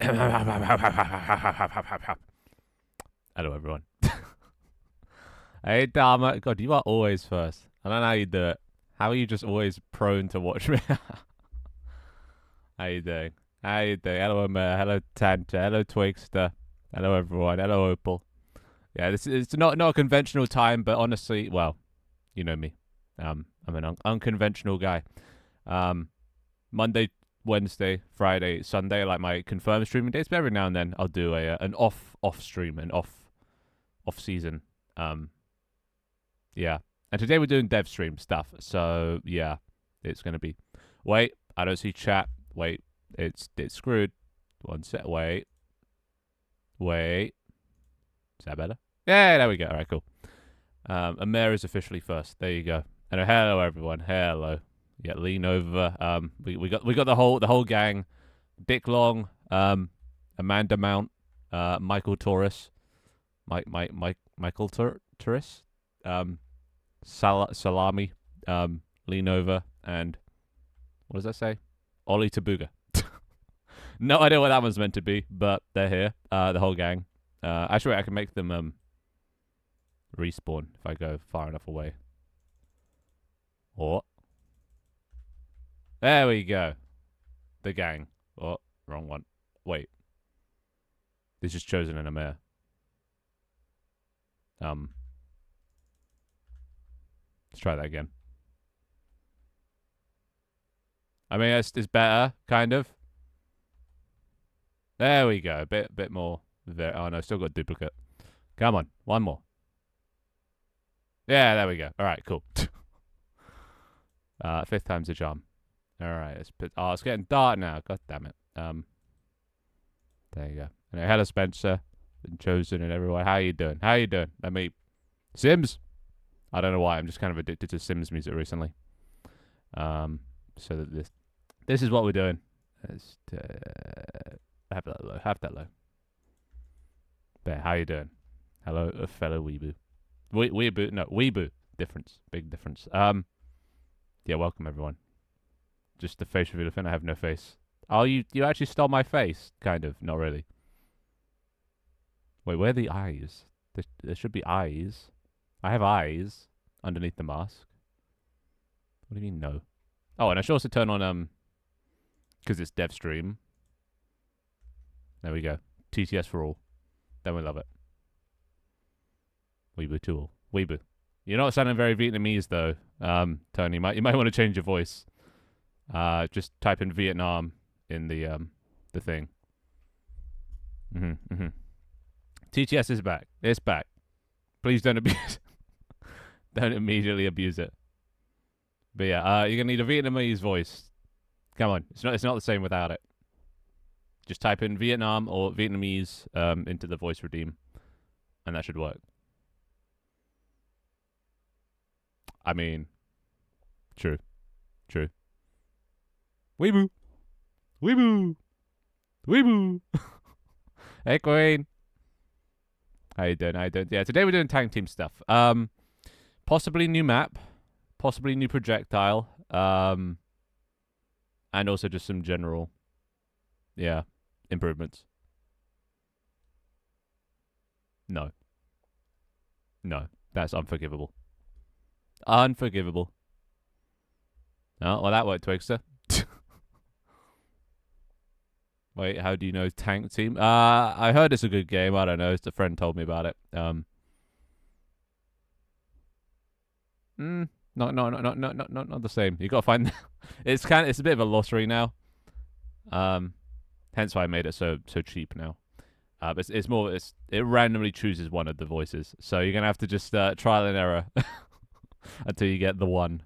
Hello, everyone. Hey, Dharma. God, you are always first. I don't know how you do it. How are you just always prone to watch me? How you doing? How you doing? Hello, Omer. Hello, Tanta. Hello, Twigster. Hello, everyone. Hello, Opal. Yeah, this is not a conventional time, but honestly, well, you know me. I'm an unconventional guy. Um, Monday, Wednesday, Friday, Sunday, like my confirmed streaming days. But every now and then, I'll do an off stream, an off season. Um, yeah. And today we're doing dev stream stuff. So yeah, it's gonna be. Wait, I don't see chat. Wait, it's screwed. One sec. Wait. Is that better? Yeah, there we go. All right, cool. Amir is officially first. There you go. And hello everyone. Hello. Yeah, lean over. We got the whole gang. Dick Long. Amanda Mount. Michael Torres. Michael Torres. Salami, lean over, and what does that say? Ollie Tabuga. No idea what that one's meant to be, but they're here, the whole gang. Actually, I can make them respawn if I go far enough away. Or there we go, the gang. Oh, wrong one. Wait, this is chosen in a mare. Let's try that again. I mean, it's better, kind of. There we go. A bit more. Oh no, still got duplicate. Come on, one more. Yeah, there we go. All right, cool. Fifth time's a charm. All right, it's getting dark now. God damn it. There you go. And hello, Spencer, and Chosen, and everyone. How you doing? How you doing? I mean, Sims. I don't know why. I'm just kind of addicted to Sims music recently. So that this is what we're doing. Let's have that low. Have that low. There. How you doing? Hello, fellow weeboo. Weeboo. No, weeboo. Difference. Big difference. Yeah. Welcome everyone. Just the face reveal thing. I have no face. Oh, you actually stole my face. Kind of. Not really. Wait, where are the eyes? There should be eyes. I have eyes underneath the mask. What do you mean no? Oh, and I should also turn on because it's dev stream. There we go. TTS for all. Then we love it. Weeboo tool. Weeboo. You're not sounding very Vietnamese though, Tony. You might want to change your voice. Just type in Vietnam in the thing. TTS is back. It's back. Please don't abuse. Don't immediately abuse it. But yeah, you're gonna need a Vietnamese voice. Come on, it's not the same without it. Just type in Vietnam or Vietnamese into the voice redeem, and that should work. I mean, true. Weeboo. Hey, Queen. How you doing? Yeah, today we're doing tank team stuff. Possibly new map, possibly new projectile, and also just some general, improvements. No, that's unforgivable. Unforgivable. Oh, well, that worked, Twigster. Wait, how do you know tank team? I heard it's a good game. I don't know. It's a friend told me about it. Not the same. You gotta find. It's a bit of a lottery now. Hence why I made it so cheap now. It randomly chooses one of the voices, so you're gonna have to just trial and error until you get the one.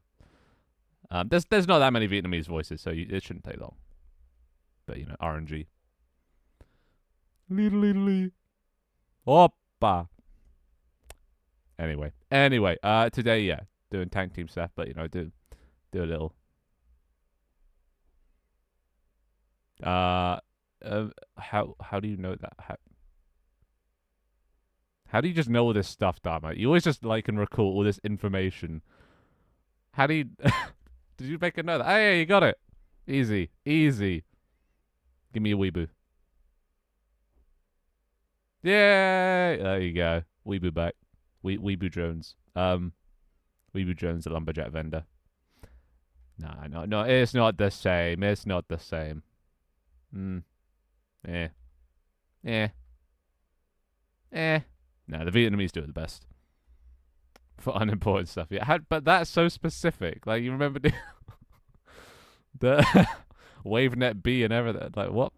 There's not that many Vietnamese voices, so it shouldn't take long. But RNG. Little. Oppa. Anyway. Today, yeah, doing tank team stuff, but do a little. How do you know that? How do you just know all this stuff, Dharma? You always just can recall all this information. How do you? Did you make a note? Hey, you got it. Easy. Give me a weeboo. Yay! There you go. Weeboo back. Weeboo Jones. Weeboo Jones, the lumberjack vendor. No, it's not the same. It's not the same. Eh. Eh. Eh. No, the Vietnamese do it the best. For unimportant stuff. Yeah, but that's so specific. Like, you remember the WaveNet B and everything. Like, what?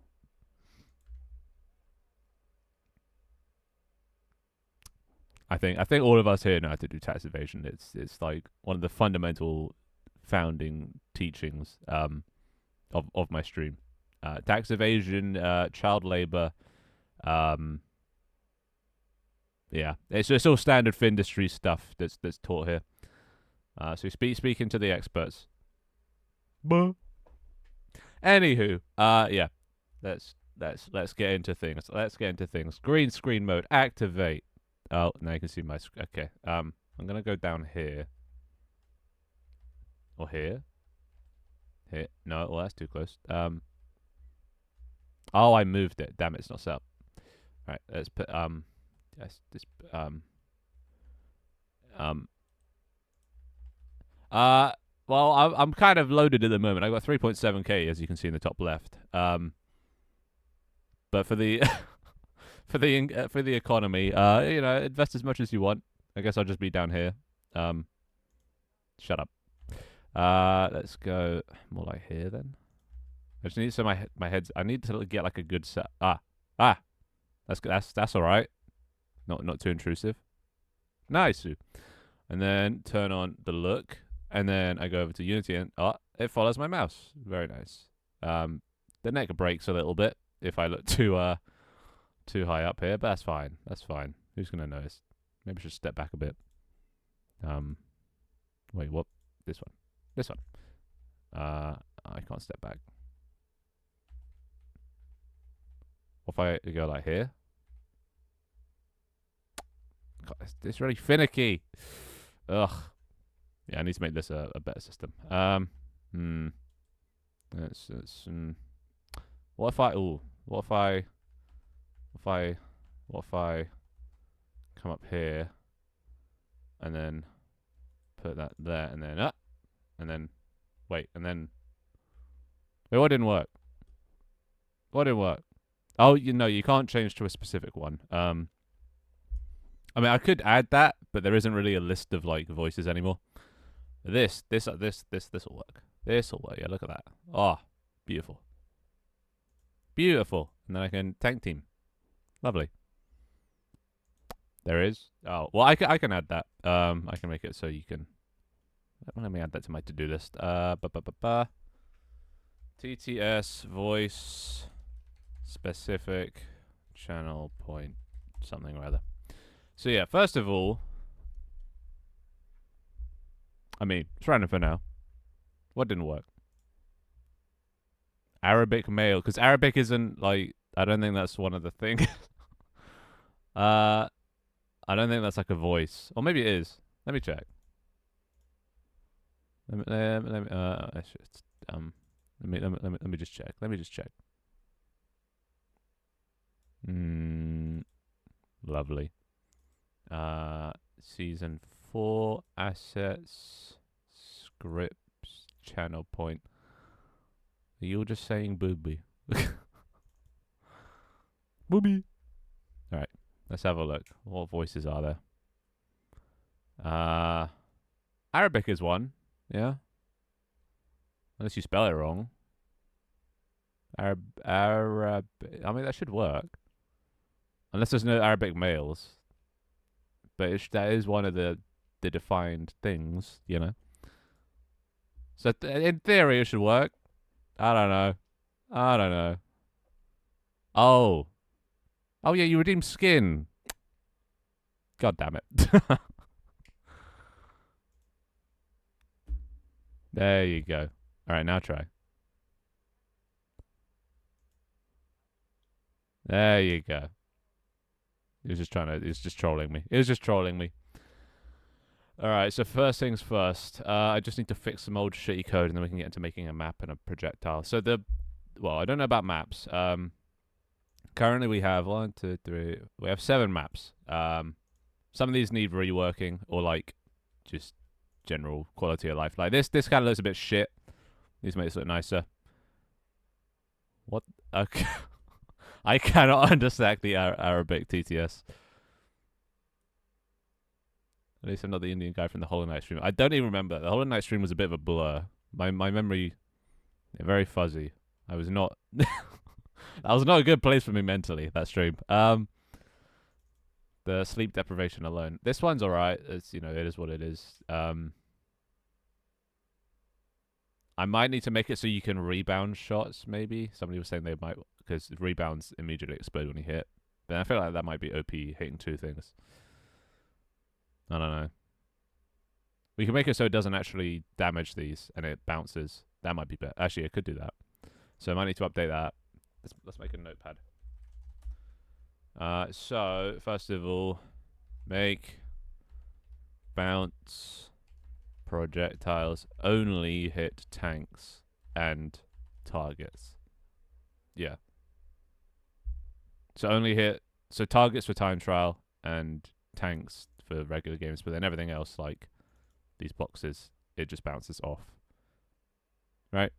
I think all of us here know how to do tax evasion. It's like one of the fundamental founding teachings of my stream. Tax evasion, child labor, yeah, it's all standard for industry stuff that's taught here. So speaking to the experts. Buh. Anywho, yeah, let's get into things. Let's get into things. Green screen mode, activate. Oh, now you can see my. Okay, I'm gonna go down here. Or here. Here. No, well that's too close. Oh, I moved it. Damn it, it's not set up. All right, let's put yes, this well, I'm kind of loaded at the moment. I've got 3.7k, as you can see in the top left. But for the for the economy, you know, invest as much as you want. I guess I'll just be down here. Shut up. Let's go more like here then. I just need so my head's. I need to get like a good set. That's all right. Not too intrusive. Nice. And then turn on the look, and then I go over to Unity, and it follows my mouse. Very nice. The neck breaks a little bit if I look too high up here, but that's fine. That's fine. Who's gonna notice? Maybe I should step back a bit. Wait, what? This one. This one. I can't step back. What if I go like here? God, it's really finicky. Ugh. Yeah, I need to make this a better system. What if I come up here and then put that there and then and then wait and then what didn't work? What didn't work? Oh, you can't change to a specific one. I mean, I could add that, but there isn't really a list of like voices anymore. This will work. This will work. Yeah, look at that. Oh, beautiful, beautiful. And then I can tank team. Lovely. There is. Oh, well, I can add that. I can make it so you can. Let me add that to my to-do list. TTS voice specific channel point something or other. So yeah, first of all, I mean, it's random for now. What didn't work? Arabic male, because Arabic isn't like, I don't think that's one of the things. I don't think that's like a voice, or maybe it is. Let me check. Let me just check. Let me just check. Lovely. Season 4 assets scripts channel point. Are you just saying booby? Booby. All right, let's have a look. What voices are there? Arabic is one. Yeah. Unless you spell it wrong. Arab. I mean, that should work. Unless there's no Arabic males. But that is one of the defined things, you know. So in theory, it should work. I don't know. Oh. Oh, yeah, you redeem skin. God damn it. There you go. All right, now try. There you go. He was just trolling me. All right, so first things first. I just need to fix some old shitty code, and then we can get into making a map and a projectile. So I don't know about maps. currently we have we have 7 maps. Some of these need reworking or like just general quality of life. Like this kind of looks a bit shit. These make it look nicer. What? Okay. I cannot understand the Arabic TTS. At least I'm not the Indian guy from the Hollow Knight stream. I don't even remember. The Hollow Knight stream was a bit of a blur. My memory, very fuzzy. I was not. That was not a good place for me mentally. That stream. The sleep deprivation alone. This one's alright. It's it is what it is. I might need to make it so you can rebound shots. Maybe somebody was saying they might because rebounds immediately explode when you hit. But I feel like that might be OP hitting 2 things. I don't know. We can make it so it doesn't actually damage these and it bounces. That might be better. Actually, I could do that. So I might need to update that. Let's make a notepad. So first of all, make bounce projectiles only hit tanks and targets. Yeah. So only hit targets for time trial and tanks for regular games, but then everything else like these boxes, it just bounces off. Right?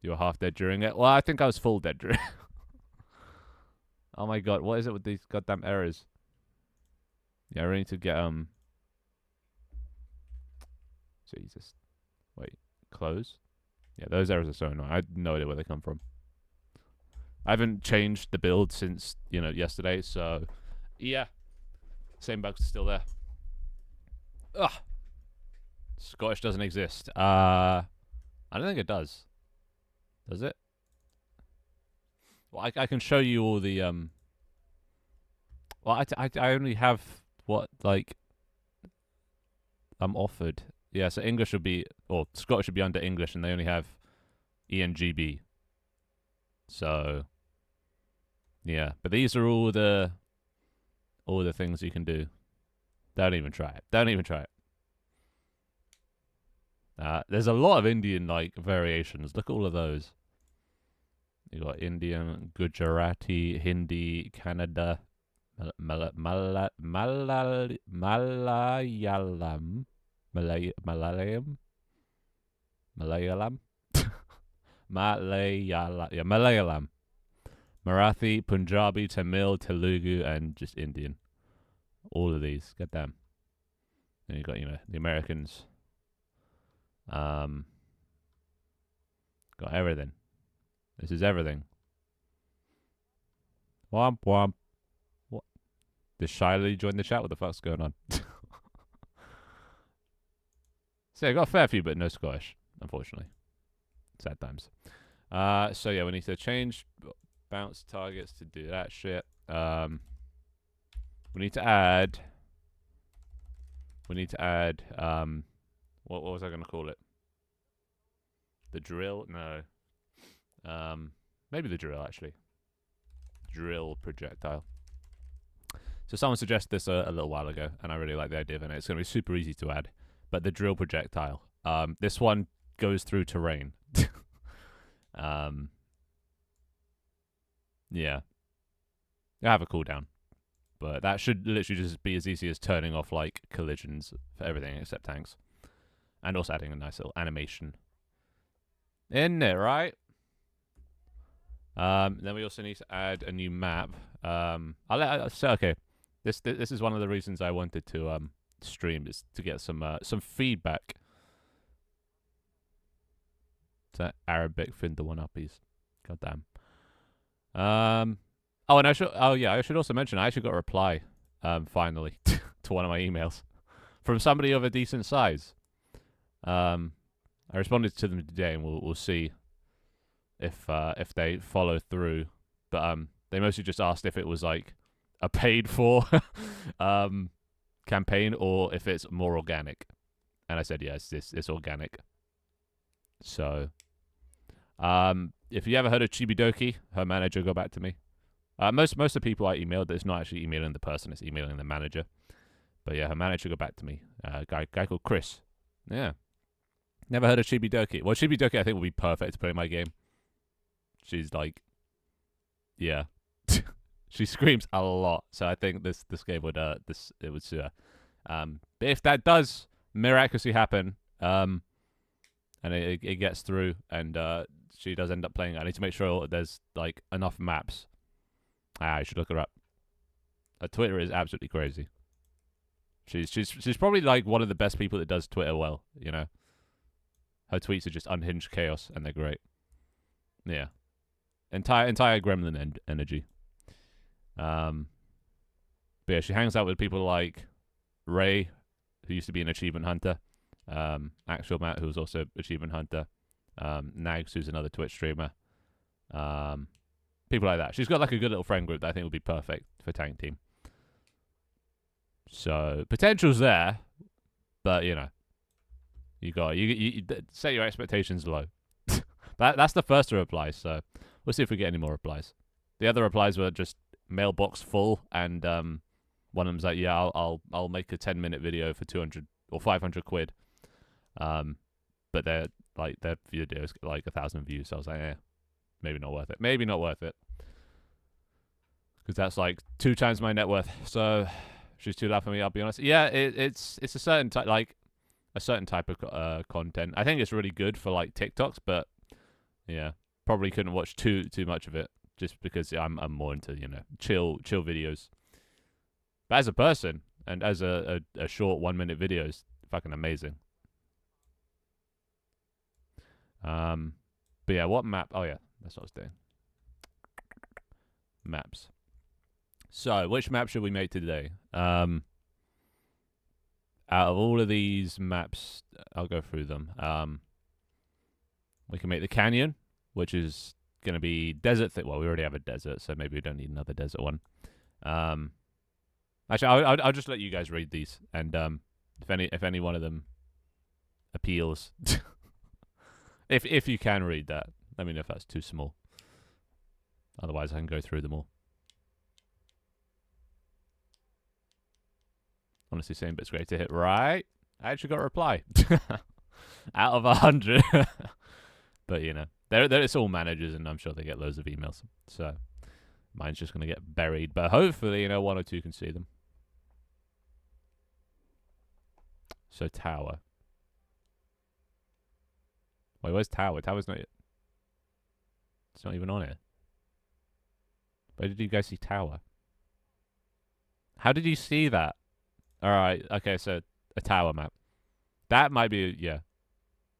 You were half dead during it. Well, I think I was full dead during. Oh my god, what is it with these goddamn errors? Yeah, I really need to get Jesus. Wait, close? Yeah, those errors are so annoying. I have no idea where they come from. I haven't changed the build since, yesterday, so yeah. Same bugs are still there. Ugh. Scottish doesn't exist. I don't think it does. Does it? Well, I can show you all the well, I only have what I'm offered. Yeah, so English would be, or Scottish would be under English, and they only have ENGB. So yeah, but these are all the things you can do. Don't even try it. Don't even try it. There's a lot of Indian variations. Look at all of those. You got Indian, Gujarati, Hindi, Kannada, Malayalam, Malayalam, Marathi, Punjabi, Tamil, Telugu, and just Indian. All of these, goddamn. And you got the Americans. Got everything. This is everything. Womp womp. What? Did Shiley join the chat? What the fuck's going on? So I got a fair few, but no Scottish, unfortunately. Sad times. So yeah, we need to change bounce targets to do that shit. We need to add. What was I gonna call it? The drill? No. Maybe the drill, actually. Drill projectile. So someone suggested this a little while ago, and I really like the idea of it. It's going to be super easy to add. But the drill projectile. This one goes through terrain. Yeah. You have a cooldown. But that should literally just be as easy as turning off, collisions for everything except tanks. And also adding a nice little animation. Isn't it, right? Then we also need to add a new map. Okay. This is one of the reasons I wanted to stream, is to get some feedback. It's that Arabic fin the one uppies. Goddamn. Oh, and I should also mention I actually got a reply finally to one of my emails from somebody of a decent size. I responded to them today, and we'll see if they follow through. But they mostly just asked if it was a paid for campaign or if it's more organic. And I said yes, it's organic. So if you ever heard of Chibidoki, her manager got back to me. Most of the people I emailed, it's not actually emailing the person, it's emailing the manager. But yeah, her manager got back to me. Guy called Chris. Yeah. Never heard of Chibidoki. Well, Chibidoki I think would be perfect to play in my game. She's like, yeah, she screams a lot. So I think this game would it would sue her. But if that does miraculously happen, and it gets through, and she does end up playing, I need to make sure there's like enough maps. I should look her up. Her Twitter is absolutely crazy. She's probably like one of the best people that does Twitter well. You know, her tweets are just unhinged chaos, and they're great. Yeah, entire gremlin energy. But yeah, she hangs out with people like Ray, who used to be an achievement hunter. Actual Matt, who's also achievement hunter. Nags, who's another Twitch streamer. People like that. She's got like a good little friend group that I think would be perfect for tank team. So potential's there, but you know, you set your expectations low. That's the first reply. So we'll see if we get any more replies. The other replies were just mailbox full, and one of them's like, yeah, I'll make a 10-minute video for 200 or 500 quid. But their videos get like 1,000 views. So I was like, maybe not worth it. Maybe not worth it, because that's like 2 times my net worth. So she's too loud for me. I'll be honest. Yeah, it's a certain type, like a certain type of content. I think it's really good for like TikToks, but yeah, probably couldn't watch too much of it, just because I'm more into, you know, chill videos. But as a person and as a short 1-minute videos, fucking amazing. But yeah, what map? Oh yeah, that's what I was doing. Maps. So, which map should we make today? Out of all of these maps, I'll go through them. We can make the canyon, which is going to be desert. Well, we already have a desert, so maybe we don't need another desert one. Actually, I'll just let you guys read these, and if any one of them appeals, if you can read that, let me know if that's too small. Otherwise, I can go through them all. Honestly, same bit's great to hit right. I actually got a reply out of 100. But you know, it's all managers, and I'm sure they get loads of emails. So mine's just gonna get buried. But hopefully, you know, 1 or 2 can see them. So tower. Wait, where's tower? Tower's not. It's not even on it. Where did you guys see tower? How did you see that? Alright, okay, so a tower map. That might be, yeah.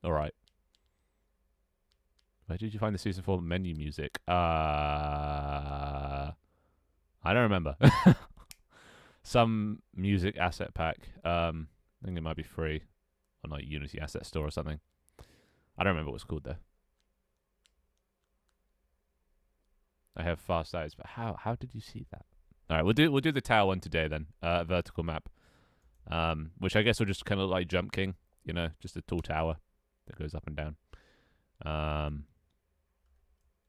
Alright. Where did you find the season 4 menu music? I don't remember. Some music asset pack. I think it might be free on like Unity Asset Store or something. I don't remember what it's called though. I have fast eyes, but how did you see that? All right, we'll do the tower one today then. Vertical map, which I guess will just kind of like Jump King, you know, just a tall tower that goes up and down.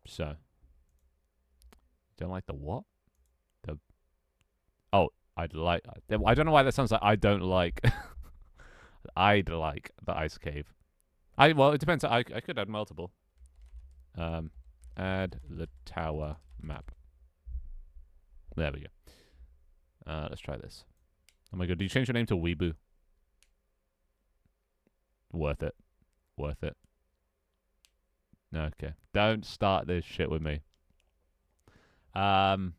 So don't like the what? I don't know why that sounds like I don't like. I'd like the ice cave. Well, it depends. I could add multiple. Add the tower map. There we go. Let's try this. Oh my god, did you change your name to Weeboo? Worth it. Worth it. Okay. Don't start this shit with me. But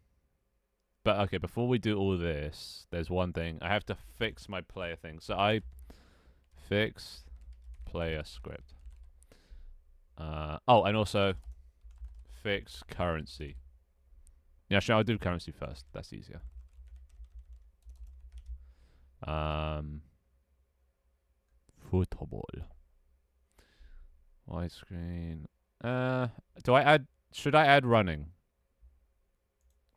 okay, before we do all this, there's one thing. I have to fix my player thing. So I fix player script. Oh, and also fix currency. Yeah, sure, I'll do currency first. That's easier. Football. Widescreen. Do I add? Should I add running?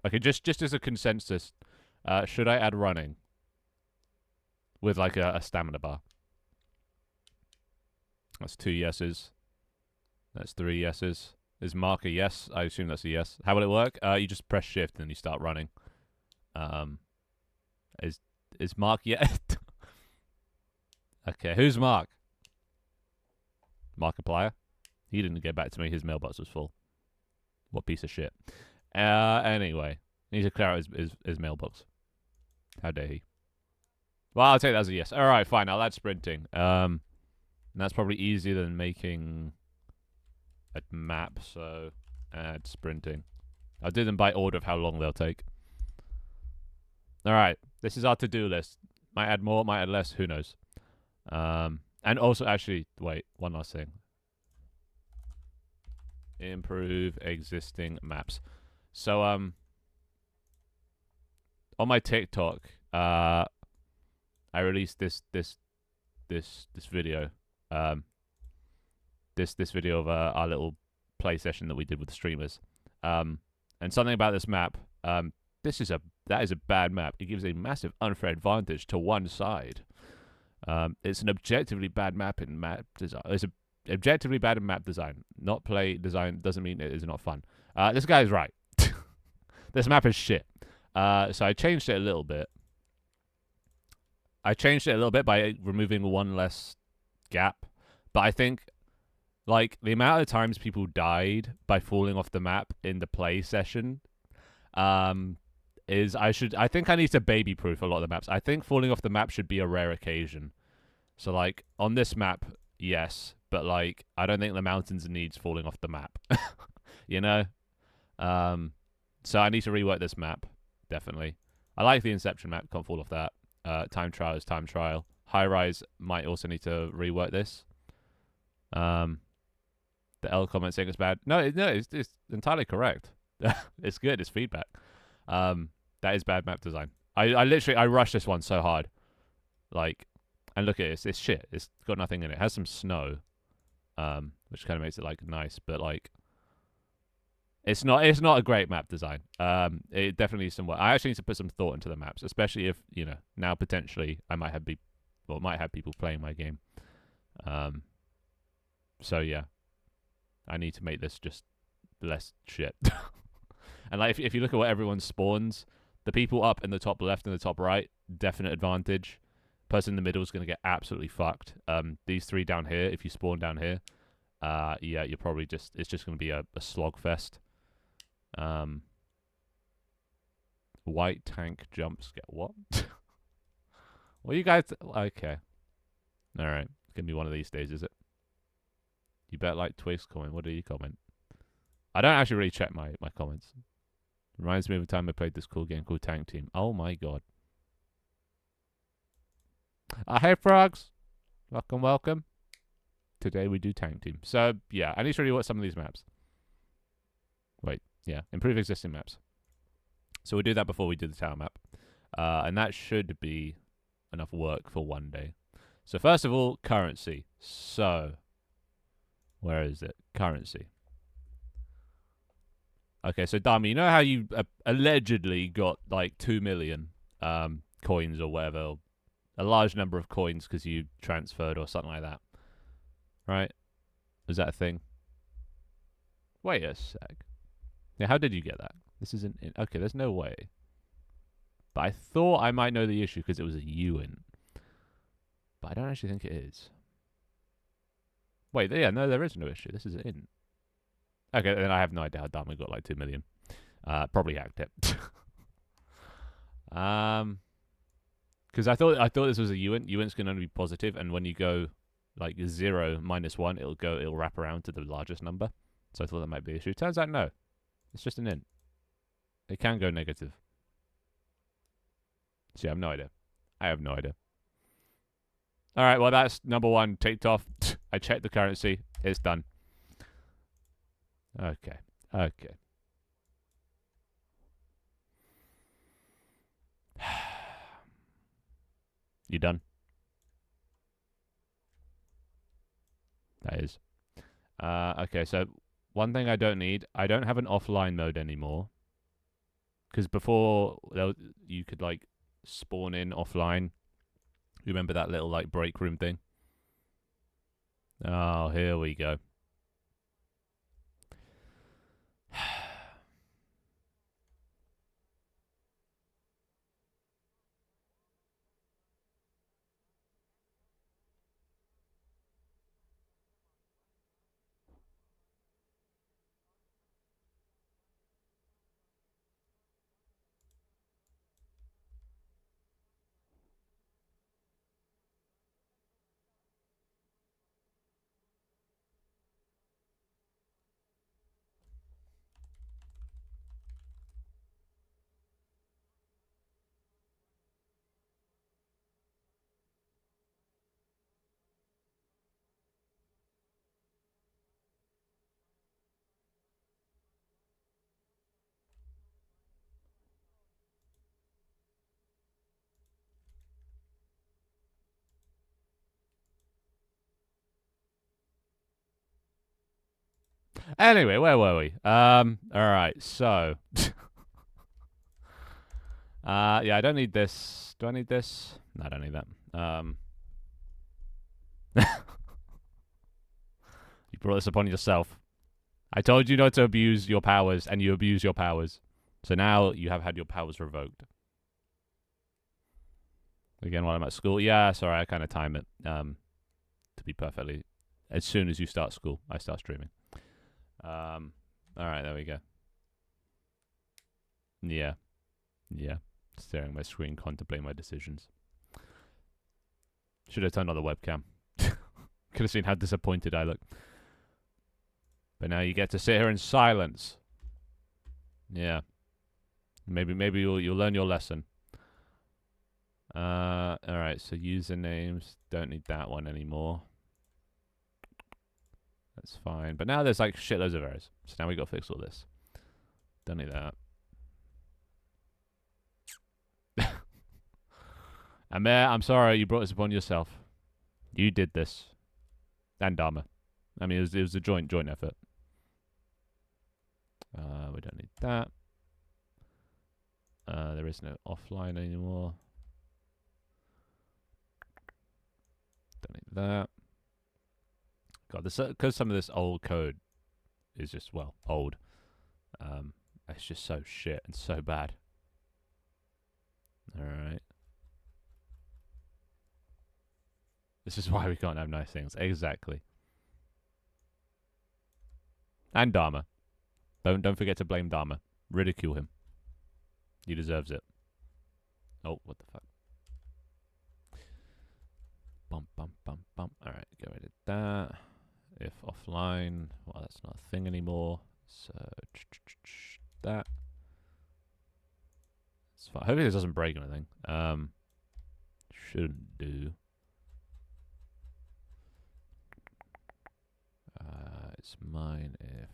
Okay, just as a consensus, should I add running with like a stamina bar? That's 2 yeses. That's 3 yeses. Is Mark a yes? I assume that's a yes. How will it work? You just press shift and then you start running. Is Mark yet? Okay, who's Mark? Markiplier? He didn't get back to me. His mailbox was full. What piece of shit. Anyway, needs to clear out his mailbox. How dare he? Well, I'll take that as a yes. All right, fine. I'll add sprinting. And that's probably easier than making a map. So add sprinting. I'll do them by order of how long they'll take. All right, this is our to-do list. Might add more, might add less. Who knows? And also, actually, wait. One last thing. Improve existing maps. So, on my TikTok, I released this video. This video of our little play session that we did with the streamers. And something about this map. That is a bad map. It gives a massive unfair advantage to one side. It's an objectively bad map in map design. It's a objectively bad in map design. Not play design doesn't mean it is not fun. This guy is right. This map is shit. So I changed it a little bit. By removing one less gap. But I think, like, the amount of times people died by falling off the map in the play session, I think I need to baby proof a lot of the maps. I think falling off the map should be a rare occasion. So, like, on this map, yes, but, like, I don't think the mountains needs falling off the map. You know? So I need to rework this map, definitely. I like the Inception map, can't fall off that. Time trial is time trial. High rise might also need to rework this. The L comment saying it's bad. No, it's entirely correct. It's good, it's feedback. That is bad map design. I literally rushed this one so hard. Like, and look at this. It's shit. It's got nothing in it. It has some snow, which kind of makes it like nice, but like, it's not a great map design. It definitely needs some work. I actually need to put some thought into the maps, especially if now potentially I might have people playing my game. So yeah, I need to make this just less shit. And like, if you look at what everyone spawns, the people up in the top left and the top right, definite advantage. Person in the middle is going to get absolutely fucked. These three down here, if you spawn down here, yeah, you're probably it's just going to be a slog fest. White tank jumps get what? What you guys? Okay, all right. It's gonna be one of these days, is it? You bet like Twigs comment. What do you comment? I don't actually really check my comments. Reminds me of a time I played this cool game called Tank Team. Oh my god. Hey frogs, welcome. Today we do Tank Team. So yeah, I need to rework some of these maps. Wait, yeah, improve existing maps. So we'll do that before we do the tower map. And that should be enough work for one day. So first of all, currency. So, where is it? Currency. Okay, so Dami, you know how you allegedly got like 2 million coins or whatever, or a large number of coins because you transferred or something like that, right? Is that a thing? Wait a sec. Yeah, how did you get that? This isn't okay. There's no way. But I thought I might know the issue because it was a Ewan. But I don't actually think it is. Wait, yeah, no, there is no issue. This is an int. Okay, then I have no idea how dumb we got like 2 million. Probably hacked it. Because I thought this was a Uint. Uints can only be positive, and when you go like 0 minus 1, it'll wrap around to the largest number. So I thought that might be the issue. Turns out no, it's just an int. It can go negative. So yeah, I have no idea. I have no idea. All right, well that's number one ticked off. I checked the currency. It's done. Okay. You done? That is. Okay, so one thing I don't need, I don't have an offline mode anymore. Because before, you could, like, spawn in offline. Remember that little, like, break room thing? Oh, here we go. Anyway, where were we? Alright, so. Yeah, I don't need this. Do I need this? No, I don't need that. You brought this upon yourself. I told you not to abuse your powers, and you abuse your powers. So now you have had your powers revoked. Again, while I'm at school. Yeah, sorry, I kind of time it. To be perfectly, as soon as you start school, I start streaming. All right, there we go. Yeah, yeah. Staring at my screen, contemplating my decisions. Should have turned on the webcam. Could have seen how disappointed I look. But now you get to sit here in silence. Yeah. Maybe you'll learn your lesson. Alright, so usernames. Don't need that one anymore. That's fine. But now there's like shitloads of errors. So now we got to fix all this. Don't need that. Amir, I'm sorry you brought this upon yourself. You did this. And Dharma. I mean, it was a joint effort. We don't need that. There is no offline anymore. Don't need that. God, this because some of this old code is just, well, old. It's just so shit and so bad. Alright. This is why we can't have nice things. Exactly. And Dharma. Don't forget to blame Dharma. Ridicule him. He deserves it. Oh, what the fuck? Bump, bump, bump, bump. Alright, get rid of that. If offline, well, that's not a thing anymore. So, that. It's fine. Hopefully this doesn't break anything. Shouldn't do. It's mine if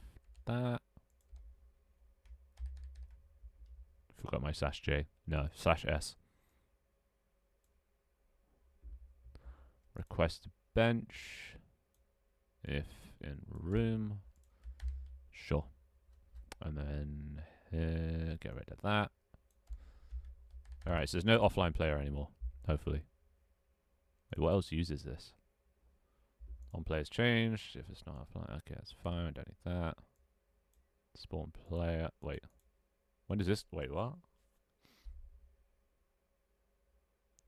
that. Forgot my /J. No, /S. Request bench. If in room. Sure. And then here, get rid of that. Alright, so there's no offline player anymore. Hopefully. Wait, what else uses this? On players changed. If it's not offline, okay, that's fine. Don't need that. Spawn player. Wait. When does this? Wait, what?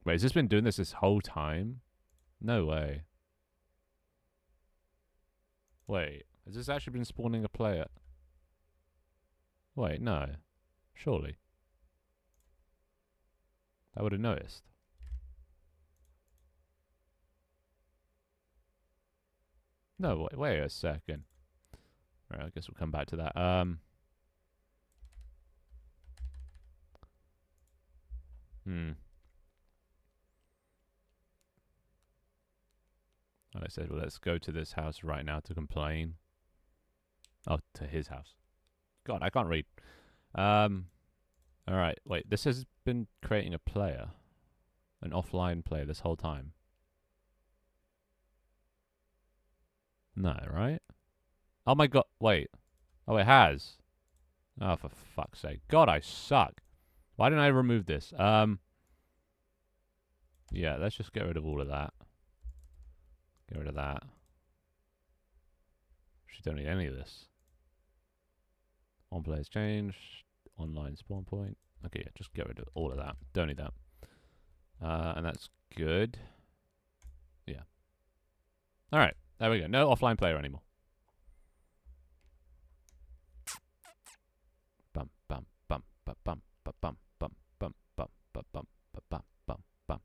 Wait, has this been doing this whole time? No way. Wait, has this actually been spawning a player? Wait, no. Surely. I would have noticed. No, wait a second. Alright, I guess we'll come back to that. And I said, well, let's go to this house right now to complain. Oh, to his house. God, I can't read. Alright, wait, this has been creating a player. An offline player this whole time. No, right? Oh my god, wait. Oh, it has. Oh, for fuck's sake. God, I suck. Why didn't I remove this? Yeah, let's just get rid of all of that. Get rid of that. She don't need any of this. On players changed. Online spawn point. Okay, yeah, just get rid of all of that. Don't need that. And that's good. Yeah. Alright, there we go. No offline player anymore. Bum bum bum bum bum bum bum bum bum bum bum bum bum bum bum.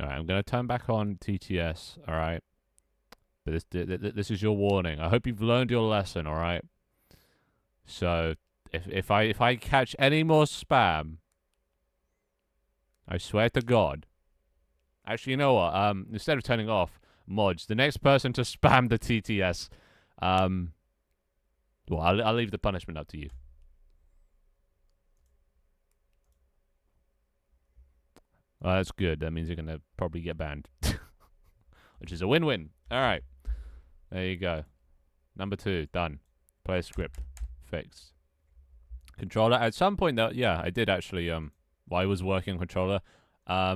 Alright, I'm gonna turn back on TTS, alright? But this is your warning. I hope you've learned your lesson, alright? So if I catch any more spam, I swear to God. Actually, you know what? Instead of turning off mods, the next person to spam the TTS, well, I'll leave the punishment up to you. Well, that's good. That means you're gonna probably get banned, which is a win-win. All right, there you go. Number 2 done. Player script fixed. Controller. At some point, though, yeah, I did actually. While I was working on controller, I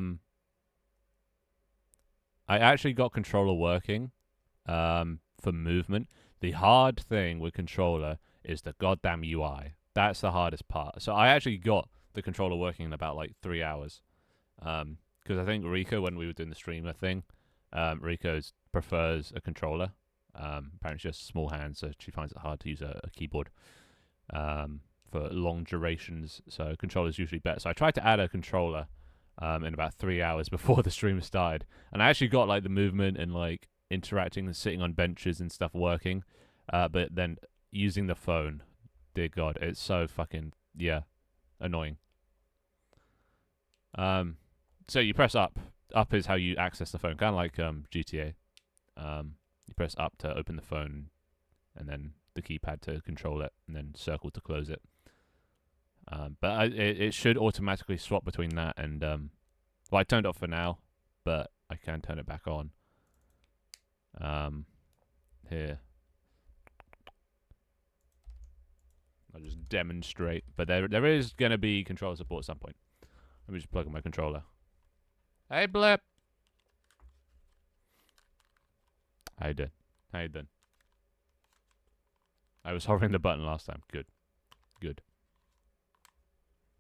actually got controller working. For movement. The hard thing with controller is the goddamn UI. That's the hardest part. So I actually got the controller working in about like 3 hours. Because I think Rico, when we were doing the streamer thing, Rico prefers a controller. Apparently she has small hands, so she finds it hard to use a keyboard for long durations. So controller's usually better. So I tried to add a controller in about 3 hours before the stream started, and I actually got like the movement and like interacting and sitting on benches and stuff working, but then using the phone, dear God, it's so fucking annoying. So you press up. Up is how you access the phone, kind of like GTA. You press up to open the phone, and then the keypad to control it, and then circle to close it. But it should automatically swap between that and well, I turned it off for now, but I can turn it back on. Here. I'll just demonstrate. But there is going to be controller support at some point. Let me just plug in my controller. Hey, Blip! How you doing? How you doing? I was hovering the button last time. Good. Good.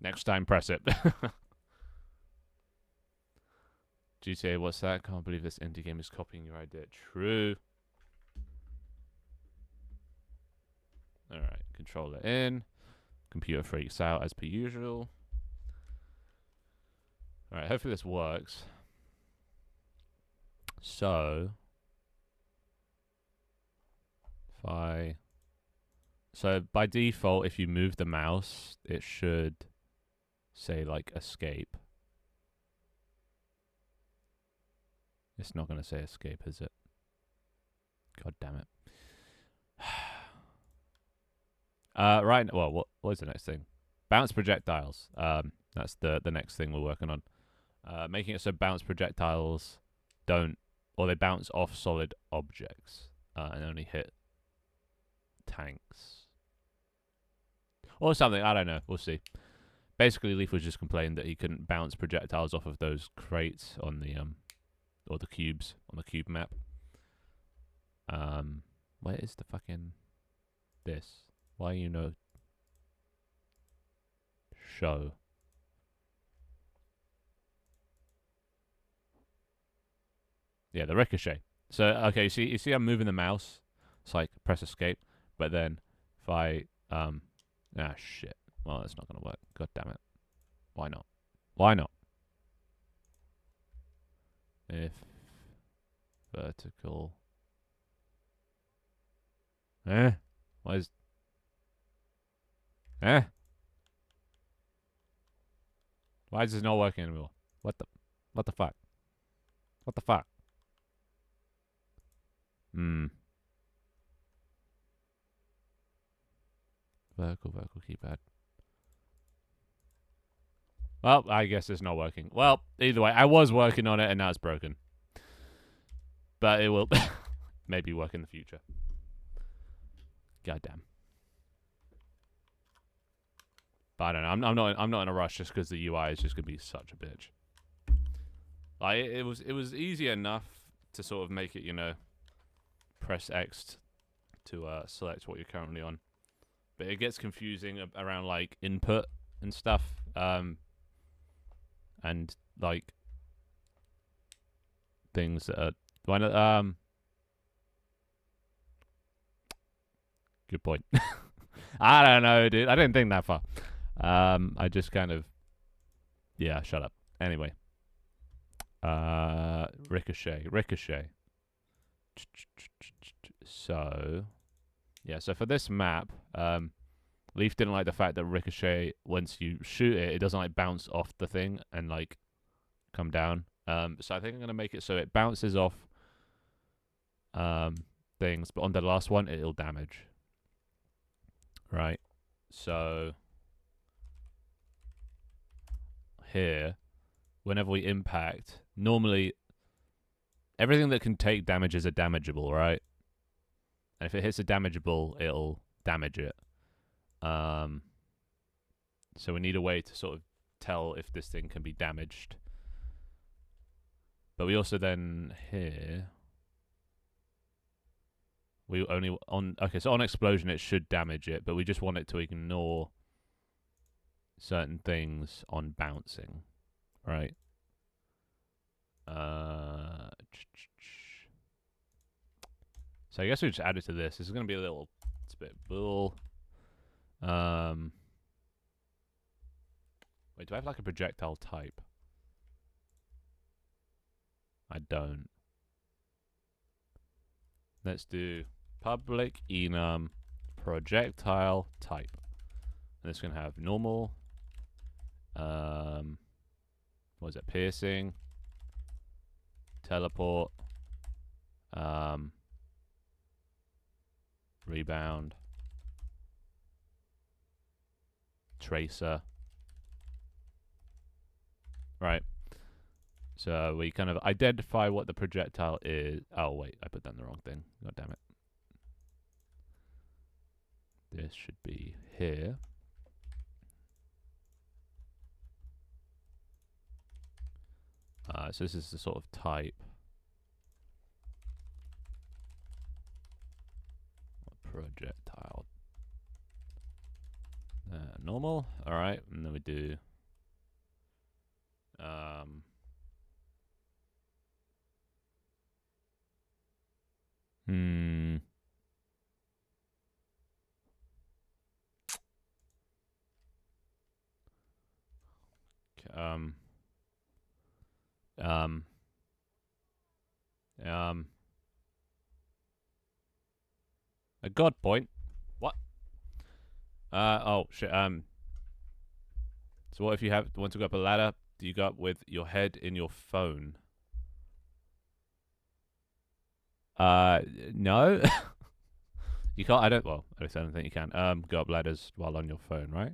Next time, press it. GTA, what's that? Can't believe this indie game is copying your idea. True. Alright, controller in. Computer freaks out as per usual. Alright, hopefully this works. So, So by default, if you move the mouse, it should say like escape. It's not going to say escape, is it? God damn it. Right. Well, what is the next thing? Bounce projectiles. That's the next thing we're working on. Making it so bounce projectiles they bounce off solid objects and only hit tanks or something. I don't know. We'll see. Basically, Leaf was just complaining that he couldn't bounce projectiles off of those crates on the or the cubes on the cube map. Where is the fucking this? Why show? Yeah, the ricochet. So okay, you see I'm moving the mouse. It's like press escape, but then if I shit. Well, that's not gonna work. God damn it. Why not? Why not? If vertical. Why is why is this not working anymore? What the fuck? What the fuck? Vertical keypad. Well, I guess it's not working. Well, either way, I was working on it and now it's broken. But it will maybe work in the future. Goddamn. But I don't know. I'm not in a rush just because the UI is just gonna be such a bitch. Like it was easy enough to sort of make it, press X to select what you're currently on. But it gets confusing around like input and stuff. And like things that are good point. I don't know, dude. I didn't think that far. I just kind of shut up. Anyway. Ricochet. So so for this map, Leaf didn't like the fact that Ricochet, once you shoot it, it doesn't like bounce off the thing and like come down. So I think I'm gonna make it so it bounces off things, but on the last one it'll damage. Right. So here, whenever we impact, normally everything that can take damage is a damageable, right? And if it hits a damageable, it'll damage it. So we need a way to sort of tell if this thing can be damaged. But we also then here we only on okay, so on explosion it should damage it, but we just want it to ignore certain things on bouncing, right? So I guess we just add it to this. This is gonna be a little, it's a bit bull. Wait, do I have like a projectile type? I don't. Let's do public enum projectile type. And it's gonna have normal. What is it? Piercing. Teleport. Rebound. Tracer. Right. So we kind of identify what the projectile is. Oh, wait, I put down the wrong thing. God damn it. This should be here. So this is the sort of type. Projectile. Normal. All right, and then we do. A god point. What? Oh shit. So what if you want to go up a ladder? Do you go up with your head in your phone? No. You can't. I don't. Well, at least I don't think you can. Go up ladders while on your phone, right?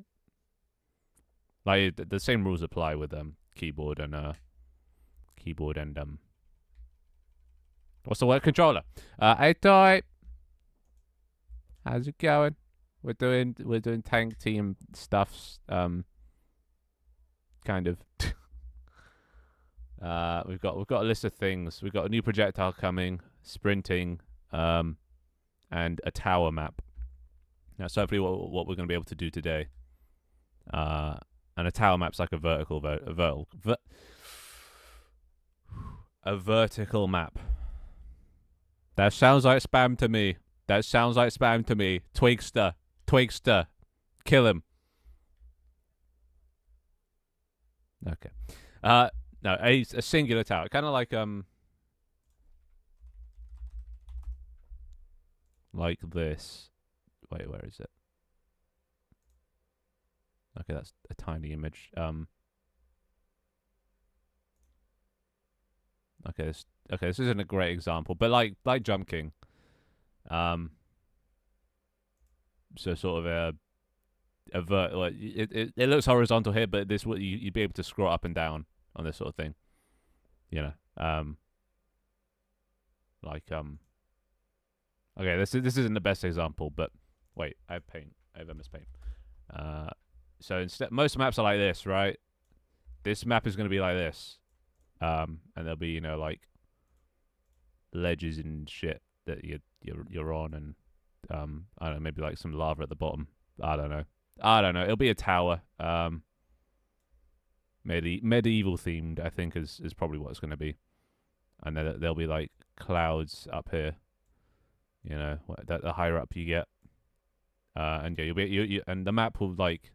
Like the same rules apply with keyboard and what's the word? Controller. Hey Ty, how's it going? We're doing tank team stuffs. Kind of. We've got a list of things. We've got a new projectile coming, sprinting, and a tower map. Now, so hopefully, what we're going to be able to do today. And a tower map's like a vertical map. That sounds like spam to me. Twigster, kill him. Okay. No, a singular tower, kind of like this. Wait, where is it? Okay, that's a tiny image. Okay, this isn't a great example, but like Jump King. So sort of like it looks horizontal here, but this you'd be able to scroll up and down on this sort of thing. You know, okay, this isn't the best example, but wait, I have paint. I have MS Paint. So instead, most maps are like this, right? This map is going to be like this, and there'll be like ledges and shit that you're on, and I don't know, maybe like some lava at the bottom. I don't know. It'll be a tower. Medieval themed, I think, is probably what it's going to be, and then there'll be like clouds up here. You know, the higher up you get, and yeah, you and the map will like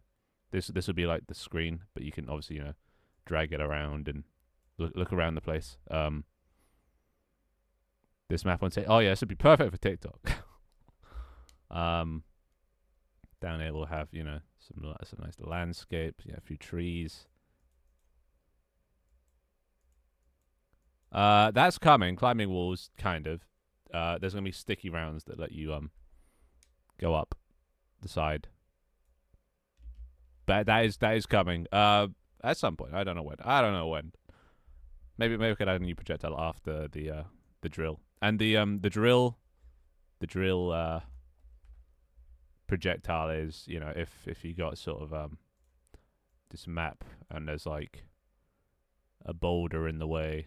this will be like the screen, but you can obviously drag it around and look around the place. This map won't say, oh yeah, this would be perfect for TikTok. Down here we'll have some nice landscape, a few trees. That's coming. Climbing walls, kind of. There's gonna be sticky rounds that let you go up the side. But that is coming. At some point. I don't know when. Maybe we could add a new projectile after the drill. And the drill projectile is, you know, if you got sort of this map and there's like a boulder in the way,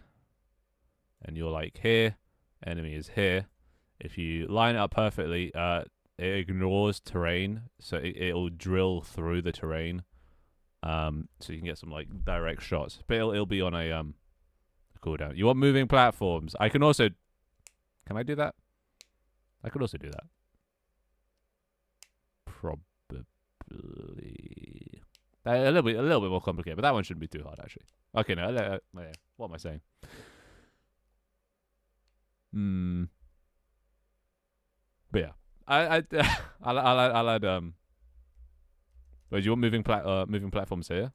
and you're like here, enemy is here. If you line it up perfectly, it ignores terrain, so it'll drill through the terrain, so you can get some like direct shots. But it'll be on a cooldown. You want moving platforms? I can also. Can I do that? I could also do that. Probably a little bit more complicated, but that one shouldn't be too hard actually. Okay, no, what am I saying? But yeah, I'll add Wait, do you want moving platforms here?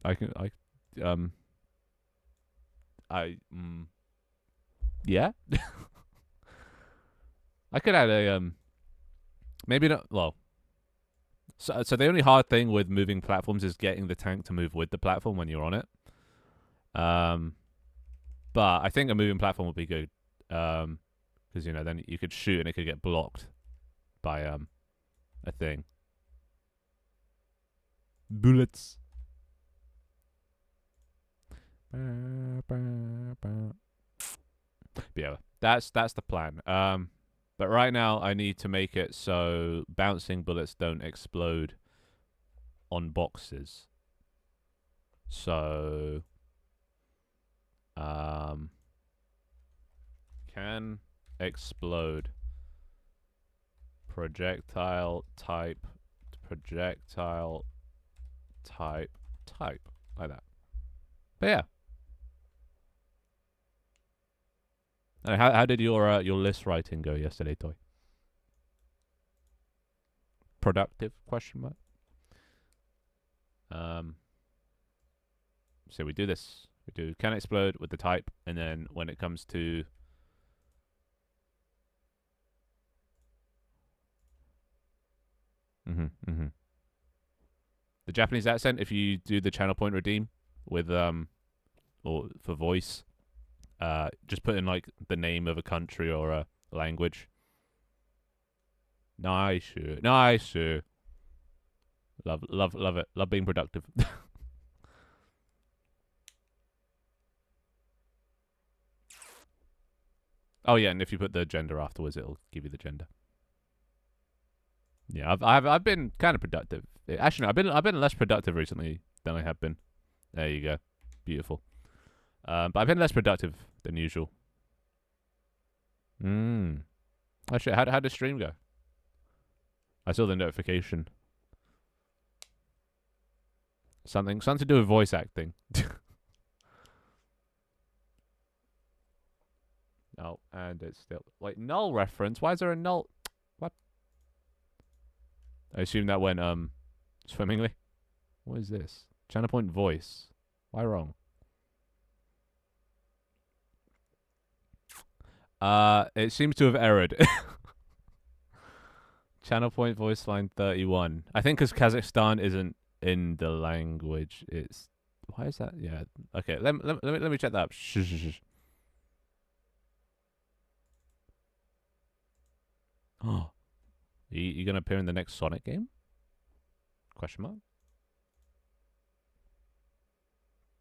Yeah. I could add a maybe not. Well, so the only hard thing with moving platforms is getting the tank to move with the platform when you're on it. But I think a moving platform would be good. Because you know then you could shoot and it could get blocked by a thing. Bullets. But yeah, that's the plan. But right now I need to make it so bouncing bullets don't explode on boxes. So can explode projectile type like that. But yeah. How did your list writing go yesterday, Toy? Productive? Question mark. So we do this. We do can explode with the type, and then when it comes to the Japanese accent, if you do the channel point redeem with or for voice, just put in like the name of a country or a language. Nice. Love it. Love being productive. Oh yeah, and if you put the gender afterwards, it'll give you the gender. Yeah, I've been kind of productive. Actually, no, I've been less productive recently than I have been. There you go, beautiful. But I've been less productive than usual. Oh shit, how did stream go? I saw the notification. Something to do with voice acting. Oh, and it's still wait, null reference. Why is there a null? What? I assume that went swimmingly. What is this? Channel point voice. Why wrong? It seems to have errored. Channel point voice line 31. I think because Kazakhstan isn't in the language. It's why is that? Yeah. Okay. Let me check that up. Shh. Oh, you gonna appear in the next Sonic game? Question mark.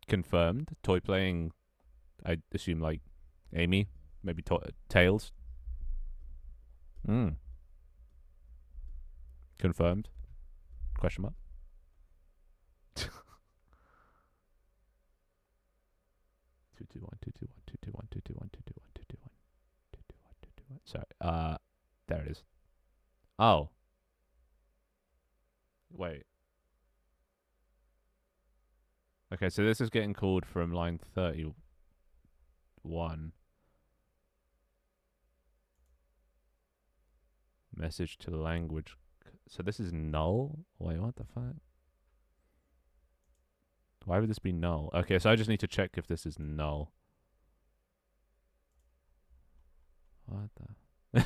Confirmed. Toy playing. I assume like Amy, maybe Tails. Confirmed. Question mark. Two two one. Sorry. There it is. Oh. Wait. Okay, so this is getting called from line 31. Message to language. So this is null? Wait, what the fuck? Why would this be null? Okay, so I just need to check if this is null. What the?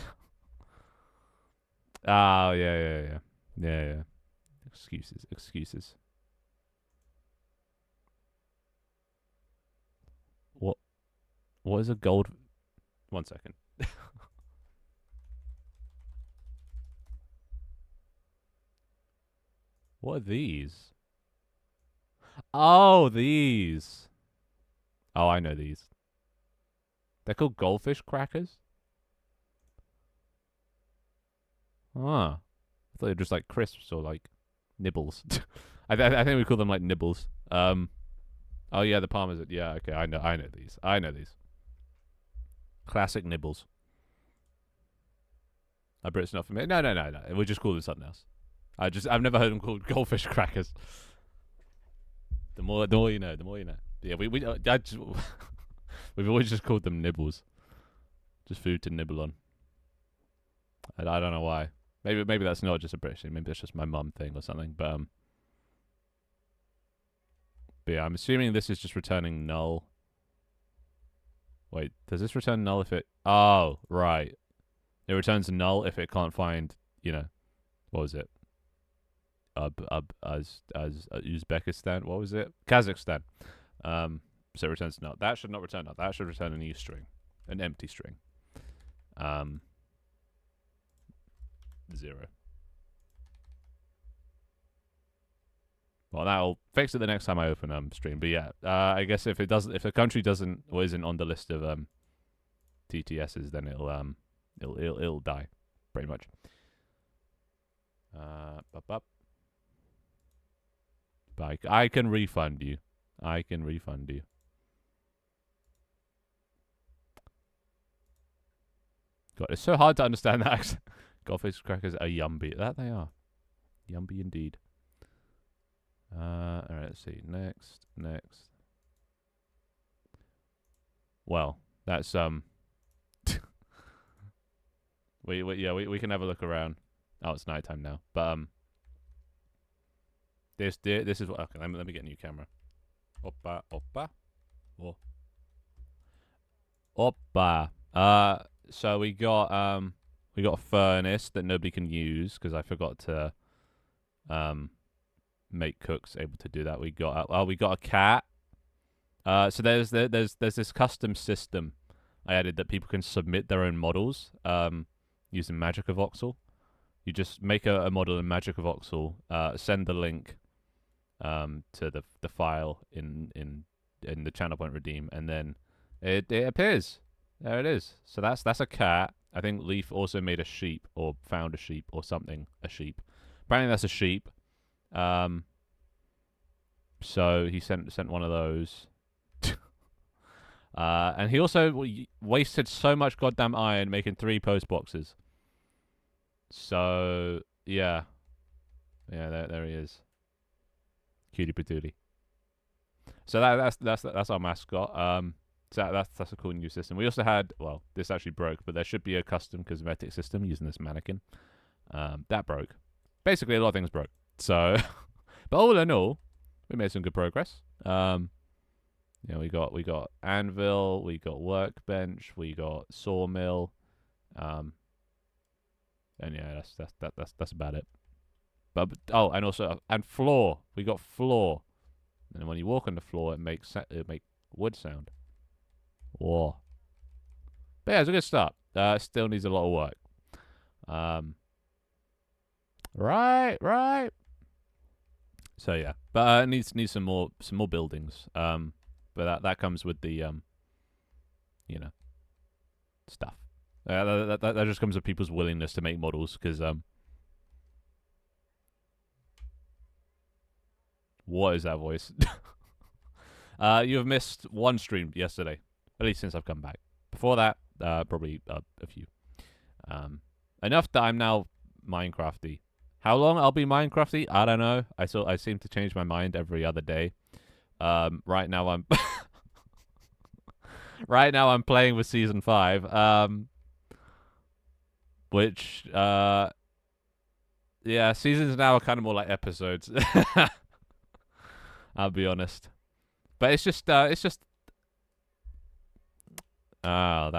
Oh, yeah. Excuses. What is a gold? 1 second. What are these? Oh, these. Oh, I know these. They're called goldfish crackers? Ah. I thought they were just like crisps or like nibbles. I think we call them like nibbles. Oh yeah, the parmesan. Yeah, okay. I know these. I know these. Classic nibbles. I bet it's not for me. No. We just call them something else. I've never heard them called goldfish crackers. The more you know. The more you know. Yeah, we've always just called them nibbles. Just food to nibble on. I don't know why. Maybe that's not just a British thing. Maybe that's just my mum thing or something. But yeah, I'm assuming this is just returning null. Wait, does this return null if it? Oh, right. It returns null if it can't find, what was it? As Uzbekistan. What was it? Kazakhstan. So it returns null. That should not return null. That should return a new string, an empty string. 0. Well, that'll fix it the next time I open stream. But yeah, I guess if the country doesn't or isn't on the list of TTSs, then it'll die, pretty much. But I can refund you. I can refund you. God, it's so hard to understand that accent. Goldfish crackers are yumby. That they are. Yumby indeed. Alright, let's see. Next. Well, that's we can have a look around. Oh, it's nighttime now. But this is what. Okay, let me get a new camera. Oppa. Oh. Oppa. So we got a furnace that nobody can use because I forgot to make cooks able to do that. We got a cat. So there's this custom system I added that people can submit their own models using Magic of Voxel. You just make a model in Magic of Voxel, send the link to the file in the channel point redeem, and then it appears. There it is. So that's a cat. I think Leaf also made a sheep or found a sheep or something. A sheep. Apparently that's a sheep. So he sent one of those. And he also wasted so much goddamn iron making 3 post boxes. So yeah, there he is, cutie patootie. So that's our mascot. So that's a cool new system. We also had, well, this actually broke, but there should be a custom cosmetic system using this mannequin. That broke. Basically, a lot of things broke. So, but all in all, we made some good progress. We got anvil, we got workbench, we got sawmill, and yeah, that's about it. But and floor. We got floor, and when you walk on the floor, it makes wood sound. Whoa. But yeah, it's a good start. Still needs a lot of work. Right. So yeah, but it needs some more buildings. But that comes with the stuff. That just comes with people's willingness to make models, because what is that voice? You have missed one stream yesterday, at least since I've come back. Before that, probably a few. Enough that I'm now Minecrafty. How long I'll be Minecrafty, I don't know. I seem to change my mind every other day. Right now I'm playing with season 5. Which seasons now are kind of more like episodes. I'll be honest. But it's just that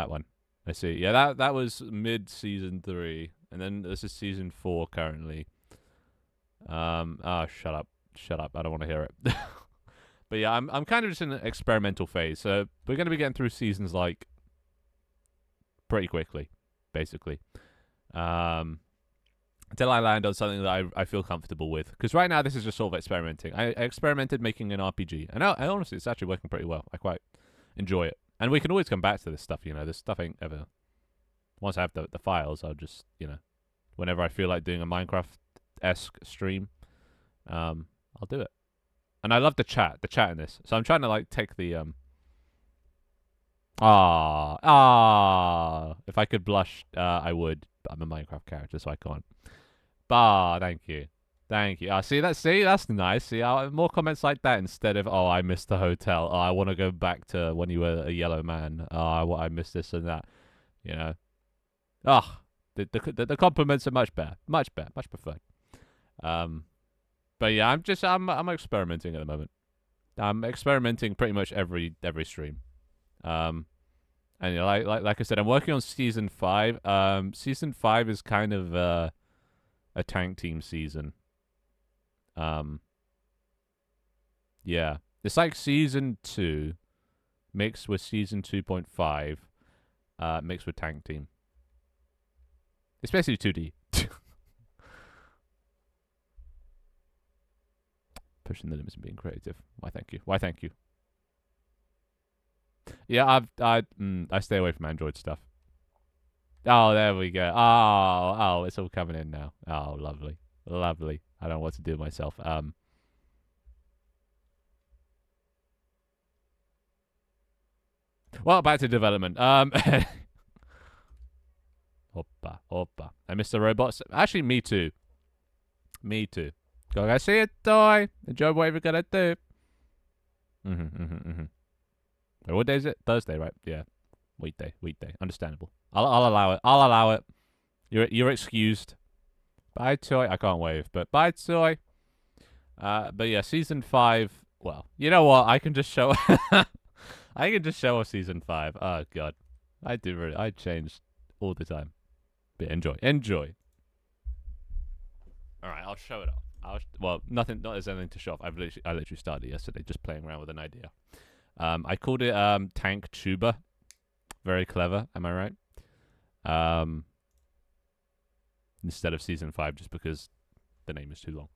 one. I see. Yeah, that was mid season 3, and then this is season 4 currently. Shut up. I don't want to hear it. But yeah, I'm kind of just in an experimental phase. So we're going to be getting through seasons like pretty quickly, basically. until I land on something that I feel comfortable with. Because right now, this is just sort of experimenting. I experimented making an RPG, and I honestly, it's actually working pretty well. I quite enjoy it. And we can always come back to this stuff, This stuff ain't ever. Once I have the files, I'll just, whenever I feel like doing a Minecraft-esque stream, I'll do it. And I love the chat in this. So I'm trying to, like, take the, if I could blush, I would. But I'm a Minecraft character, so I can't. Thank you. Thank you. See, that's nice. See, more comments like that instead of, I missed the hotel. I want to go back to when you were a yellow man. I missed this and that. The compliments are much better, much preferred. But yeah, I'm experimenting at the moment. I'm experimenting pretty much every stream. And like I said, I'm working on season 5. Season 5 is kind of a tank team season. Yeah, it's like season 2 mixed with season 2.5, mixed with tank team. It's basically 2D. Pushing the limits and being creative. Why, thank you. Yeah, I stay away from Android stuff. Oh, there we go. Oh, it's all coming in now. Oh, lovely. I don't know what to do myself. Well, back to development. Hoppa. I missed the robots. Actually, me too. Go see it, toy. Enjoy what you're gonna do. What day is it? Thursday, right? Yeah. Weekday. Understandable. I'll allow it. You're excused. Bye, toy. I can't wave, but bye, toy. But yeah, season 5. Well, you know what? I can just show. I can just show off season 5. Oh god, I change all the time. But enjoy. All right, I'll show it off. Not there's anything to show off. I literally started yesterday, just playing around with an idea. I called it Tank Tuber. Very clever, am I right? Instead of season 5, just because the name is too long.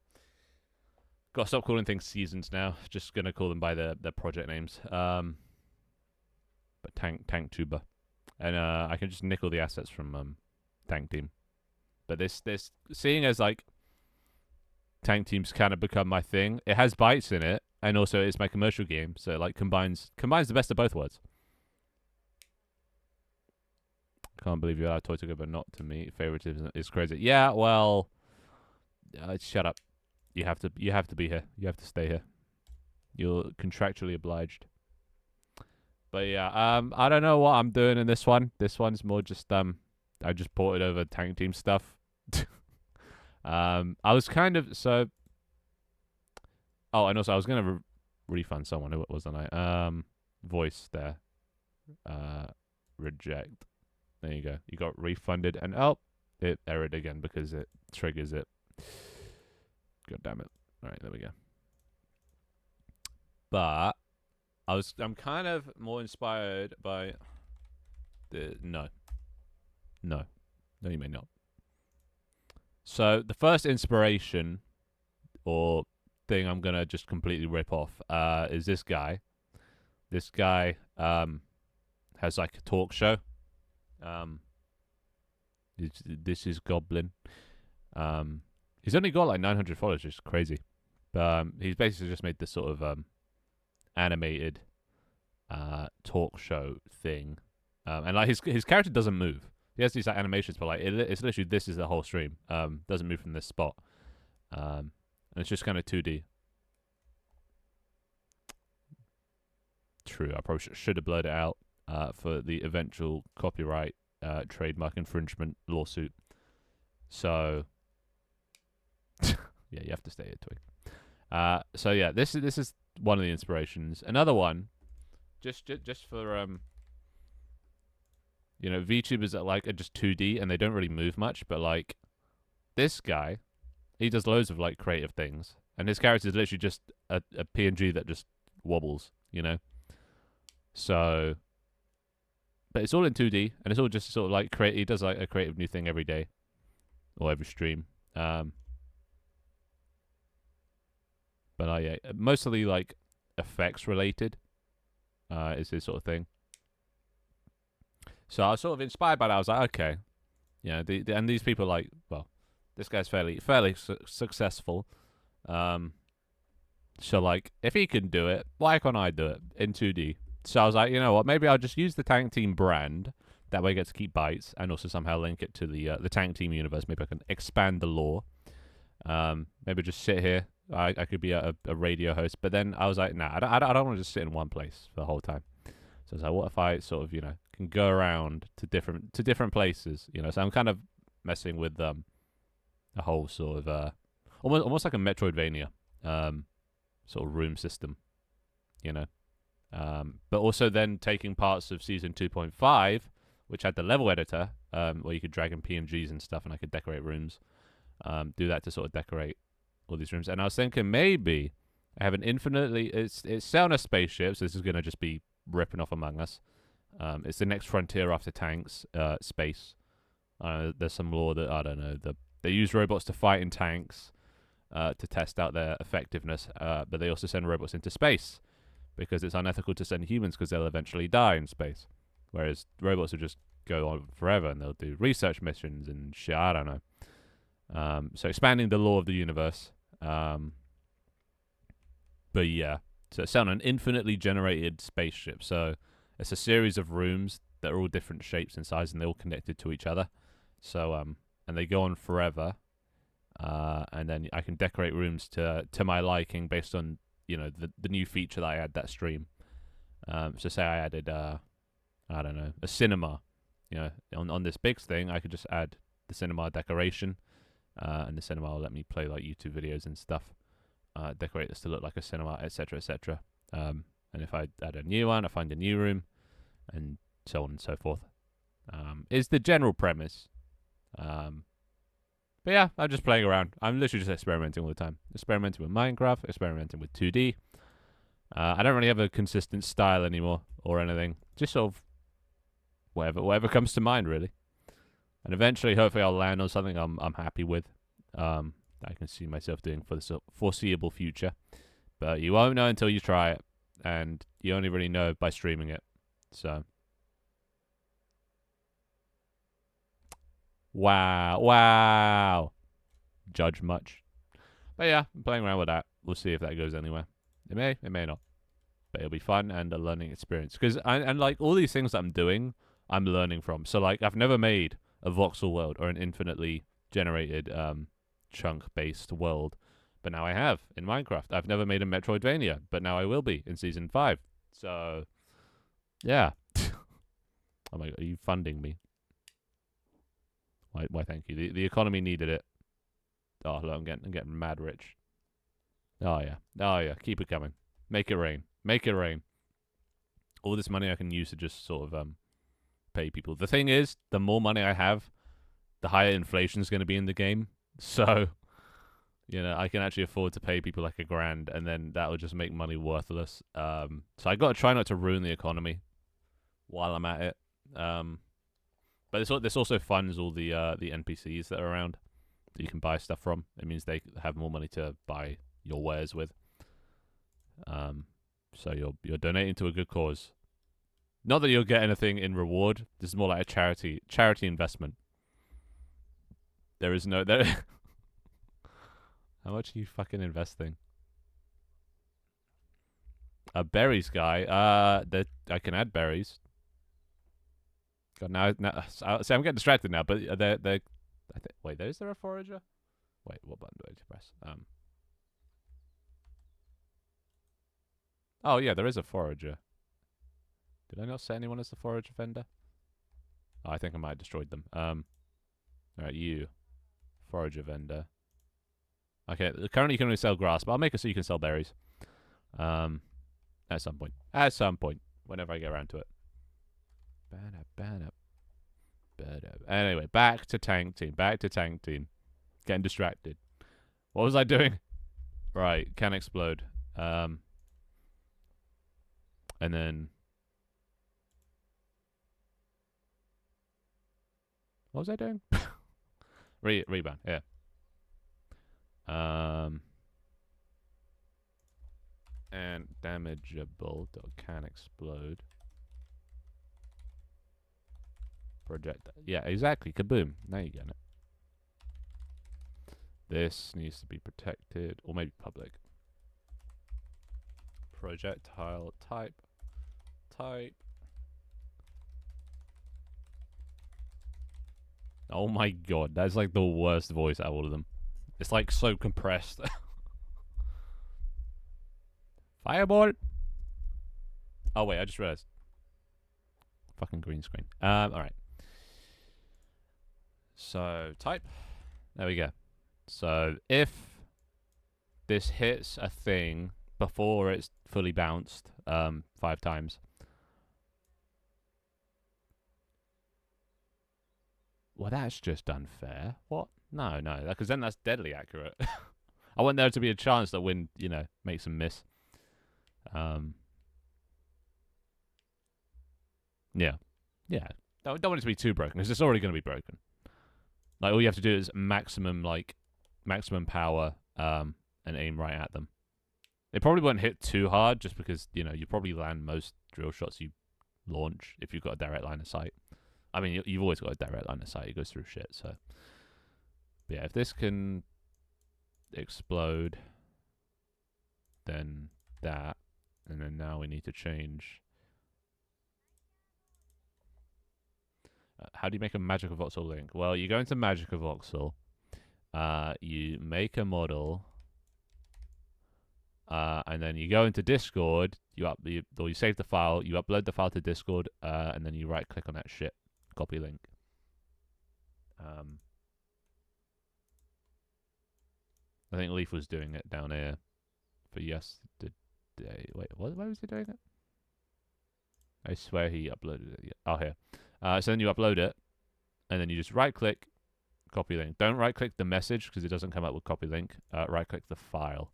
Gotta stop calling things seasons now. Just gonna call them by their project names. But Tank Tuber, and I can just nick all the assets from Tank Team. But this seeing as like tank teams kind of become my thing. It has bites in it, and also it's my commercial game, so it like combines the best of both worlds. Can't believe you allowed Toy to go, but not to me. Favoritism is crazy. Yeah, well, shut up. You have to be here. You have to stay here. You're contractually obliged. But yeah, I don't know what I'm doing in this one. This one's more just I just ported over tank team stuff. I was kind of so. Oh, and also I was gonna refund someone, wasn't I? Voice there. Reject. There you go. You got refunded, and it errored again because it triggers it. God damn it! All right, there we go. But I'm kind of more inspired by the no, you may not. So the first inspiration or thing I'm gonna just completely rip off is this guy. This guy has like a talk show. This is Goblin. He's only got like 900 followers, which is crazy. But he's basically just made this sort of animated talk show thing, and like his character doesn't move. He has these like animations, but like it's literally this is the whole stream. Doesn't move from this spot, and it's just kind of 2D. True, I probably should have blurred it out for the eventual copyright trademark infringement lawsuit. So yeah, you have to stay here, Twig. So yeah, this is one of the inspirations. Another one, just for VTubers that like are just 2D and they don't really move much, but like this guy, he does loads of like creative things, and his character is literally just a PNG that just wobbles, So, but it's all in 2D, and it's all just sort of like he does like a creative new thing every day or every stream. Um, but yeah, mostly like effects related is this sort of thing. So I was sort of inspired by that. I was like, okay, and these people like, well, this guy's fairly successful. Um, so like, if he can do it, why can't I do it in 2D? So I was like, you know what? Maybe I'll just use the Tank Team brand. That way, I get to keep bytes and also somehow link it to the Tank Team universe. Maybe I can expand the lore. Maybe just sit here. I could be a radio host, but then I was like, nah, I don't want to just sit in one place for the whole time. So I was like, what if I sort of, can go around to different places, So I'm kind of messing with a whole sort of almost like a Metroidvania sort of room system, you know. But also then taking parts of season 2.5, which had the level editor, where you could drag in PNGs and stuff, and I could decorate rooms. Do that to sort of decorate all these rooms. And I was thinking maybe I have an infinitely. It's set on a spaceship, so this is gonna just be ripping off Among Us. It's the next frontier after tanks, space. There's some lore that I don't know. They use robots to fight in tanks, to test out their effectiveness, but they also send robots into space because it's unethical to send humans because they'll eventually die in space, whereas robots will just go on forever and they'll do research missions and shit. I don't know. So expanding the lore of the universe. But yeah, so it's on an infinitely generated spaceship. So it's a series of rooms that are all different shapes and sizes, and they're all connected to each other. So and they go on forever. And then I can decorate rooms to my liking based on the new feature that I had that stream. So say I added I don't know, a cinema. On this big thing, I could just add the cinema decoration, and the cinema will let me play like YouTube videos and stuff. Decorate this to look like a cinema, etc., etc. And if I add a new one, I find a new room, and so on and so forth. Is the general premise. But yeah, I'm just playing around. I'm literally just experimenting all the time. Experimenting with Minecraft, experimenting with 2D. I don't really have a consistent style anymore or anything. Just sort of whatever comes to mind, really. And eventually, hopefully, I'll land on something I'm happy with. That I can see myself doing for the foreseeable future. But you won't know until you try it, and you only really know by streaming it. So, wow. Judge much. But yeah, I'm playing around with that. We'll see if that goes anywhere. It may not. But it'll be fun and a learning experience. Because and like all these things that I'm doing, I'm learning from. So like I've never made a voxel world or an infinitely generated chunk-based world, but now I have in Minecraft. I've never made a Metroidvania, but now I will be in season 5. So yeah. Oh my god, are you funding me? Why? Thank you. The economy needed it. Oh, look, I'm getting mad rich. Oh yeah. Keep it coming. Make it rain. Make it rain. All this money I can use to just sort of pay people. The thing is, the more money I have, the higher inflation is going to be in the game. So, I can actually afford to pay people like $1,000, and then that will just make money worthless. So I got to try not to ruin the economy while I'm at it. But this also funds all the NPCs that are around that you can buy stuff from. It means they have more money to buy your wares with. So you're donating to a good cause. Not that you'll get anything in reward. This is more like a charity investment. There is no there. How much are you fucking investing? A berries guy. I can add berries. God, now see, I'm getting distracted now. But they're. Wait, is there a forager? Wait, what button do I need to press? Oh yeah, there is a forager. Did I not set anyone as the forager vendor? Oh, I think I might have destroyed them. Alright, you. Forager vendor. Okay, currently you can only sell grass, but I'll make it so you can sell berries. At some point. Whenever I get around to it. Anyway, back to tank team. Getting distracted. What was I doing? Right, can explode. And then what was I doing? Rebound, yeah. damageable. Can explode. Project. Yeah, exactly. Kaboom. Now you get it. This needs to be protected, or maybe public. Projectile type. Oh my god, that's like the worst voice out of all of them. It's like so compressed. Fireball! Oh wait, I just realized. Fucking green screen. Alright. So, type. There we go. So, if this hits a thing before it's fully bounced 5 times. Well, that's just unfair. What? No, because then that's deadly accurate. I want there to be a chance that wind, makes them miss. Yeah. Don't want it to be too broken, because it's already going to be broken. Like, all you have to do is maximum power, and aim right at them. It probably won't hit too hard, just because, you probably land most drill shots you launch if you've got a direct line of sight. I mean, you've always got a direct line of sight. It goes through shit, so. But yeah, if this can explode, then that. And then now we need to change. How do you make a magical voxel link? Well, you go into magical voxel. You make a model. And then you go into Discord. You save the file. You upload the file to Discord. And then you right click on that shit. Copy link. I think Leaf was doing it down here for yesterday. Wait, where was he doing it? I swear he uploaded it. Oh, here. So then you upload it, and then you just right-click, copy link. Don't right-click the message, because it doesn't come up with copy link. Right-click the file,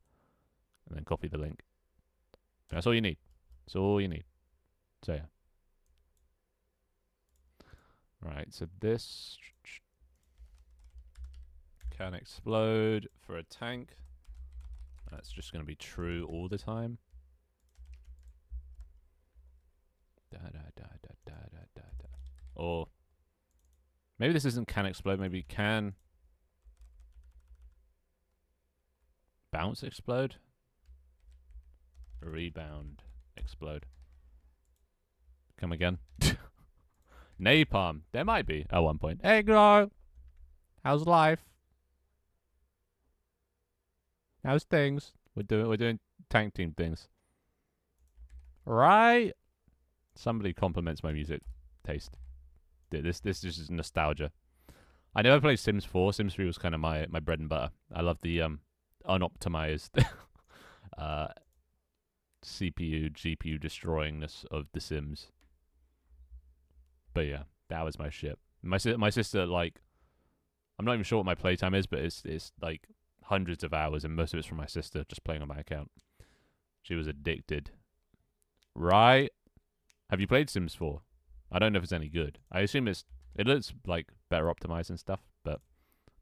and then copy the link. That's all you need. That's all you need. So, yeah. Right, so this can explode for a tank. That's just going to be true all the time. Or maybe this isn't can explode, maybe can bounce explode? Rebound explode. Come again. Napalm. There might be at one point. Hey, girl. How's life? How's things? We're doing tank team things. Right? Somebody compliments my music taste. This is nostalgia. I never played Sims 4. Sims 3 was kind of my bread and butter. I love the unoptimized CPU, GPU destroyingness of The Sims. But yeah, that was my shit. My sister, like, I'm not even sure what my playtime is, but it's like hundreds of hours, and most of it's from my sister just playing on my account. She was addicted. Right? Have you played Sims 4? I don't know if it's any good. I assume it looks like better optimized and stuff, but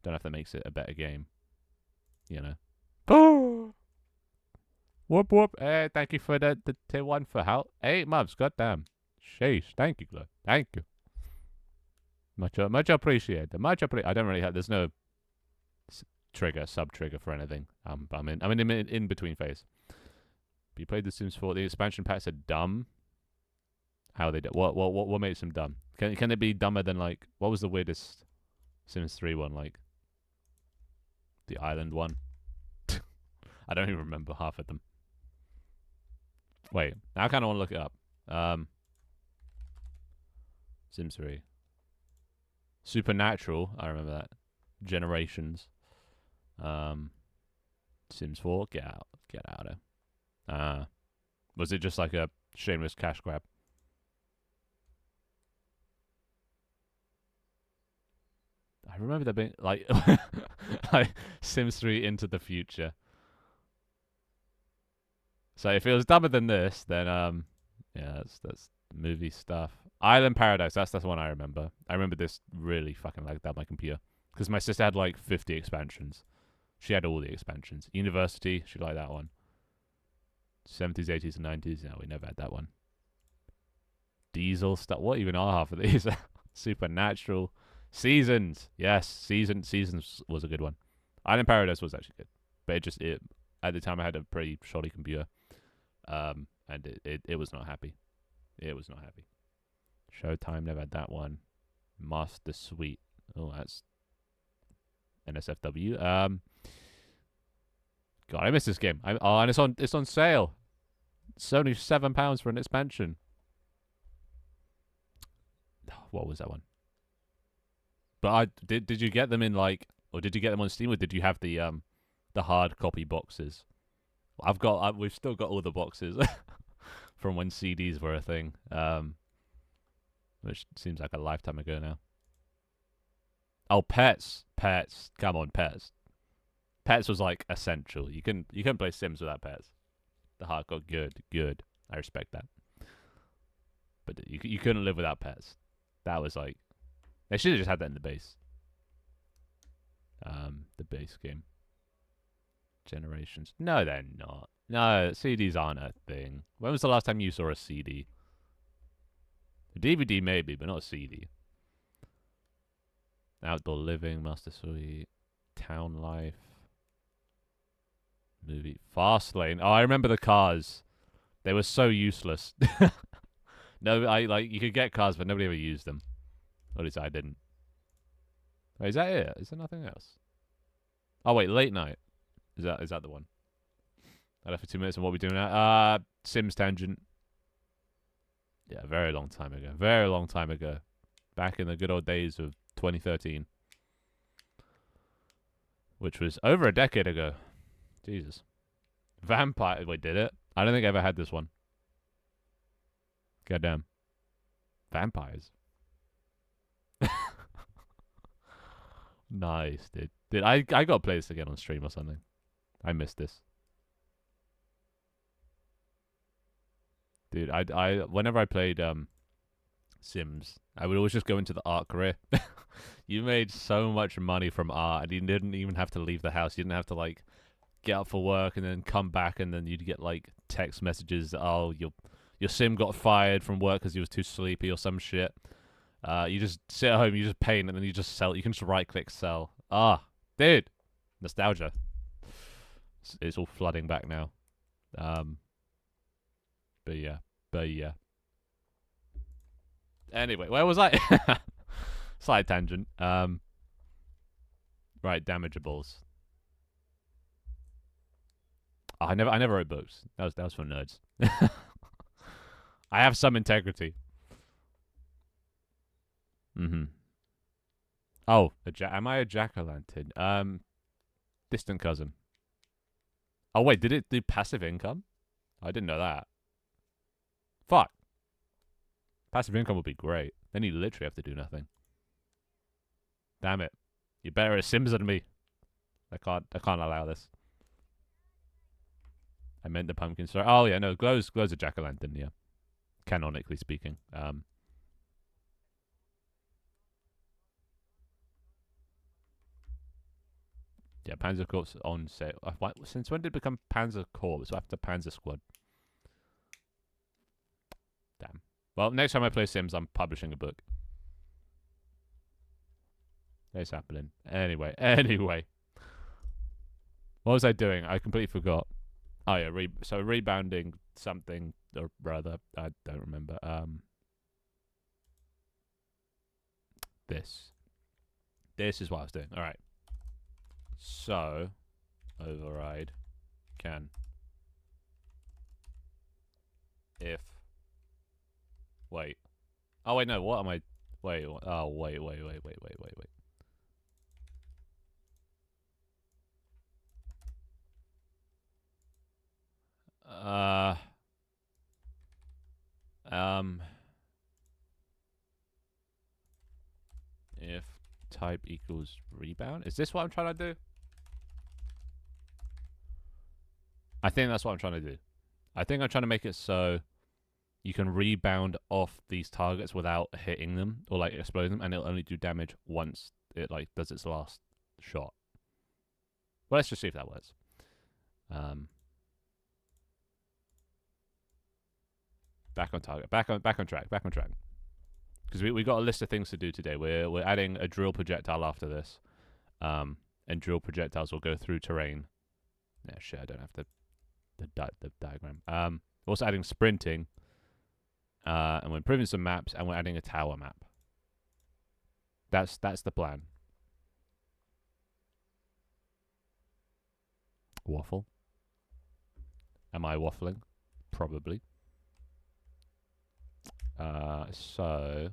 don't know if that makes it a better game. Oh! Whoop whoop. Hey, thank you for the tier 1 for how 8 months. Goddamn. Sheesh. Thank you, Glo. Thank you. Much appreciated. I don't really have. There's no sub trigger for anything. I'm in between phase. But you played The Sims 4. The expansion packs are dumb. How they do? What makes them dumb? Can it be dumber than, like, what was the weirdest Sims 3 one, like the island one? I don't even remember half of them. Wait, now I kind of want to look it up. Sims 3. Supernatural, I remember that. Generations. Sims 4, get out of. Was it just like a shameless cash grab? I remember there being like Sims 3 Into the Future. So if it was dumber than this, then yeah, that's movie stuff. Island Paradise, that's the one I remember. I remember this really fucking lagged out my computer because my sister had like 50 expansions. She had all the expansions. University, she liked that one. 70s, 80s, and 90s. No, we never had that one. Diesel stuff. What even are half of these? Supernatural. Seasons. Yes, Seasons was a good one. Island Paradise was actually good. But it at the time I had a pretty shoddy computer. And it was not happy. It was not happy. Showtime, never had that one. Master Suite. Oh, that's NSFW. God, I missed this game. And it's on sale. It's only £7 for an expansion. What was that one? But did you get them in or did you get them on Steam, or did you have the hard copy boxes? We've still got all the boxes from when CDs were a thing. Which seems like a lifetime ago now. Oh, Pets. Come on, Pets. Pets was like essential. You couldn't play Sims without Pets. The hardcore, good. I respect that. But you couldn't live without Pets. That was like, they should have just had that in the base. The base game. Generations. No, they're not. No, CDs aren't a thing. When was the last time you saw a CD? A DVD maybe, but not a CD. Outdoor Living, Master Suite, Town Life, movie, Fastlane. Oh, I remember the cars. They were so useless. No, you could get cars, but nobody ever used them. Or at least I didn't. Wait, is that it? Is there nothing else? Oh wait, Late Night. Is that the one? I left for 2 minutes, and what are we doing now? Sims Tangent. Yeah, a very long time ago. Very long time ago. Back in the good old days of 2013. Which was over a decade ago. Jesus. Vampire. Wait, did it? I don't think I ever had this one. Goddamn. Vampires. Nice, dude. I got to play this again on stream or something. I missed this. Dude, I whenever I played Sims, I would always just go into the art career. You made so much money from art, and you didn't even have to leave the house. You didn't have to get up for work and then come back, and then you'd get text messages that, oh, your sim got fired from work because he was too sleepy or some shit. You just sit at home, you just paint, and then you just sell. You can just right click sell. Dude, nostalgia. It's all flooding back now. But yeah. Anyway, where was I? Slight tangent. Right, damageables. Oh, I never wrote books. That was for nerds. I have some integrity. Oh, am I a jack-o'-lantern? Distant cousin. Oh wait, did it do passive income? I didn't know that. Fuck. Passive income would be great. Then you literally have to do nothing. Damn it. You're better at Sims than me. I can't allow this. I meant the pumpkin story. Oh yeah, no, Glow's a jack-o'-lantern, yeah. Canonically speaking. Yeah, Panzer Corps on sale. Since when did it become Panzer Corps after Panzer Squad? Damn. Well, next time I play Sims, I'm publishing a book. It's happening. Anyway. What was I doing? I completely forgot. Oh yeah, so rebounding something or rather, I don't remember. This is what I was doing. All right. So, override can if wait. Oh wait, no. What am I? Wait. Oh wait. If type equals rebound. Is this what I'm trying to do? I think that's what I'm trying to do. I think I'm trying to make it so you can rebound off these targets without hitting them or exploding them, and it'll only do damage once it does its last shot. Well, let's just see if that works. Back on target. Back on track. Back on track. Because we got a list of things to do today. We're adding a drill projectile after this. And drill projectiles will go through terrain. Yeah, shit, I don't have the diagram. We're also adding sprinting. And we're improving some maps, and we're adding a tower map. That's the plan. Waffle. Am I waffling? Probably. So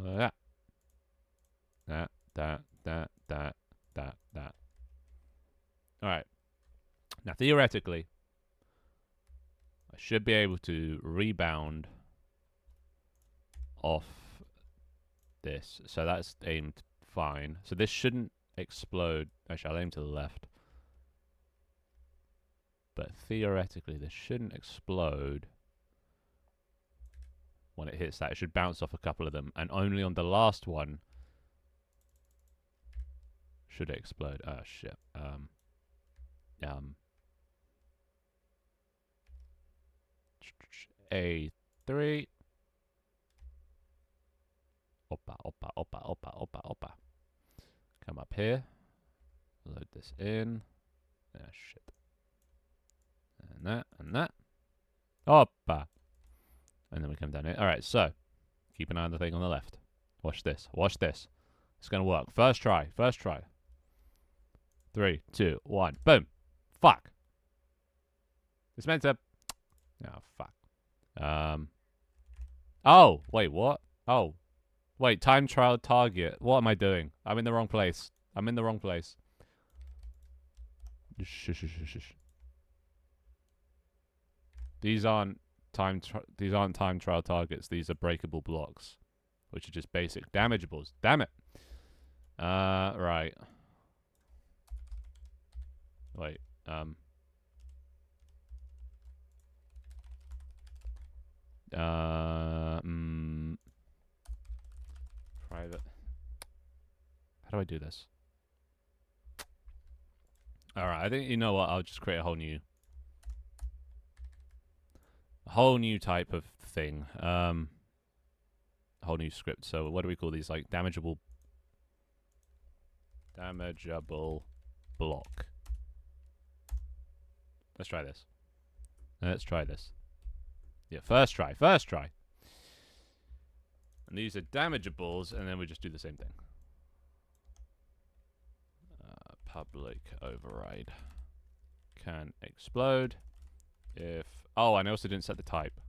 that. Alright. Now, theoretically, I should be able to rebound off this. So that's aimed fine. So this shouldn't explode. Actually, I'll aim to the left. But theoretically, this shouldn't explode when it hits that. It should bounce off a couple of them. And only on the last one should it explode. Oh, shit. A3. Oppa. Come up here. Load this in. Ah, shit. And that. Oppa. And then we come down here. Alright, so. Keep an eye on the thing on the left. Watch this. It's going to work. First try. 3, 2, 1. Boom. Fuck. It's meant to... Oh, fuck. Oh, wait, what? Oh. Wait, time trial target. What am I doing? I'm in the wrong place. Shush. These aren't time trial targets. These are breakable blocks, which are just basic damageables. Damn it. Right. Wait. Private. How do I do this? Alright, I think, you know what, I'll just create a whole new type of thing. Whole new script. So what do we call these? Like damageable block. Let's try this. Yeah, first try. And these are damageables, and then we just do the same thing. Public override. Can explode if... Oh, and I also didn't set the type.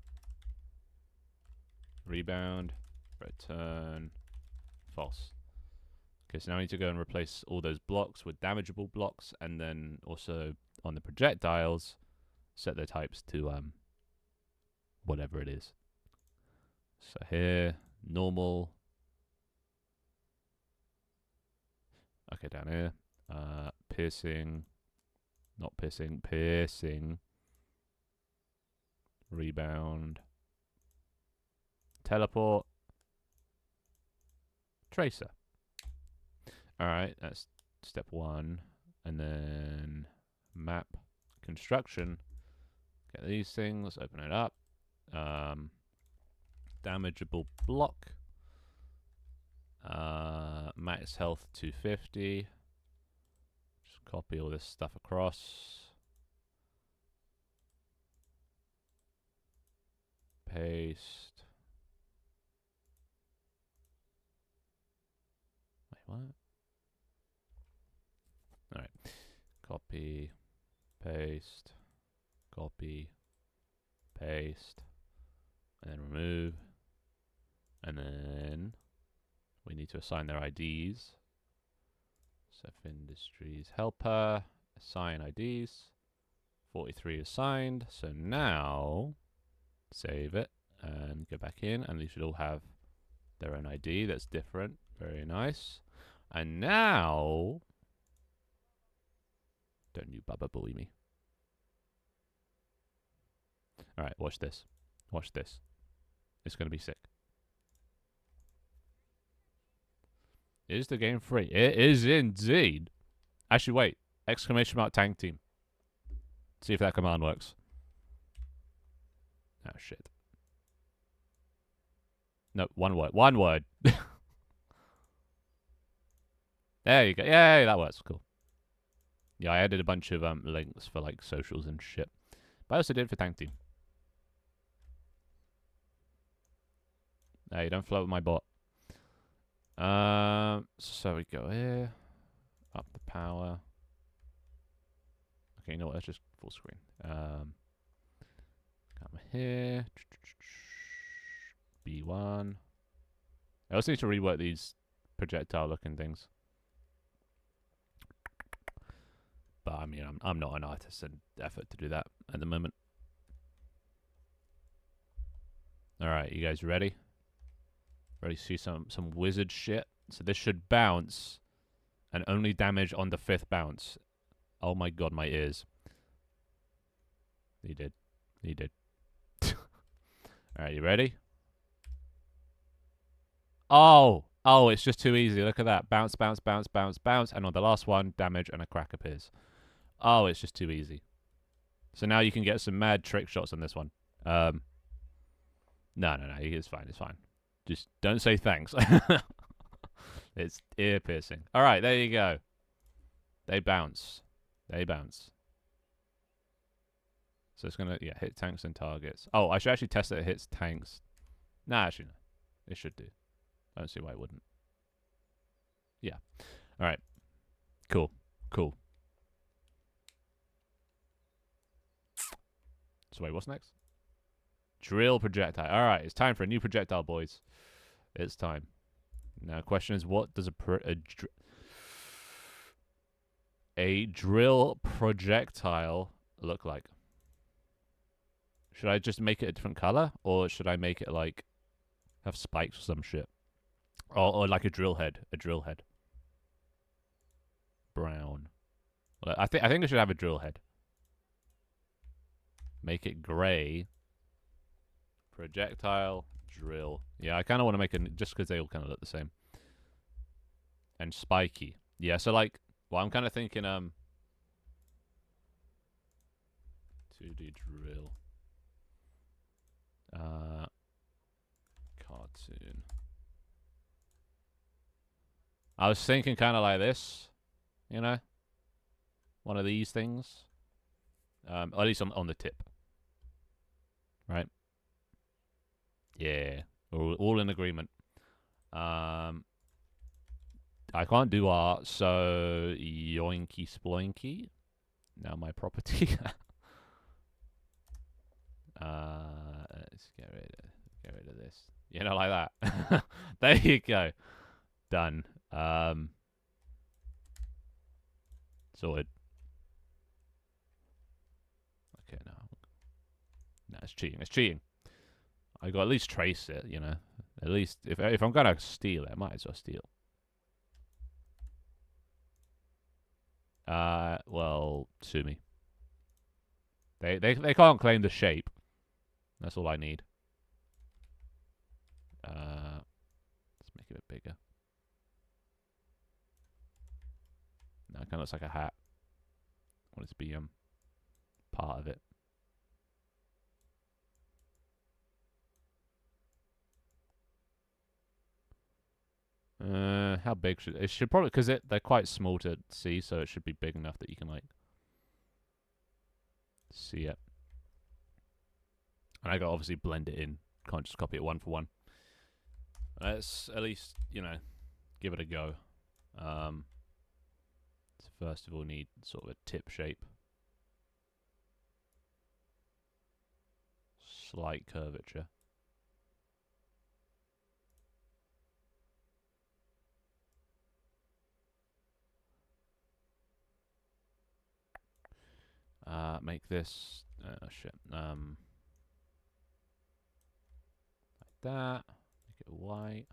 Rebound. Return. False. Okay, so now I need to go and replace all those blocks with damageable blocks, and then also on the projectiles, set their types to whatever it is. So here, normal. Okay, down here. Piercing. Not piercing. Piercing. Rebound. Teleport. Tracer. Alright, that's step 1. And then map construction. Get these things, open it up. Damageable block. Max health 250. Just copy all this stuff across. Paste. Wait, what? Alright. Copy. Paste. Copy. Paste. And then remove. And then we need to assign their IDs. Sef Industries helper. Assign IDs. 43 assigned. So now save it and go back in, and they should all have their own ID that's different. Very nice. And now don't you bubba bully me. Alright, watch this. It's gonna be sick. Is the game free? It is indeed. Actually, wait. Exclamation mark tank team. See if that command works. Oh, shit. No, one word. One word. There you go. Yay, that works. Cool. Yeah, I added a bunch of links for like socials and shit. But I also did it for Tank Team. Hey, don't float with my bot. So we go here. Up the power. Okay, you know what? Let's just full screen. Come here. B1. I also need to rework these projectile looking things. But I mean, I'm not an artist and effort to do that at the moment. All right, you guys ready? Ready to see some wizard shit? So this should bounce and only damage on the 5th bounce. Oh my god, my ears. He did. He did. Alright, you ready? Oh! Oh, it's just too easy. Look at that. Bounce, bounce, bounce, bounce, bounce. And on the last one, damage and a crack appears. Oh, it's just too easy. So now you can get some mad trick shots on this one. No. It's fine. It's fine. Just don't say thanks. It's ear piercing. Alright, there you go. They bounce. They bounce. So it's going to, hit tanks and targets. Oh, I should actually test that it hits tanks. Nah, actually, no. It should do. I don't see why it wouldn't. Yeah. All right. Cool. Cool. So wait, what's next? Drill projectile. All right, it's time for a new projectile, boys. It's time. Now, question is, what does a drill projectile look like? Should I just make it a different color, or should I make it like have spikes or some shit, or like a drill head? A drill head. Brown. Well, I think it should have a drill head. Make it gray. Projectile drill. Yeah, I kind of want to make it just because they all kind of look the same. And spiky. Yeah, so like, well, I'm kind of thinking 2D drill. Cartoon. I was thinking kind of like this, you know, one of these things. Or at least on the tip, right? Yeah, we're all in agreement. I can't do art, so yoinky sploinky. Now my property. Let's get rid of this. You know, like that. There you go. Done. Sorted. Okay, no, it's cheating. It's cheating. I got at least trace it. You know, at least if I'm gonna steal it, I might as well steal. Well, sue me. They can't claim the shape. That's all I need. Let's make it a bit bigger. No, it kind of looks like a hat. I want it to be part of it. How big should it should probably, because they're quite small to see, so it should be big enough that you can like see it. And I got obviously blend it in. Can't just copy it one for one. Let's at least, you know, give it a go. So first of all, need sort of a tip shape. Slight curvature. Make this shit. Like that. Make it white.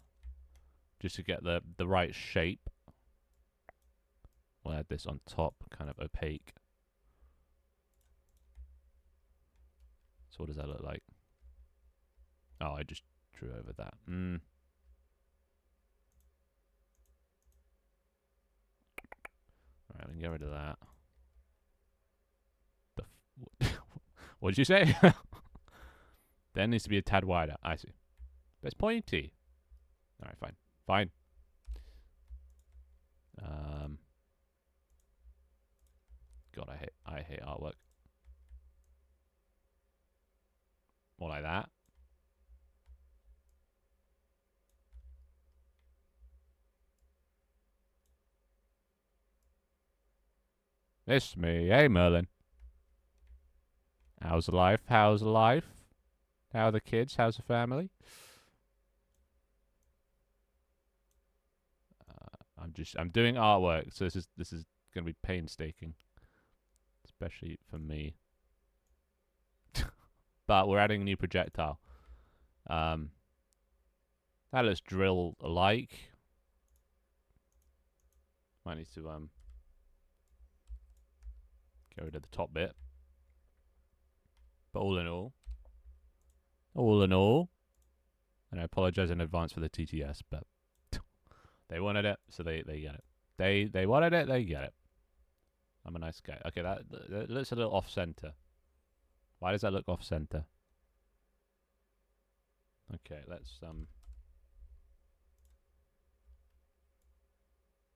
Just to get the right shape. We'll add this on top, kind of opaque. So what does that look like? Oh, I just drew over that. Alright, we can get rid of that. What did you say? There needs to be a tad wider. I see. But it's pointy. All right, fine. Fine. God, I hate artwork. More like that. It's me. Hey, Merlin. How's life? How's life? How are the kids? How's the family? I'm doing artwork, so this is gonna be painstaking, especially for me. But we're adding a new projectile. That looks drill-like. Might need to get rid of the top bit. But all in all, and I apologize in advance for the TTS, but they wanted it, so they get it. They wanted it, they get it. I'm a nice guy. Okay, that looks a little off center. Why does that look off center? Okay, let's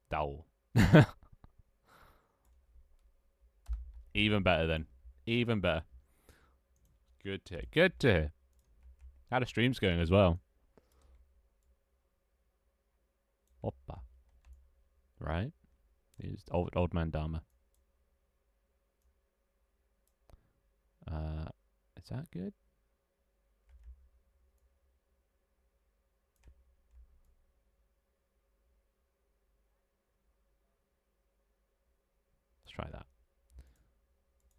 dowel. Even better then. Even better. Good to hear. Good to hear. How the stream's going as well. Oppa. Right? He's old man Dharma. Is that good? Let's try that.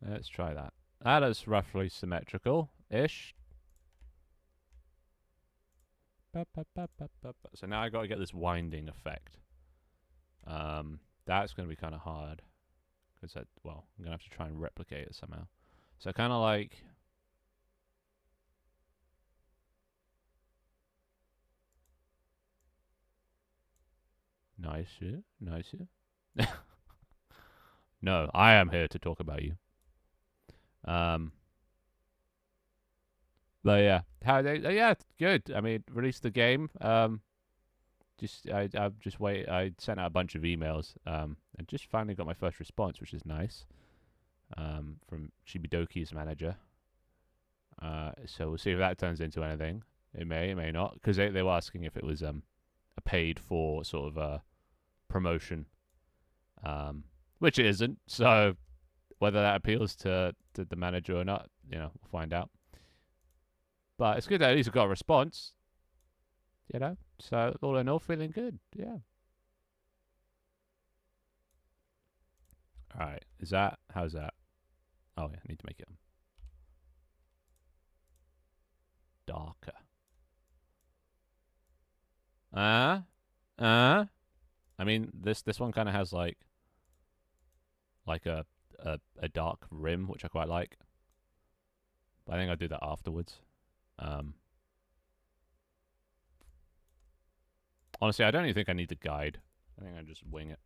Let's try that. That is roughly symmetrical-ish. So now I got to get this winding effect. That's going to be kind of hard. Because, well, I'm going to have to try and replicate it somehow. So kind of like... Nicer. No, I am here to talk about you. But yeah, yeah, good. I mean, released the game. I just wait. I sent out a bunch of emails. And just finally got my first response, which is nice. From Shibidoki's manager. So we'll see if that turns into anything. It may not, because they were asking if it was a paid for sort of promotion, which it isn't. So whether that appeals to the manager or not, we'll find out. But it's good that at least we got a response, So all in all, feeling good, yeah. All right, how's that? Oh yeah, I need to make it darker. I mean, this one kind of has like a dark rim, which I quite like. But I think I'll do that afterwards. Honestly, I don't even think I need the guide. I think I just wing it.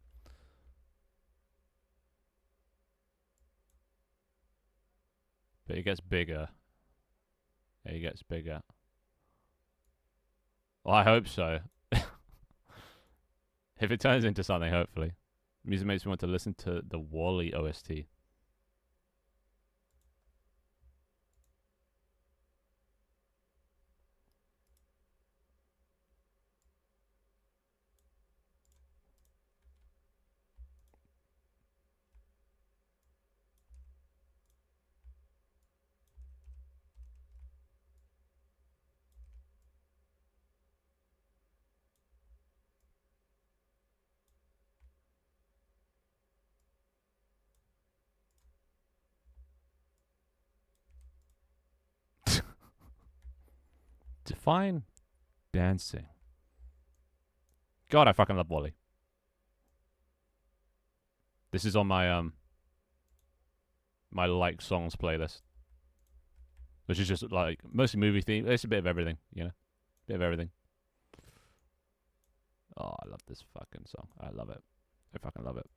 But it gets bigger. It gets bigger. Well, I hope so. If it turns into something, hopefully. Music makes me want to listen to the Wall-E OST. Define dancing. God, I fucking love Wall-E. This is on my my like songs playlist, which is just like mostly movie theme. It's a bit of everything, bit of everything. Oh, I love this fucking song. I love it. I fucking love it.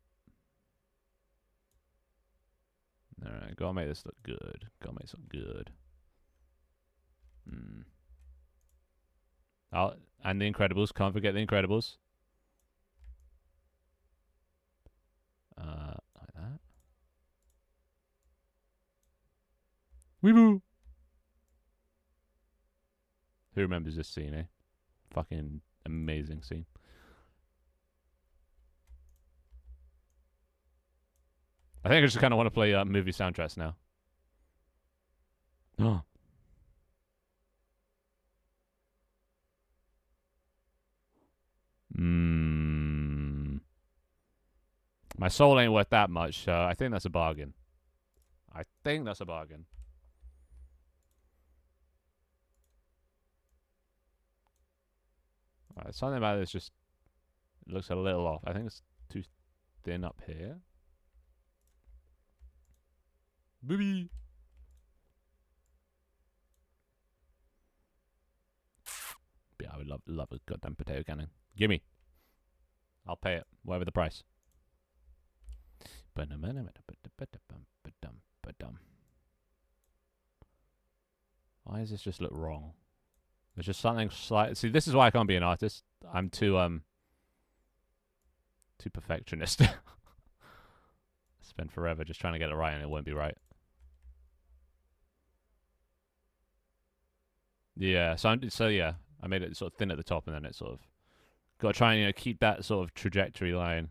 Alright, gotta make this look good. Gotta make this look good. Oh, and The Incredibles. Can't forget The Incredibles. Like that. Weeboo! Who remembers this scene, eh? Fucking amazing scene. I think I just kind of want to play movie soundtracks now. Oh. My soul ain't worth that much, so I think that's a bargain. I think that's a bargain. Alright, something about this just looks a little off. I think it's too thin up here. Booby! Yeah, I would love a goddamn potato cannon. Gimme. I'll pay it, whatever the price. Why does this just look wrong? There's just something slight. See, this is why I can't be an artist. I'm too perfectionist. Spend forever just trying to get it right, and it won't be right. Yeah. So yeah, I made it sort of thin at the top, and then it sort of got to try and keep that sort of trajectory line,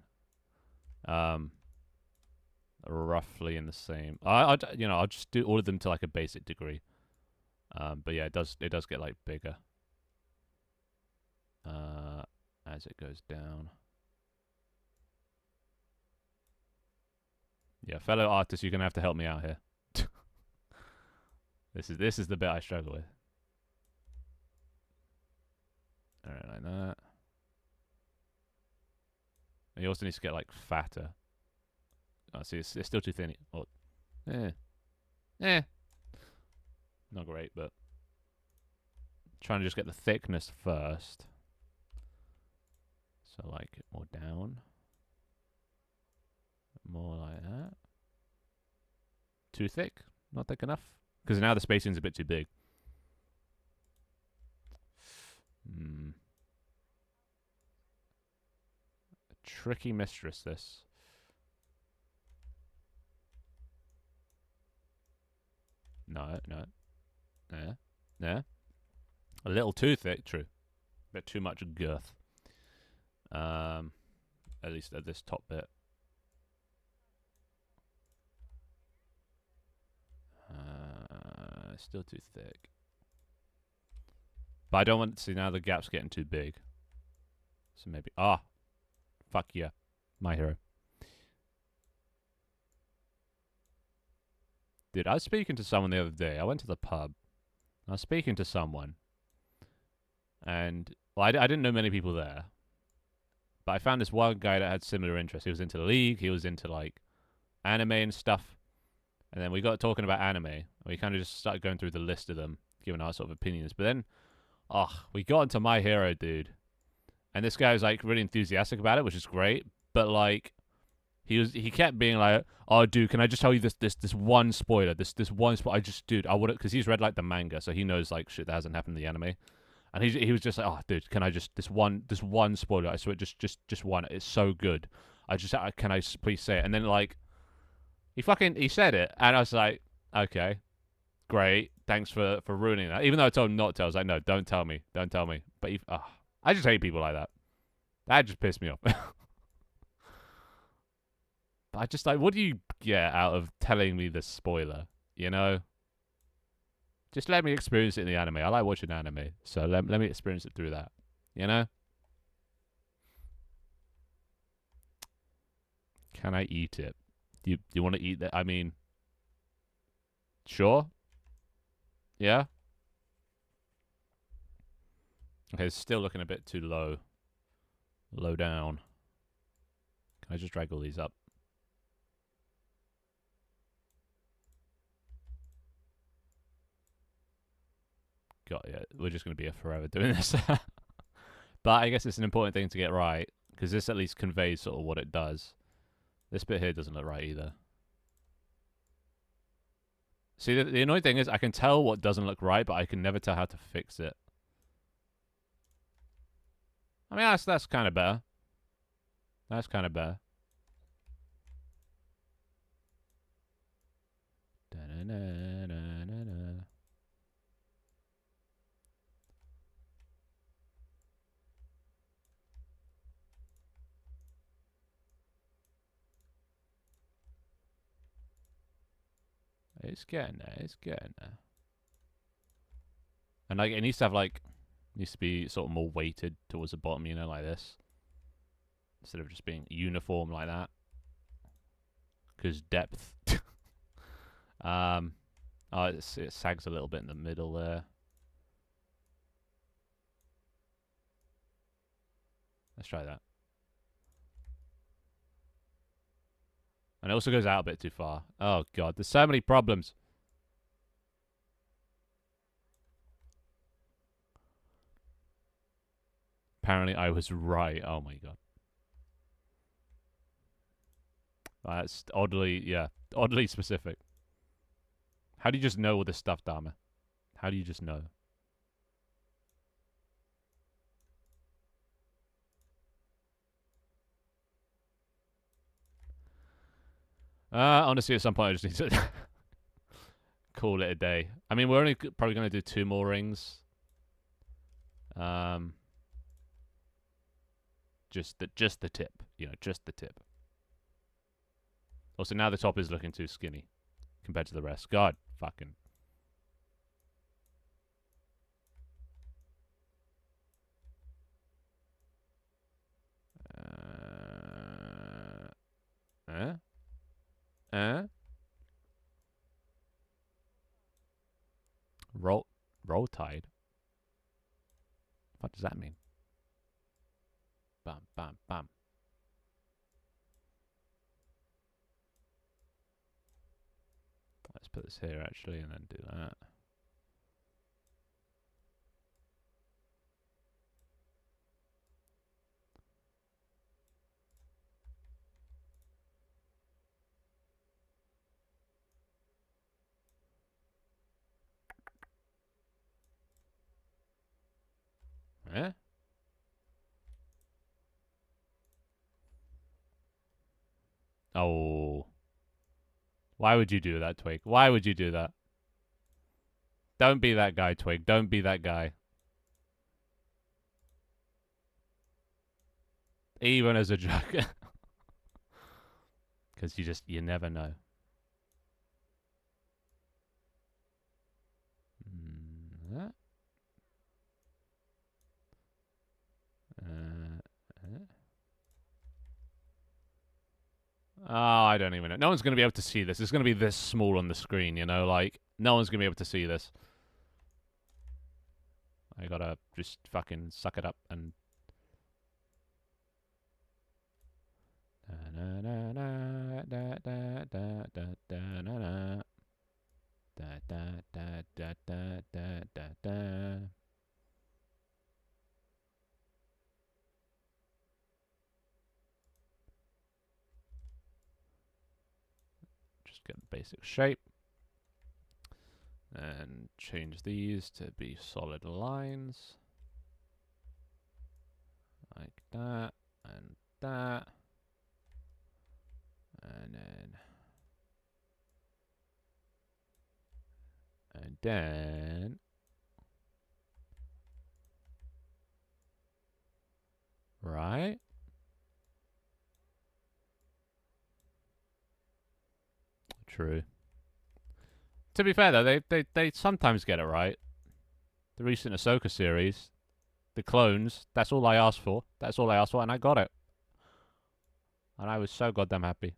roughly in the same. I'll just do all of them to like a basic degree. But yeah, it does get like bigger as it goes down. Yeah, fellow artists, you're gonna have to help me out here. This is the bit I struggle with. All right, like that. And you also need to get like fatter. Oh, see, it's still too thin. Oh, not great, but trying to just get the thickness first. So like more down. More like that. Too thick? Not thick enough? Because now the spacing's a bit too big. A tricky mistress, this. No. Yeah. A little too thick, true. A bit too much girth. At least at this top bit. Still too thick. But I don't want to see now the gap's getting too big. So maybe fuck yeah. My hero. Dude, I was speaking to someone the other day. I went to the pub. I was speaking to someone. And well, I didn't know many people there. But I found this one guy that had similar interests. He was into League. He was into like anime and stuff. And then we got talking about anime. And we kind of just started going through the list of them, giving our sort of opinions. But then, we got into My Hero, dude. And this guy was like really enthusiastic about it, which is great. But like, he kept being like, "Oh, dude, can I just tell you this one spoiler? This one spoiler. I would," because he's read like the manga, so he knows like shit that hasn't happened in the anime. And he was just like, "Oh, dude, can I just this one spoiler? I swear, just one. It's so good. Can I please say it?" And then like, he said it, and I was like, "Okay, great, thanks for ruining that." Even though I told him not to, I was like, "No, don't tell me. But I just hate people like that. That just pissed me off. But I just like, what do you get out of telling me the spoiler? You know? Just let me experience it in the anime. I like watching anime, so let me experience it through that. You know? Can I eat it? Do you want to eat that? I mean, sure. Yeah. Okay, it's still looking a bit too low. Low down. Can I just drag all these up? We're just going to be here forever doing this. But I guess it's an important thing to get right, because this at least conveys sort of what it does. This bit here doesn't look right either. See, the annoying thing is I can tell what doesn't look right, but I can never tell how to fix it. I mean, that's kind of better. That's kind of better. Da-na-na-na-na-na. It's getting there. It's getting there. And like, it needs to have like, needs to be sort of more weighted towards the bottom, you know, like this, instead of just being uniform like that. Because depth. Oh, it sags a little bit in the middle there. Let's try that. And it also goes out a bit too far. Oh god, there's so many problems. Apparently I was right. Oh my god. That's oddly, yeah, oddly specific. How do you just know all this stuff, Dharma? How do you just know? Honestly, at some point I just need to call it a day. I mean, we're only probably going to do 2 more rings. Just the tip, you know, just the tip. Also, now the top is looking too skinny compared to the rest. God, fucking. Roll tide. What does that mean? Bam, bam, bam. Let's put this here actually, and then do that. Eh? Oh. Why would you do that, Twig? Why would you do that? Don't be that guy, Twig. Don't be that guy. Even as a joke. Because you never know. Oh, I don't even know. No one's going to be able to see this. It's going to be this small on the screen, you know? Like, no one's going to be able to see this. I gotta just fucking suck it up and... Just get the basic shape. And change these to be solid lines. Like that, and that. And then... And then... Right? True. To be fair, though, they sometimes get it right. The recent Ahsoka series, the clones, that's all I asked for. That's all I asked for, and I got it. And I was so goddamn happy.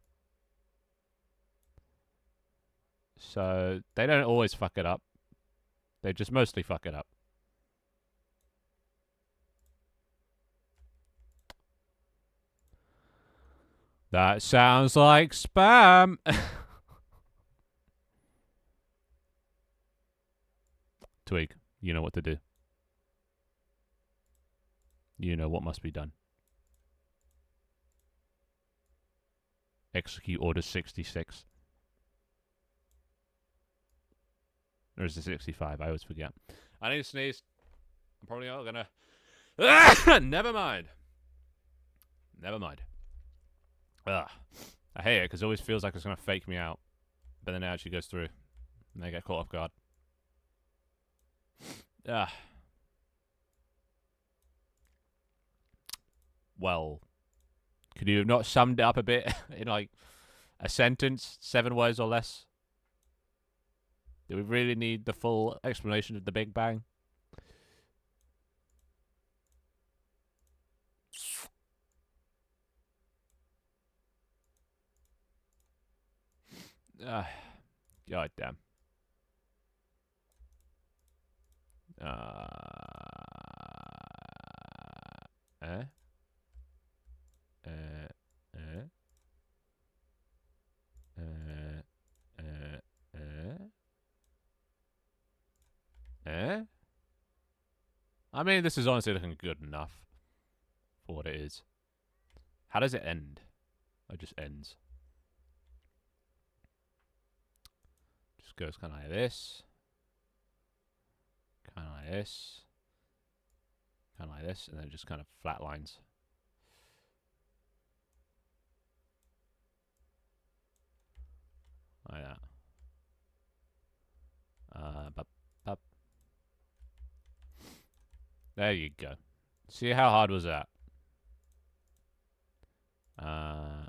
So, they don't always fuck it up. They just mostly fuck it up. That sounds like spam. Twig, you know what to do. You know what must be done. Execute Order 66. Or is it 65? I always forget. I need to sneeze. I'm probably not gonna. Never mind. Never mind. Ugh. I hate it because it always feels like it's gonna fake me out. But then it actually goes through. And they get caught off guard. Ugh. Well, could you have not summed it up a bit in like a sentence, 7 words or less? Do we really need the full explanation of the Big Bang? God damn. Eh? I mean, this is honestly looking good enough for what it is. How does it end? It just ends. Just goes kind of like this. Kind of like this. Kind of like this. And then it just kind of flat lines. Like that. There you go. See how hard was that? Like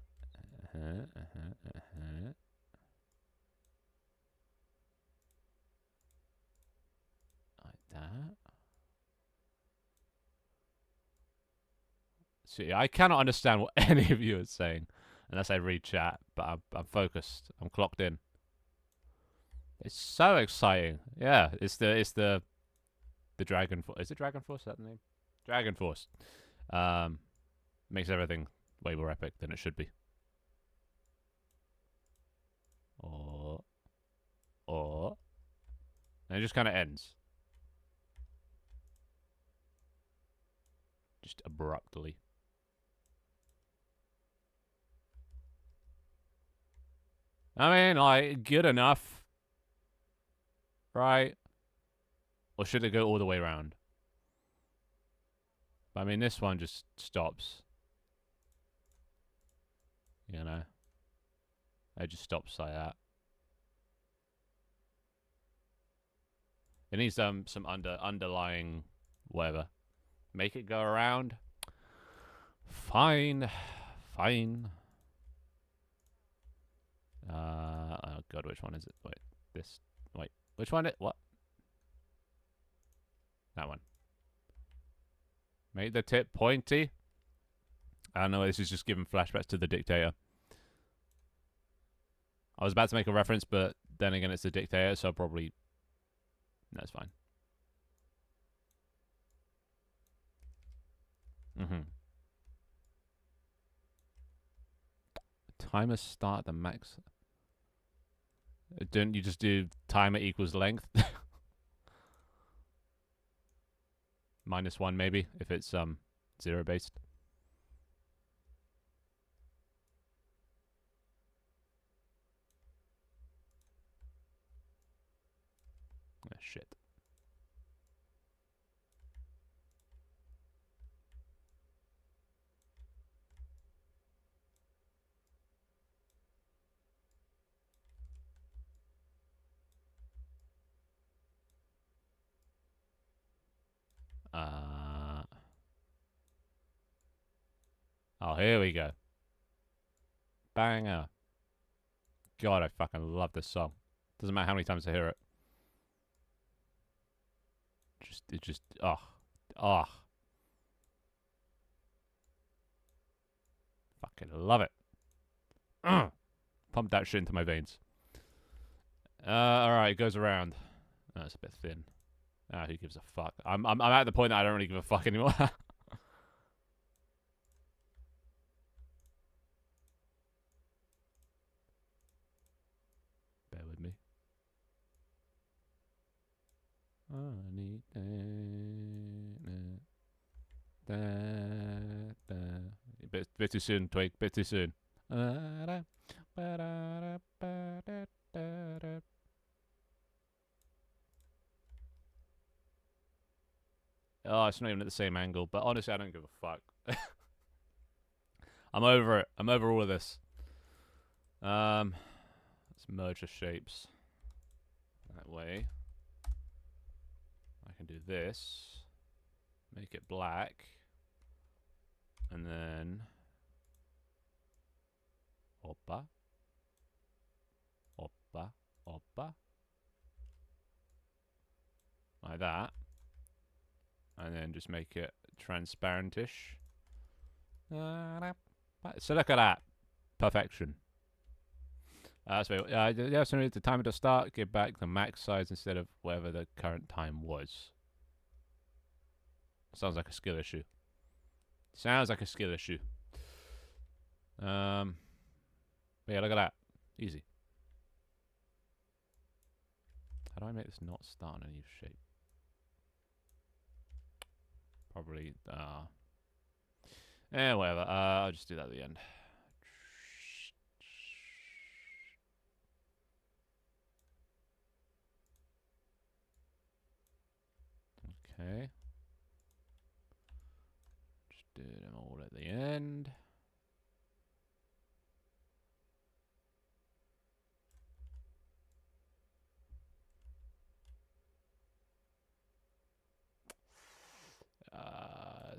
that. See, I cannot understand what any of you are saying unless I read chat, but I'm focused. I'm clocked in. It's so exciting. Yeah, it's the Dragon Force. Is it Dragon Force? Is that the name? Dragon Force. Makes everything way more epic than it should be. And it just kind of ends. Just abruptly. I mean, like, good enough. Right? Or should it go all the way around? I mean, this one just stops. You know? It just stops like that. It needs some underlying whatever. Make it go around. Fine. Fine. Oh god, which one is it? Wait, this. Wait, which one? What? That one. Make the tip pointy. I don't know, this is just giving flashbacks to the dictator. I was about to make a reference, but then again, it's the dictator, so probably... That's fine. Timer start at the max. Don't you just do timer equals length? -1 maybe, if it's 0 based. Oh, shit. Oh, here we go. Banger. God, I fucking love this song. Doesn't matter how many times I hear it. Oh. Fucking love it. Pump that shit into my veins. Alright, it goes around. Oh, it's a bit thin. Who gives a fuck? I'm at the point that I don't really give a fuck anymore. Bear with me. Bit too soon, Twig. Bit too soon. Oh, it's not even at the same angle. But honestly, I don't give a fuck. I'm over it. I'm over all of this. Let's merge the shapes. That way. I can do this. Make it black. And then... Oppa. Oppa. Oppa. Like that. And then just make it transparentish. So look at that. Perfection. So yeah, so the timer to start, give back the max size instead of whatever the current time was. Sounds like a skill issue. Sounds like a skill issue. But yeah, look at that. Easy. How do I make this not start on a new shape? Probably, whatever. I'll just do that at the end. Okay. Just do them all at the end.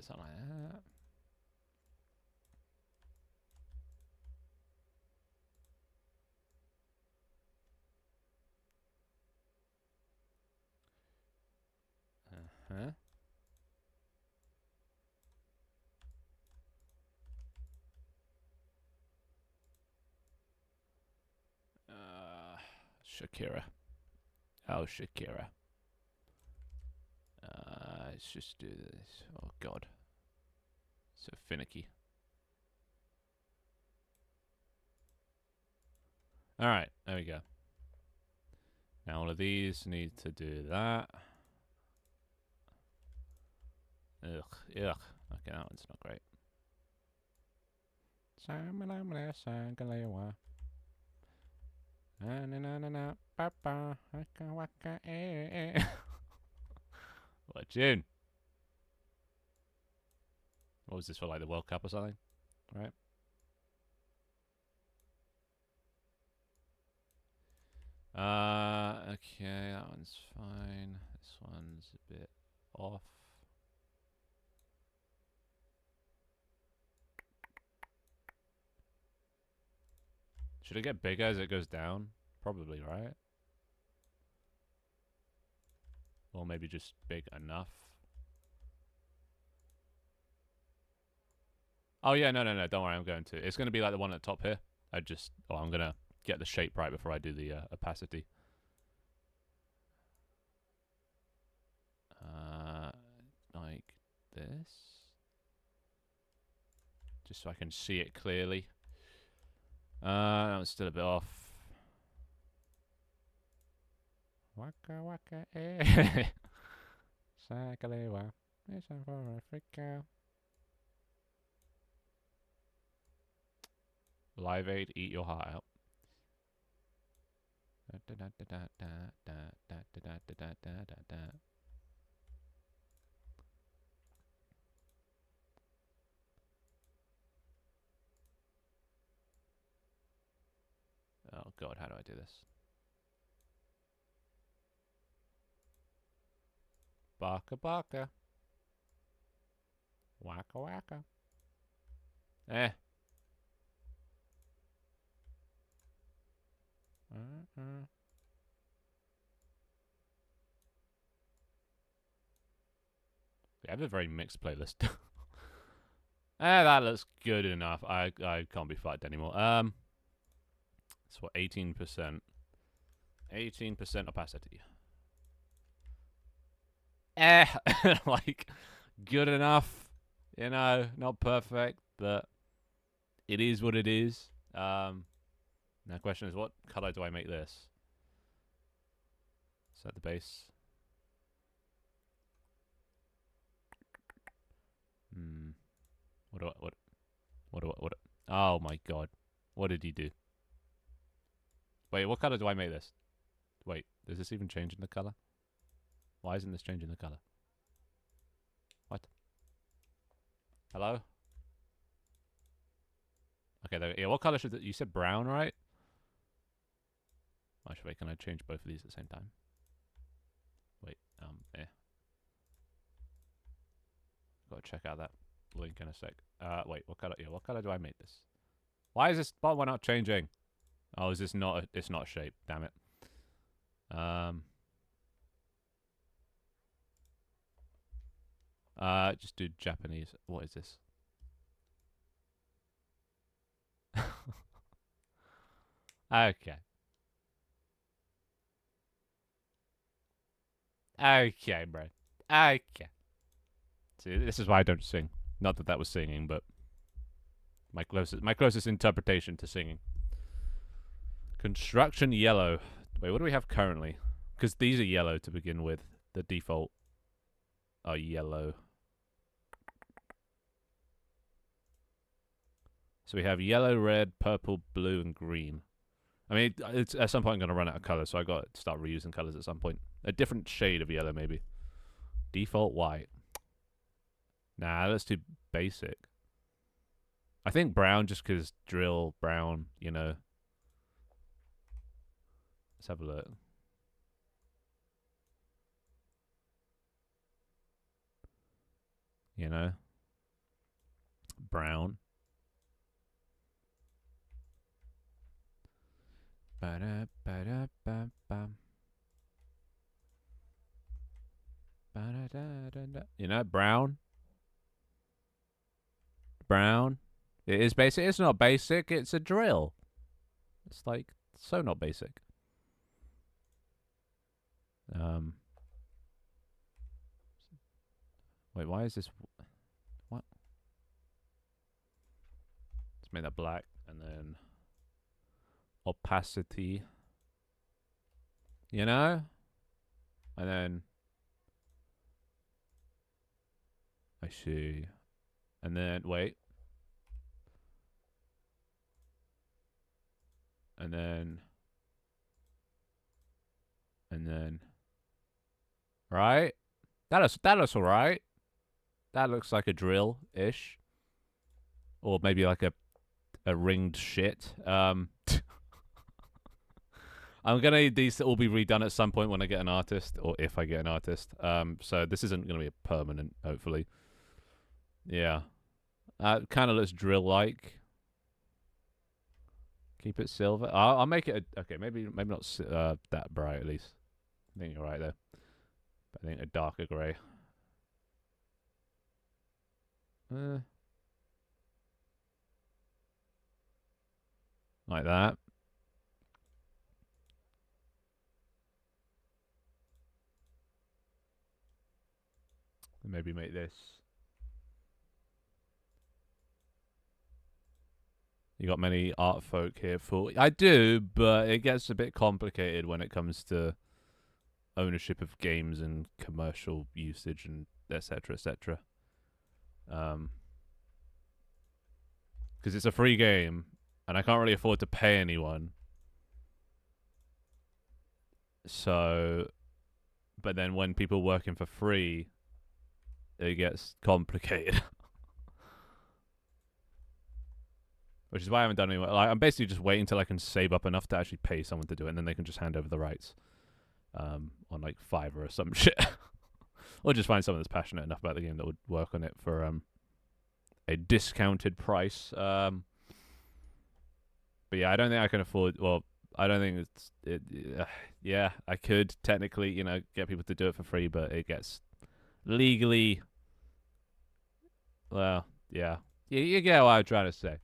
Something like that. Uh-huh. Shakira. Oh, Shakira. Let's just do this. Oh, God. So finicky. Alright, there we go. Now all of these need to do that. Ugh. Okay, that one's not great. What tune? What was this for, like the World Cup or something? Right? Okay, that one's fine. This one's a bit off. Should it get bigger as it goes down? Probably, right? Or maybe just big enough. Oh yeah, no, don't worry, I'm going to. It's going to be like the one at the top here. I'm going to get the shape right before I do the opacity. Like this. Just so I can see it clearly. That was still a bit off. Waka waka eh. Sakalewa. It's for Africa. Live Aid, eat your heart out. Oh God, how do I do this? Baka baka. Waka waka. Eh. I have a very mixed playlist. That looks good enough. I can't be fucked anymore. It's what 18%. 18% opacity. Like good enough. You know, not perfect, but it is what it is. Now the question is, what color do I make this? Set the base. What? Oh my God. What did he do? Wait, what color do I make this? Wait, is this even changing the color? Why isn't this changing the color? Hello? Okay, there, yeah, what color should you said brown, right? Actually, wait, can I change both of these at the same time? Wait, gotta check out that link in a sec. Wait, what color? Yeah, what color do I make this? Why is this bottom one not changing? Oh, is this not? It's not a shape. Damn it. Just do Japanese. What is this? Okay. Okay, bro. Okay. See, this is why I don't sing. Not that that was singing, but my closest interpretation to singing. Construction yellow. Wait, what do we have currently? Because these are yellow to begin with. The default are yellow. So we have yellow, red, purple, blue, and green. I mean, it's at some point I'm going to run out of colors, so I got to start reusing colors at some point. A different shade of yellow, maybe. Default white. Nah, that's too basic. I think brown, just because drill brown, you know. Let's have a look. You know, brown. You know, brown. Brown. It is basic. It's not basic. It's a drill. It's like so not basic. Wait, why is this? What? Let's make that black and then opacity. You know, and then I see, and then wait, and then right. That looks alright. That looks like a drill ish, or maybe like a ringed shit. I'm gonna need these to all be redone at some point when I get an artist, or if I get an artist. So this isn't gonna be a permanent, hopefully. Yeah, kind of looks drill-like. Keep it silver. I'll make it. Okay, maybe not that bright at least. I think you're right there. But I think a darker grey. Like that. And maybe make this. You got many art folk here for? I do, but it gets a bit complicated when it comes to ownership of games and commercial usage and etc. etc. Because it's a free game and I can't really afford to pay anyone. So, but then when people working for free, it gets complicated. Which is why I haven't done any. Like, I'm basically just waiting till I can save up enough to actually pay someone to do it, and then they can just hand over the rights on like Fiverr or some shit, or just find someone that's passionate enough about the game that would work on it for a discounted price. But yeah, I don't think I can afford. Well, I don't think it's it. Yeah, I could technically, get people to do it for free, but it gets legally. Well, yeah, you get what I'm trying to say.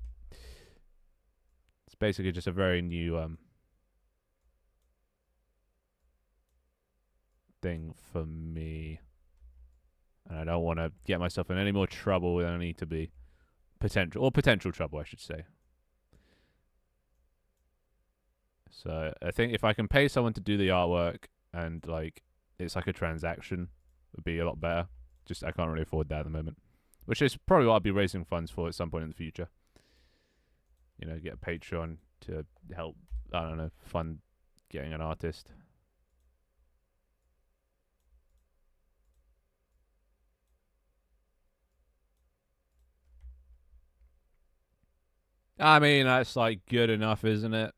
It's basically just a very new thing for me, and I don't want to get myself in any more trouble than I need to be. Potential trouble, I should say. So I think if I can pay someone to do the artwork and like it's like a transaction, would be a lot better. Just I can't really afford that at the moment, which is probably what I'll be raising funds for at some point in the future. Get a Patreon to help. I don't know, fund getting an artist. I mean, that's like good enough, isn't it?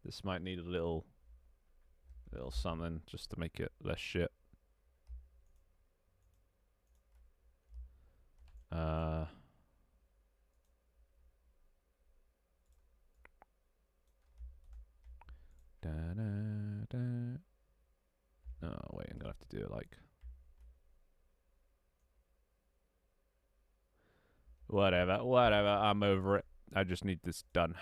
This might need a little something just to make it less shit. Uh, da, da, da. Oh wait, I'm gonna have to do it like whatever. I'm over it. I just need this done.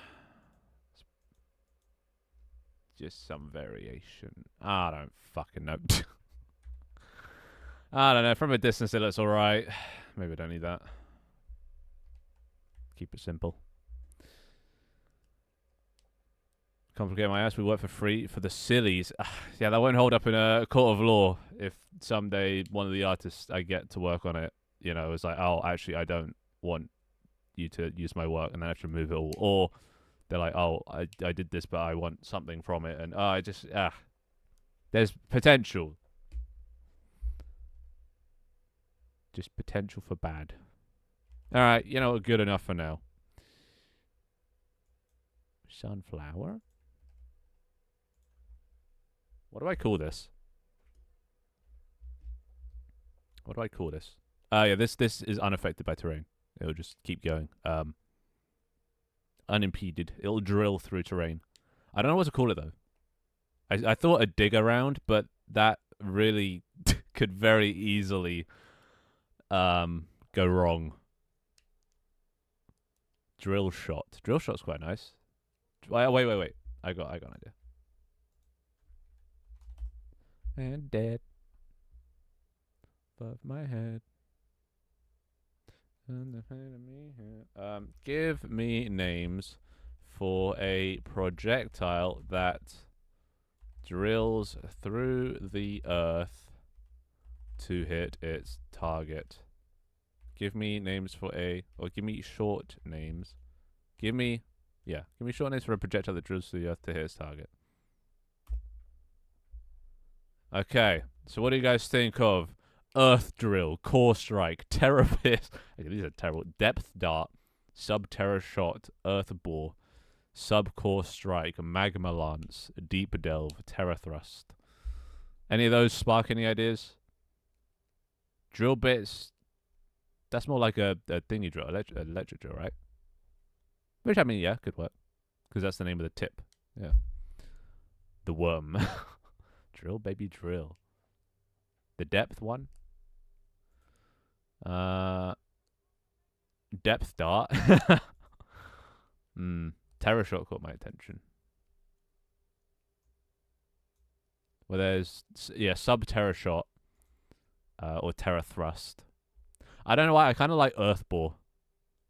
Just some variation. I don't fucking know. I don't know. From a distance, it looks alright. Maybe I don't need that. Keep it simple. Complicate my ass. We work for free for the sillies. Yeah, that won't hold up in a court of law if someday one of the artists I get to work on it, you know, is like, oh, actually, I don't want you to use my work, and then I have to remove it all. Or they're like, oh, I did this, but I want something from it, and I just there's potential, just potential for bad. All right, you know, good enough for now. Sunflower. What do I call this? What do I call this? Yeah, this is unaffected by terrain. It'll just keep going. Unimpeded. It'll drill through terrain. I don't know what to call it though. I thought a dig around, but that really could very easily go wrong. Drill shot. Drill shot's quite nice. Wait. I got an idea. And dead above my head. Give me names for a projectile that drills through the earth to hit its target. Give me names for give me short names. Give me short names for a projectile that drills through the earth to hit its target. Okay, so what do you guys think of Earth Drill, Core Strike, Terror Pierce? Okay, these are terrible. Depth Dart, Sub-Terror Shot, Earth Bore, Sub-Core Strike, Magma Lance, Deep Delve, Terror Thrust. Any of those spark any ideas? Drill bits, that's more like a thingy drill, electric drill, right? Which, I mean, yeah, could work. Because that's the name of the tip. Yeah. The worm. Drill, baby, drill. The depth one. Depth dart. Terror shot caught my attention. Well, there's sub terror shot, or terror thrust. I don't know why. I kind of like earth bore.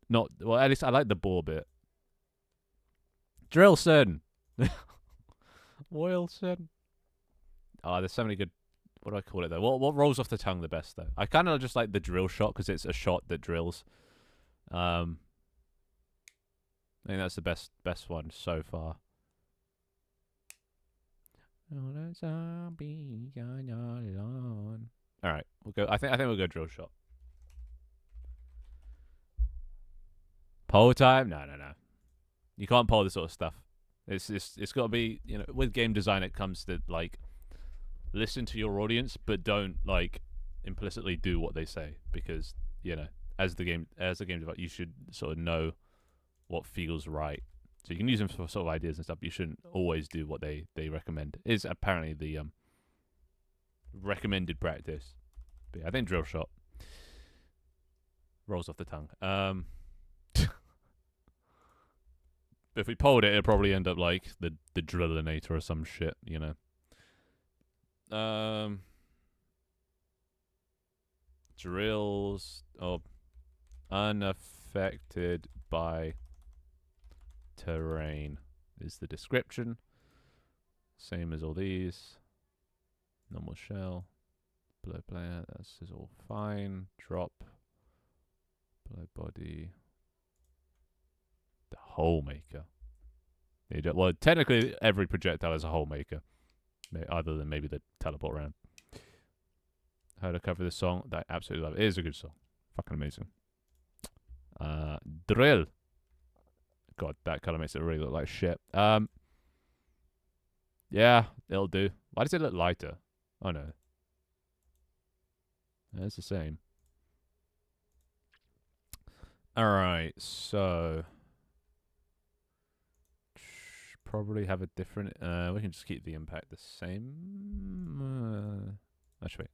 Not well. At least I like the bore bit. Drillson. Wilson. Oh, there's so many good. What do I call it though? What rolls off the tongue the best though? I kind of just like the drill shot because it's a shot that drills. I think that's the best one so far. All right, we'll go. I think we'll go drill shot. Poll time? No. You can't poll this sort of stuff. It's got to be, you know, with game design it comes to like listen to your audience, but don't like implicitly do what they say, because you know, as the game developer, you should sort of know what feels right. So you can use them for sort of ideas and stuff. But you shouldn't always do what they recommend. Is apparently the recommended practice. But yeah, I think drill shot rolls off the tongue. If we polled it, it'd probably end up like the Drillinator or some shit, you know. Drills unaffected by terrain is the description. Same as all these. Normal shell. Below player, this is all fine. Drop. Below body. The hole maker. Well, technically, every projectile is a hole maker, other than maybe the teleport round. How to cover this song? That I absolutely love it. It is a good song. Fucking amazing. Drill. God, that color makes it really look like shit. Yeah, it'll do. Why does it look lighter? Oh no. It's the same. Alright, so probably have a different we can just keep the impact the same. Actually,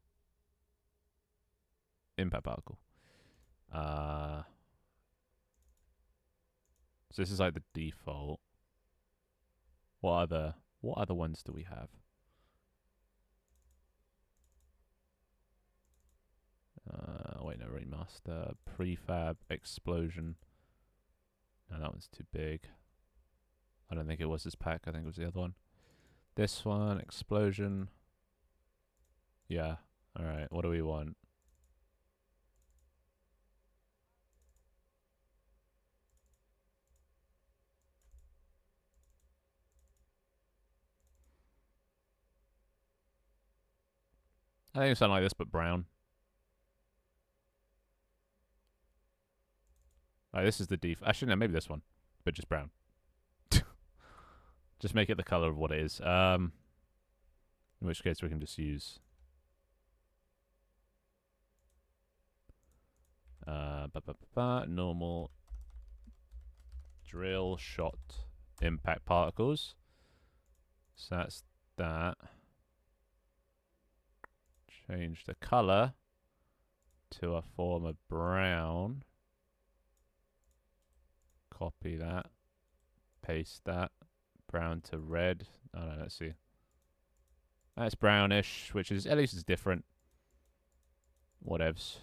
impact particle. So this is like the default. What other ones do we have? Wait, no, remaster, prefab, explosion. No, that one's too big. I don't think it was this pack. I think it was the other one. This one, explosion. Yeah. All right. What do we want? I think it's something like this, but brown. This is the default. Actually, no, maybe this one, but just brown. Just make it the color of what it is. In which case we can just use normal drill shot impact particles. So that's that. Change the color to a form of brown. Copy that. Paste that. Brown to red. Oh no, let's see. That's brownish, which is, at least it's different. Whatevs.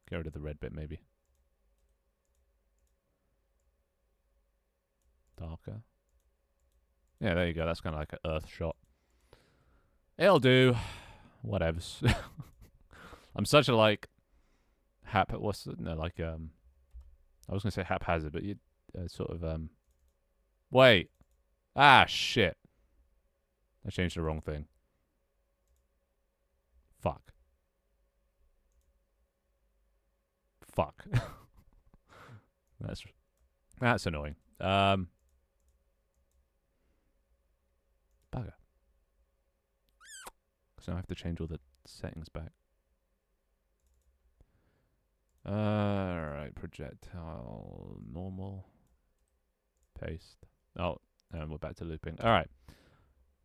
Get rid of the red bit, maybe. Darker. Yeah, there you go. That's kind of like an earth shot. It'll do. Whatevs. I'm such a, like, I was gonna say haphazard, but you sort of, wait. Ah, shit. I changed the wrong thing. Fuck. That's annoying. Bugger. So I have to change all the settings back. Alright, projectile, normal, paste. Oh, and we're back to looping. Alright.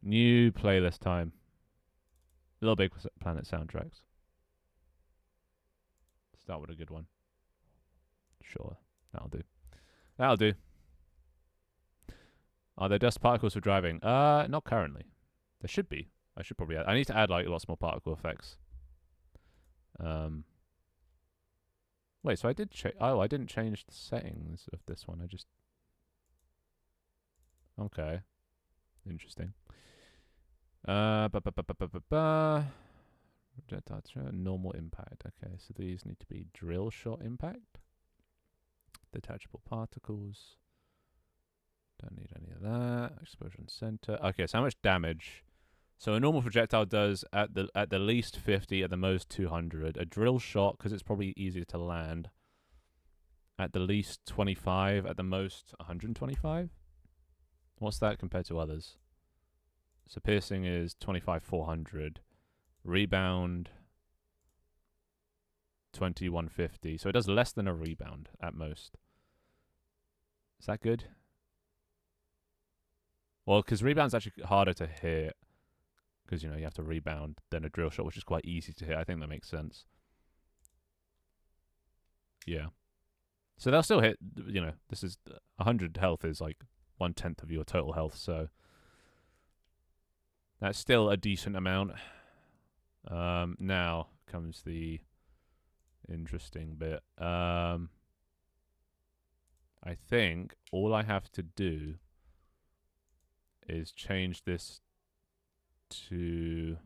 New playlist time. Little Big Planet soundtracks. Start with a good one. Sure, that'll do. That'll do. Are there dust particles for driving? Not currently. There should be. I should probably add. I need to add like lots more particle effects. Wait, so I did change. Oh, I didn't change the settings of this one. I just. Okay. Interesting. Normal impact. Okay, so these need to be drill shot impact. Detachable particles. Don't need any of that. Explosion center. Okay, so how much damage? So a normal projectile does at the least 50, at the most 200. A drill shot, because it's probably easier to land, at the least 25, at the most 125. What's that compared to others? So piercing is 25,400. Rebound 2150. So it does less than a rebound at most. Is that good? Well, because rebound's actually harder to hit. Because, you know, you have to rebound than a drill shot, which is quite easy to hit. I think that makes sense. Yeah. So they'll still hit, you know, this is 100 health is like 1/10 of your total health. So that's still a decent amount. Now comes the interesting bit. I think all I have to do is change this to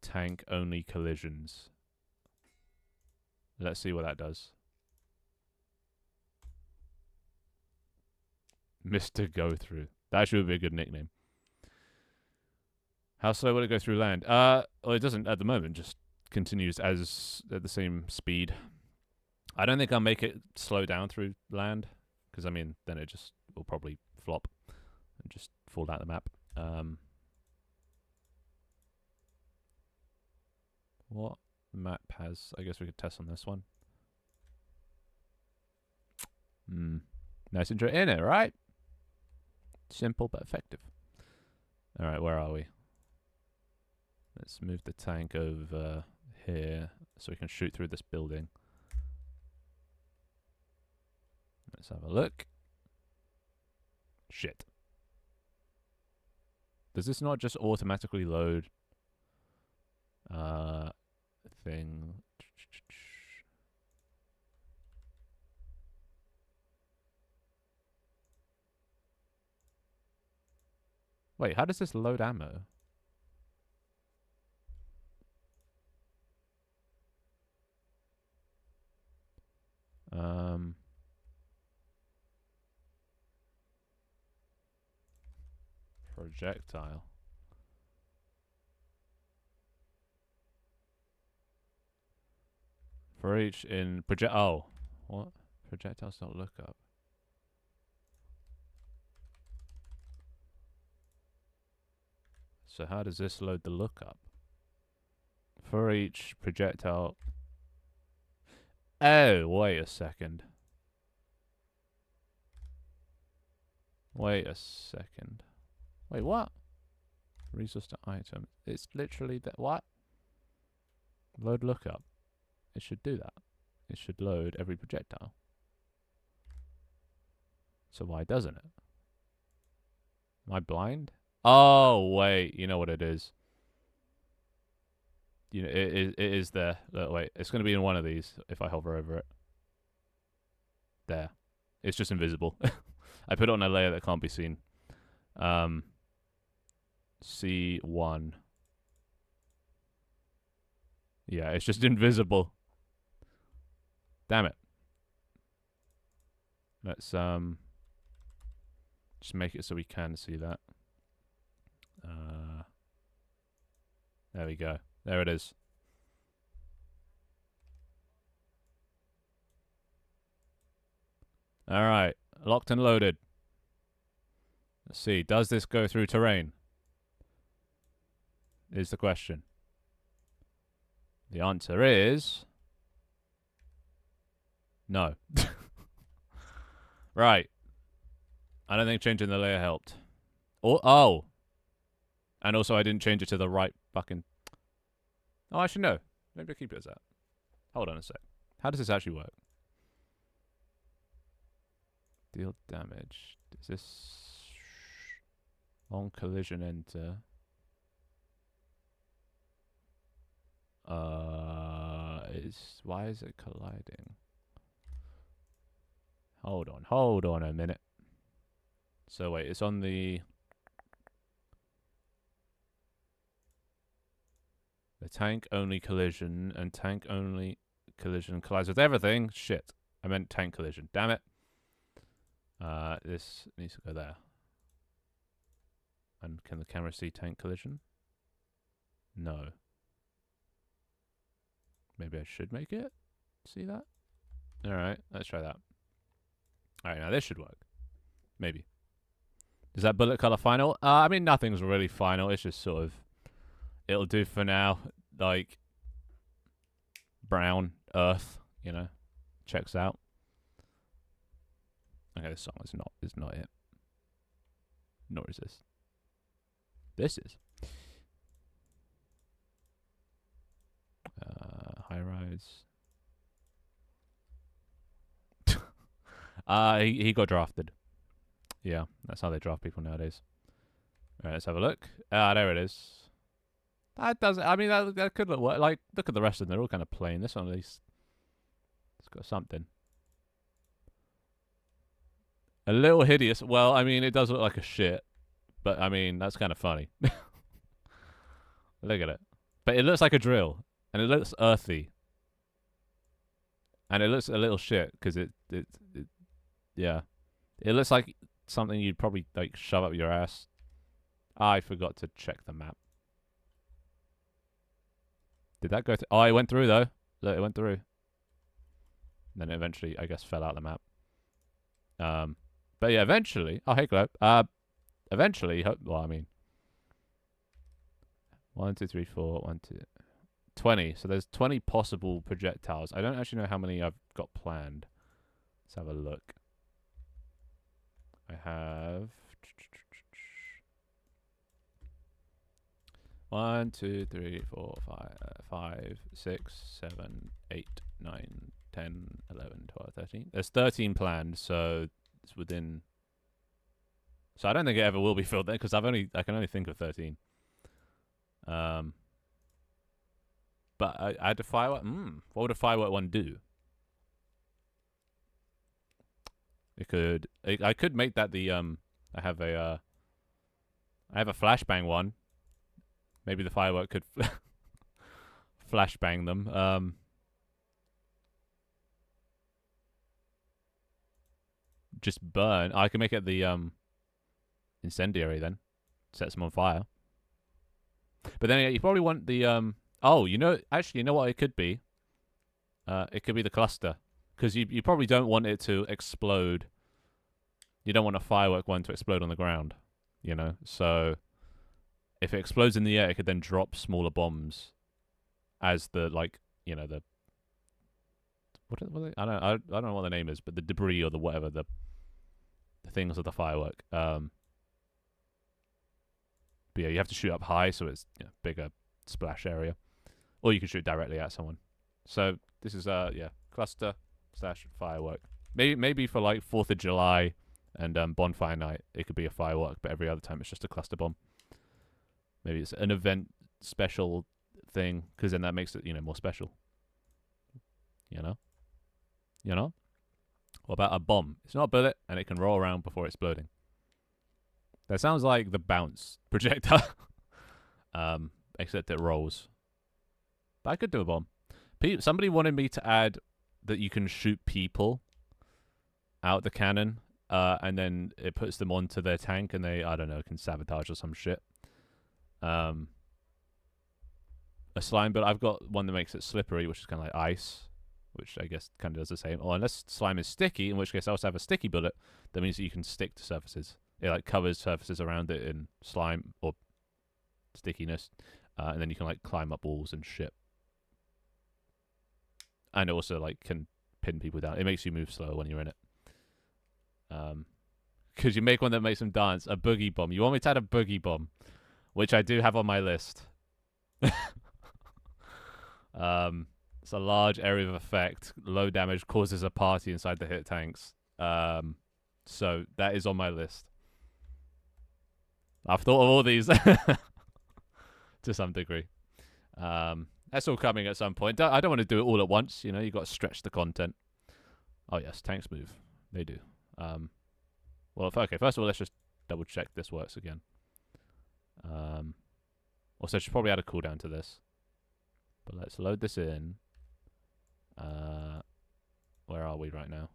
tank only collisions. Let's see what that does. Mr. Go Through. That should be a good nickname. How slow will it go through land? Well, it doesn't at the moment. Just continues as at the same speed. I don't think I'll make it slow down through land. Because, I mean, then it just will probably flop and just fall out the map. What map has... I guess we could test on this one. Nice intro in it, right? Simple but effective. Alright, where are we? Let's move the tank over here so we can shoot through this building. Let's have a look. Shit. Does this not just automatically load thing? Wait, how does this load ammo? Projectile. For each in project. Oh, what? Projectiles don't look up. So how does this load the lookup? For each projectile. Oh, wait a second. Wait a second. Wait, what? Resource to item. It's literally that. What? Load lookup. It should do that. It should load every projectile. So why doesn't it? Am I blind? Oh, wait. You know what it is. You know, it is there. Look, wait. It's going to be in one of these if I hover over it. There. It's just invisible. I put it on a layer that can't be seen. C1. Yeah, it's just invisible. Damn it. Let's just make it so we can see that. There we go. There it is. Alright. Locked and loaded. Let's see. Does this go through terrain? Is the question. The answer is... no. Right. I don't think changing the layer helped. Oh. And also I didn't change it to the right fucking... oh, I should know. Maybe I'll keep it as that. Hold on a sec. How does this actually work? Deal damage. Is this... on collision enter? Why is it colliding? Hold on a minute. So wait, it's on the tank only collision, and tank only collision collides with everything. Shit, I meant tank collision. Damn it. This needs to go there. And can the camera see tank collision? No. Maybe I should make it see that. All right, let's try that. All right, now this should work. Maybe. Is that bullet color final? I mean, nothing's really final. It's just sort of... it'll do for now. Like... brown, earth, you know. Checks out. Okay, this song is not it. Nor is this. This is. High rise. He got drafted. Yeah, that's how they draft people nowadays. Alright, let's have a look. There it is. That doesn't... I mean, that could look... like, look at the rest of them. They're all kind of plain. This one, at least... it's got something. A little hideous. Well, I mean, it does look like a shit. But, I mean, that's kind of funny. Look at it. But it looks like a drill. And it looks earthy. And it looks a little shit, because it... yeah. It looks like something you'd probably, like, shove up your ass. I forgot to check the map. Did that go through? Oh, it went through, though. Look, it went through. And then it eventually, I guess, fell out the map. But yeah, eventually. Oh, hey, Globe. Eventually. Well, I mean, 1, 2, 3, 4, 1, 2, 20. So there's 20 possible projectiles. I don't actually know how many I've got planned. Let's have a look. I have 1, 2, 3, 4, 5, 6, 7, 8, 9, 10, 11, 12, 13. There's 13 planned, so it's within. So I don't think it ever will be filled there because I can only think of 13. But I had a firework. What would a firework one do? I could make that the I have a flashbang one. Maybe the firework could flashbang them. Just burn. I can make it the incendiary then. Sets them on fire. But then you probably want the oh, you know what it could be? It could be the cluster. Because you probably don't want it to explode. You don't want a firework one to explode on the ground. You know? So if it explodes in the air, it could then drop smaller bombs as the the I don't know what the name is, but the debris or the whatever, the things of the firework. But yeah, you have to shoot up high so it's bigger splash area. Or you can shoot directly at someone. So this is cluster / firework. Maybe for like 4th of July and bonfire night it could be a firework, but every other time it's just a cluster bomb. Maybe it's an event special thing, because then that makes it more special. You know? What about a bomb? It's not a bullet and it can roll around before exploding. That sounds like the bounce projectile. Except it rolls. But I could do a bomb. Somebody wanted me to add that you can shoot people out the cannon, and then it puts them onto their tank, and they, I don't know, can sabotage or some shit. A slime, but I've got one that makes it slippery, which is kind of like ice, which I guess kind of does the same. Or unless slime is sticky, in which case I also have a sticky bullet that means that you can stick to surfaces. It like covers surfaces around it in slime or stickiness, and then you can like climb up walls and shit. And it also like can pin people down. It makes you move slower when you're in it. Because you make one that makes them dance. A boogie bomb. You want me to add a boogie bomb, which I do have on my list. It's a large area of effect, low damage, causes a party inside the hit tanks. So that is on my list. I've thought of all these to some degree. That's all coming at some point. I don't want to do it all at once. You got to stretch the content. Oh yes, tanks move. They do. Well, okay. First of all, let's just double check this works again. Also, I should probably add a cooldown to this. But let's load this in. Where are we right now?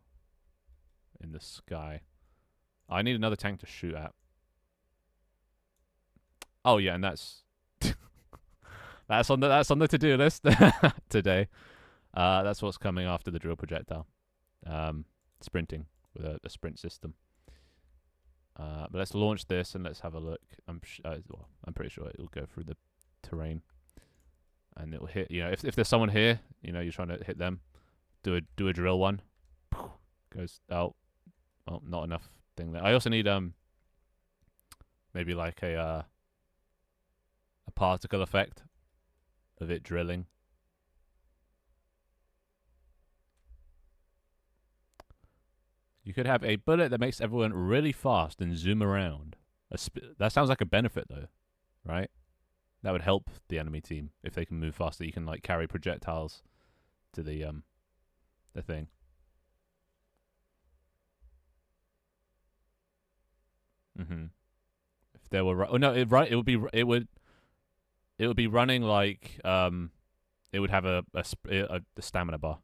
In the sky. I need another tank to shoot at. Oh yeah, and that's that's on the to-do list today. That's what's coming after the drill projectile. Sprinting with a sprint system. But let's launch this and let's have a look. I'm pretty sure it'll go through the terrain, and it'll hit. If there's someone here, you're trying to hit them. Do a drill one. Goes out. Oh, not enough thing there. I also need maybe like a particle effect of it drilling. You could have a bullet that makes everyone really fast and zoom around. That sounds like a benefit though, right? That would help the enemy team if they can move faster. You can like carry projectiles to the thing. If there were it would be running like it would have a stamina bar.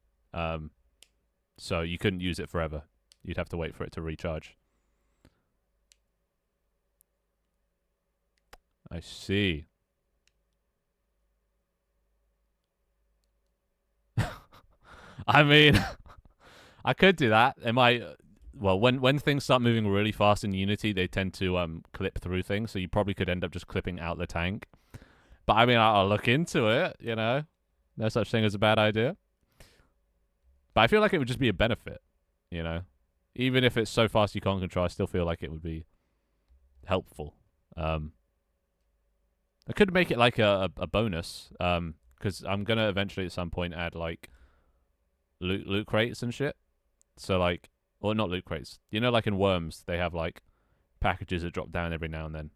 So you couldn't use it forever. You'd have to wait for it to recharge. I see. I mean, I could do that. well, when things start moving really fast in Unity, they tend to clip through things. So you probably could end up just clipping out the tank. But I mean, I'll look into it. You know, no such thing as a bad idea. But I feel like it would just be a benefit. You know, even if it's so fast you can't control, I still feel like it would be helpful. I could make it like a bonus. Because I'm gonna eventually at some point add like loot crates and shit. So like, or not loot crates. You know, like in Worms, they have like packages that drop down every now and then.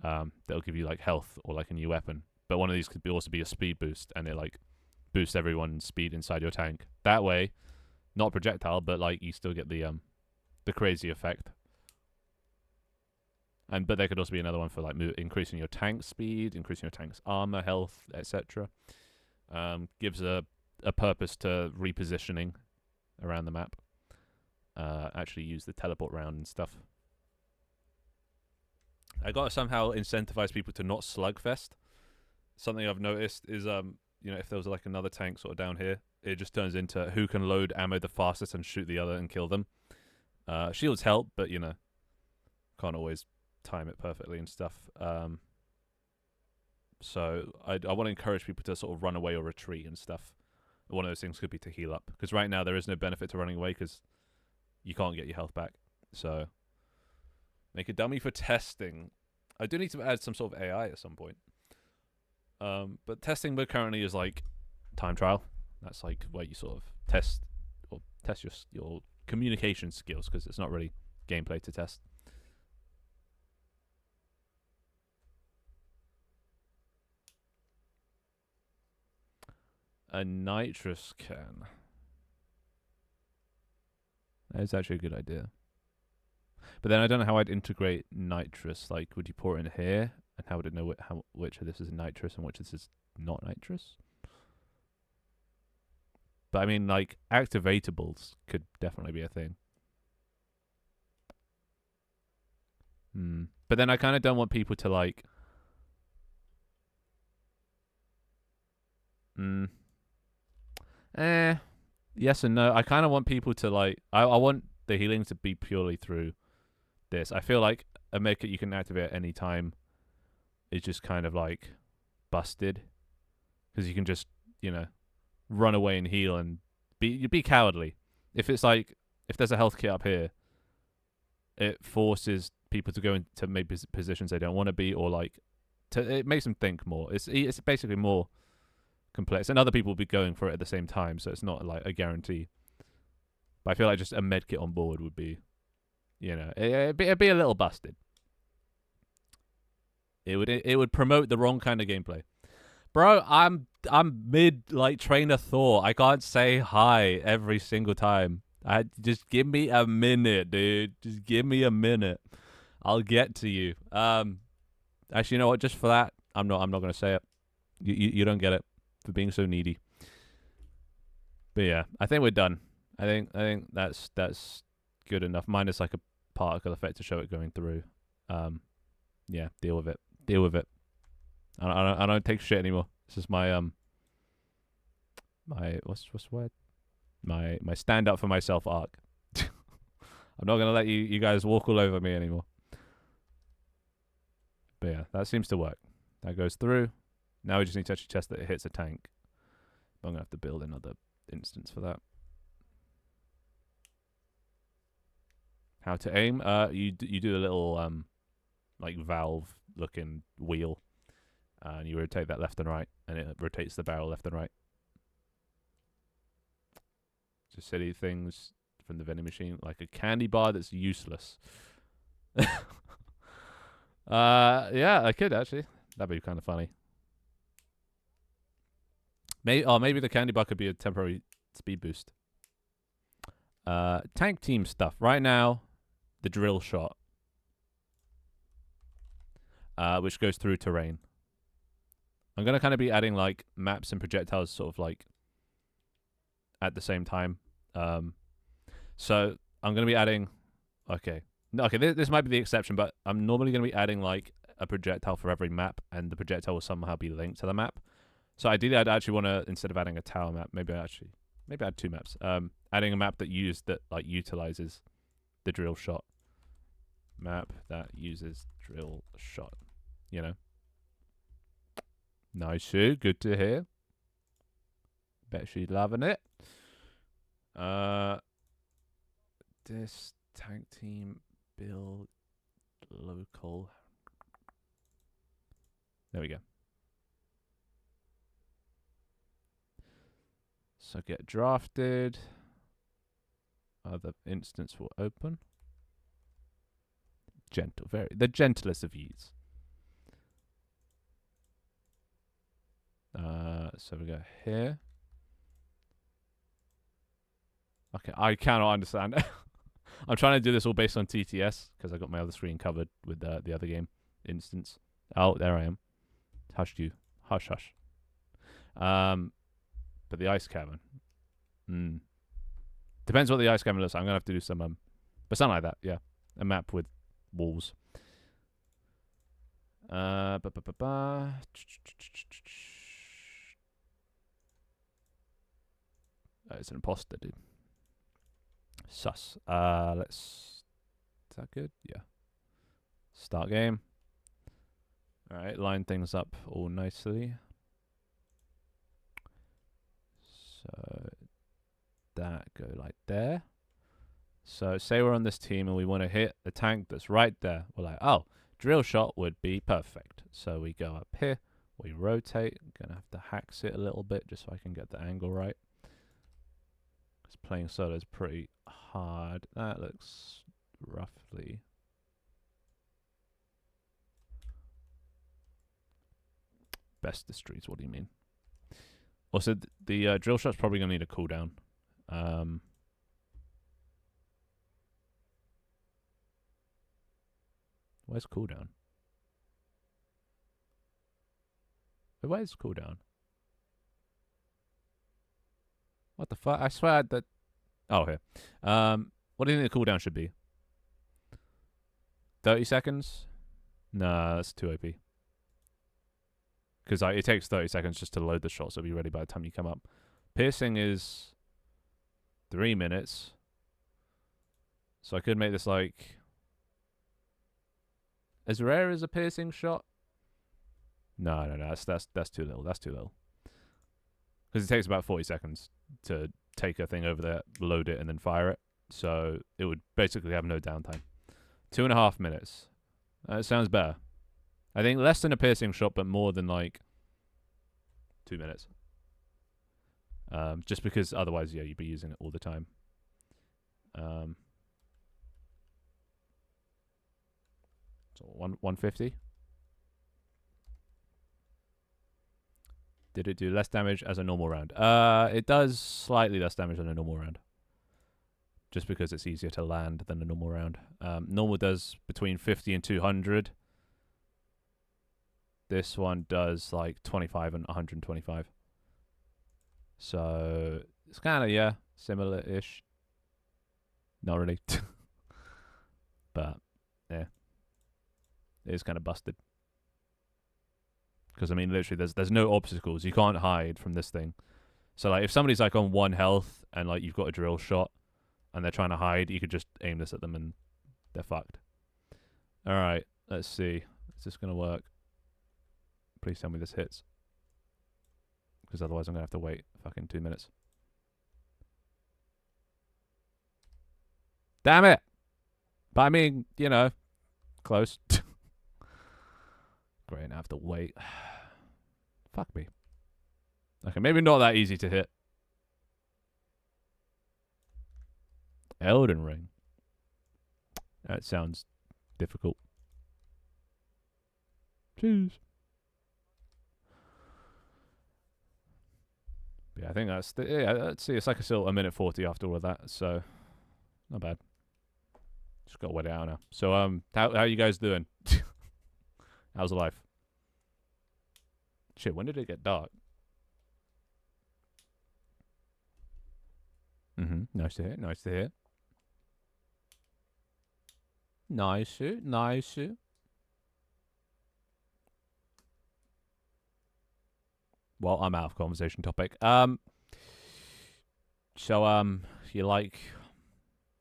That'll give you like health or like a new weapon. But one of these could also be a speed boost, and it like boosts everyone's speed inside your tank. That way, not projectile, but like you still get the crazy effect. But there could also be another one for like increasing your tank speed, increasing your tank's armor, health, etc. Gives a purpose to repositioning around the map. Actually use the teleport round and stuff. I gotta somehow incentivize people to not slugfest. Something I've noticed is you know, if there was like another tank sort of down here, it just turns into who can load ammo the fastest and shoot the other and kill them. Shields help, but you know, can't always time it perfectly and stuff. So I want to encourage people to sort of run away or retreat and stuff. One of those things could be to heal up, because right now there is no benefit to running away because you can't get your health back. So make a dummy for testing. I do need to add some sort of AI at some point. But testing mode currently is like time trial. That's like where you sort of test your communication skills, because it's not really gameplay to test. A nitrous can. That is actually a good idea. But then I don't know how I'd integrate nitrous. Like, would you pour it in here? And how would it know which of this is nitrous and which of this is not nitrous? But I mean, like, activatables could definitely be a thing. But then I kind of don't want people to, like... Yes and no. I kind of want people to, like... I want the healing to be purely through this. I feel like a mech you can activate at any time is just kind of, like, busted. Because you can just, you know, run away and heal and be cowardly. If it's like... If there's a health kit up here, it forces people to go into maybe positions they don't want to be, or, like... it makes them think more. It's basically more... complex, and other people will be going for it at the same time, so it's not like a guarantee. But I feel like just a medkit on board would be, you know, it'd be a little busted. It would promote the wrong kind of gameplay, bro. I'm mid like train of thought. I can't say hi every single time. Just give me a minute, dude. Just give me a minute. I'll get to you. Actually, you know what? Just for that, I'm not gonna say it. You don't get it for being so needy. But yeah, I think we're done. I think that's good enough. Minus like a particle effect to show it going through. Yeah, deal with it. Deal with it. I don't take shit anymore. This is my my what's the word? My stand up for myself arc. I'm not gonna let you guys walk all over me anymore. But yeah, that seems to work. That goes through. Now we just need to actually test that it hits a tank. I'm going to have to build another instance for that. How to aim? You do a little like valve looking wheel, and you rotate that left and right, and it rotates the barrel left and right. Just silly things from the vending machine, like a candy bar that's useless. Yeah, I could actually. That'd be kind of funny. Maybe the candy bar could be a temporary speed boost. Tank team stuff. Right now, the drill shot, which goes through terrain. I'm going to kind of be adding like maps and projectiles sort of like at the same time. So I'm going to be adding... Okay, this might be the exception, but I'm normally going to be adding like a projectile for every map, and the projectile will somehow be linked to the map. So ideally, I'd actually want to, instead of adding a tower map, maybe add 2 maps. Adding a map that utilizes the drill shot. Map that uses drill shot. You know. Nice, Sue. Good to hear. Bet she's loving it. This tank team build local. There we go. So get drafted. Other instance will open. Gentle, the gentlest of ease. So we go here. Okay, I cannot understand. I'm trying to do this all based on TTS because I got my other screen covered with the other game instance. Oh, there I am. Hushed you. Hush, hush. But the ice cavern. Depends what the ice cavern looks like. I'm gonna have to do some but something like that. Yeah, a map with walls. Oh, it's an imposter, dude. Sus. Let's. Is that good? Yeah. Start game. All right, line things up all nicely. So that go like there. So say we're on this team and we want to hit the tank that's right there. We're like, oh, drill shot would be perfect. So we go up here, we rotate. I'm gonna have to hax it a little bit just so I can get the angle right. Because playing solo is pretty hard. That looks roughly. Best of streets, what do you mean? Also, the drill shot's probably gonna need a cooldown. Where's cooldown? Where's cooldown? What the fuck? I swear that. Oh, here. What do you think the cooldown should be? 30 seconds? Nah, that's too OP. Because it takes 30 seconds just to load the shot, so it'll be ready by the time you come up. Piercing is 3 minutes. So I could make this like as rare as a piercing shot. No, that's too little. That's too little. Because it takes about 40 seconds to take a thing over there, load it, and then fire it. So it would basically have no downtime. 2.5 minutes. That sounds better. I think less than a piercing shot, but more than like 2 minutes. Just because otherwise, yeah, you'd be using it all the time. So 150. Did it do less damage as a normal round? It does slightly less damage than a normal round. Just because it's easier to land than a normal round. Normal does between 50 and 200. This one does like 25 and 125. So it's kind of, yeah, similar-ish. Not really. But, yeah. It is kind of busted. Because, I mean, literally, there's no obstacles. You can't hide from this thing. So, like, if somebody's, like, on 1 health and, like, you've got a drill shot and they're trying to hide, you could just aim this at them and they're fucked. All right, let's see. Is this going to work? Please tell me this hits. Because otherwise I'm going to have to wait fucking 2 minutes. Damn it! But I mean, you know, close. Great, I have to wait. Fuck me. Okay, maybe not that easy to hit. Elden Ring. That sounds difficult. Jeez. Yeah, I think that's yeah. Let's see. It's like still a minute 40 after all of that, so not bad. Just got to wait it out now. So how you guys doing? How's the life? Shit, when did it get dark? Nice to hear. Nice to hear. Nice. Nice. Well, I'm out of conversation topic. So you like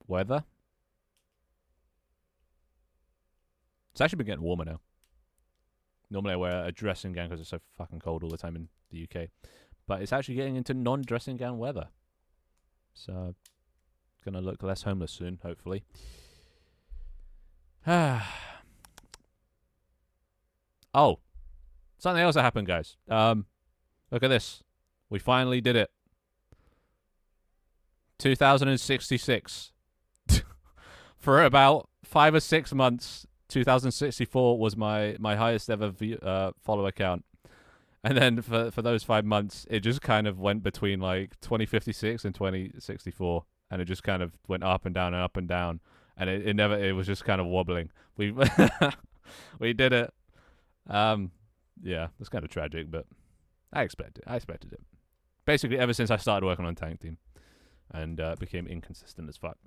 weather? actually been getting warmer now. Normally I wear a dressing gown because it's so fucking cold all the time in the UK. But it's actually getting into non-dressing gown weather. So, gonna look less homeless soon, hopefully. Oh, something else that happened, guys. Look at this. We finally did it. 2066. For about 5 or 6 months, 2064 was my highest ever follower count. And then for those 5 months, it just kind of went between like 2056 and 2064. And it just kind of went up and down and up and down. And it was just kind of wobbling. We we did it. Yeah, it's kind of tragic, but I expected it. Basically, ever since I started working on Tank Team and became inconsistent as fuck.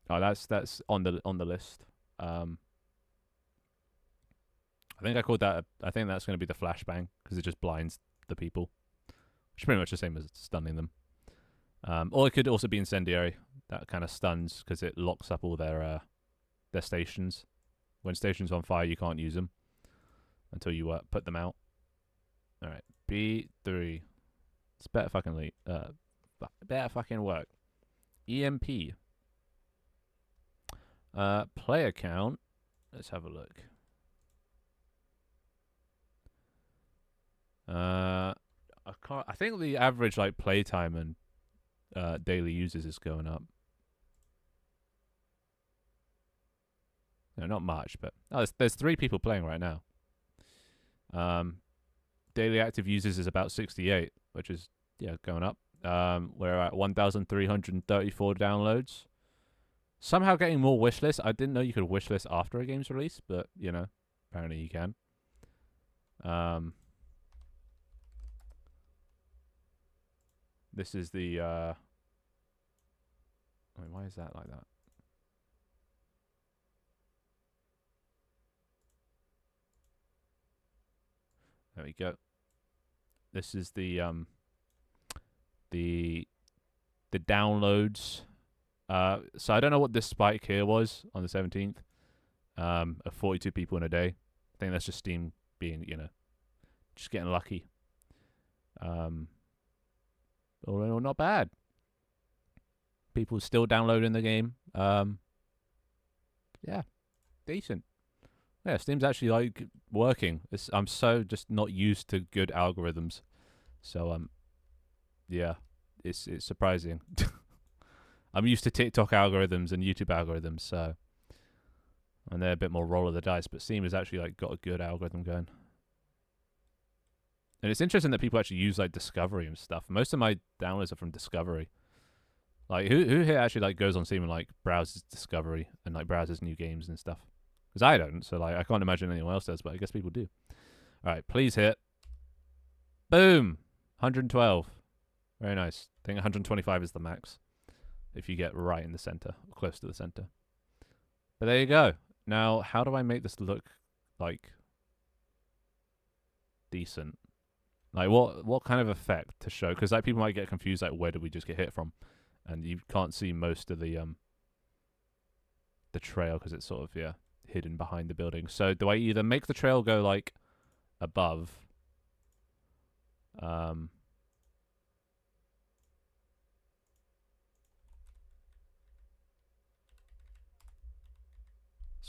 Oh, that's on the list. I think I called that. I think that's going to be the flashbang because it just blinds the people, which is pretty much the same as stunning them. Or it could also be incendiary. That kind of stuns because it locks up all their stations. When stations on fire, you can't use them until you put them out. All right, B3. It's better fucking better fucking work. EMP. Player count. Let's have a look. I think the average like playtime and daily users is going up. No, not much, but there's 3 people playing right now. Daily active users is about 68, which is going up. We're at 1,334 downloads. Somehow getting more wishlist. I didn't know you could wishlist after a game's release, but apparently you can. This is the. Why is that like that? There we go. This is the downloads. So I don't know what this spike here was on the 17th. Of 42 people in a day. I think that's just Steam being, just getting lucky. All in all, not bad. People still downloading the game. Yeah, decent. Yeah, Steam's actually like working. I'm so just not used to good algorithms, so yeah, it's surprising. I'm used to TikTok algorithms and YouTube algorithms, so and they're a bit more roll of the dice. But Steam has actually like got a good algorithm going, and it's interesting that people actually use like Discovery and stuff. Most of my downloads are from Discovery. Like who here actually like goes on Steam and like browses Discovery and like browses new games and stuff? Because I don't, so like I can't imagine anyone else does, but I guess people do. All right, please hit. Boom, 112. Very nice. I think 125 is the max if you get right in the center, or close to the center. But there you go. Now, how do I make this look like decent? Like what kind of effect to show? Because like people might get confused, like where did we just get hit from? And you can't see most of the trail because it's sort of hidden behind the building. So do I either make the trail go like above, so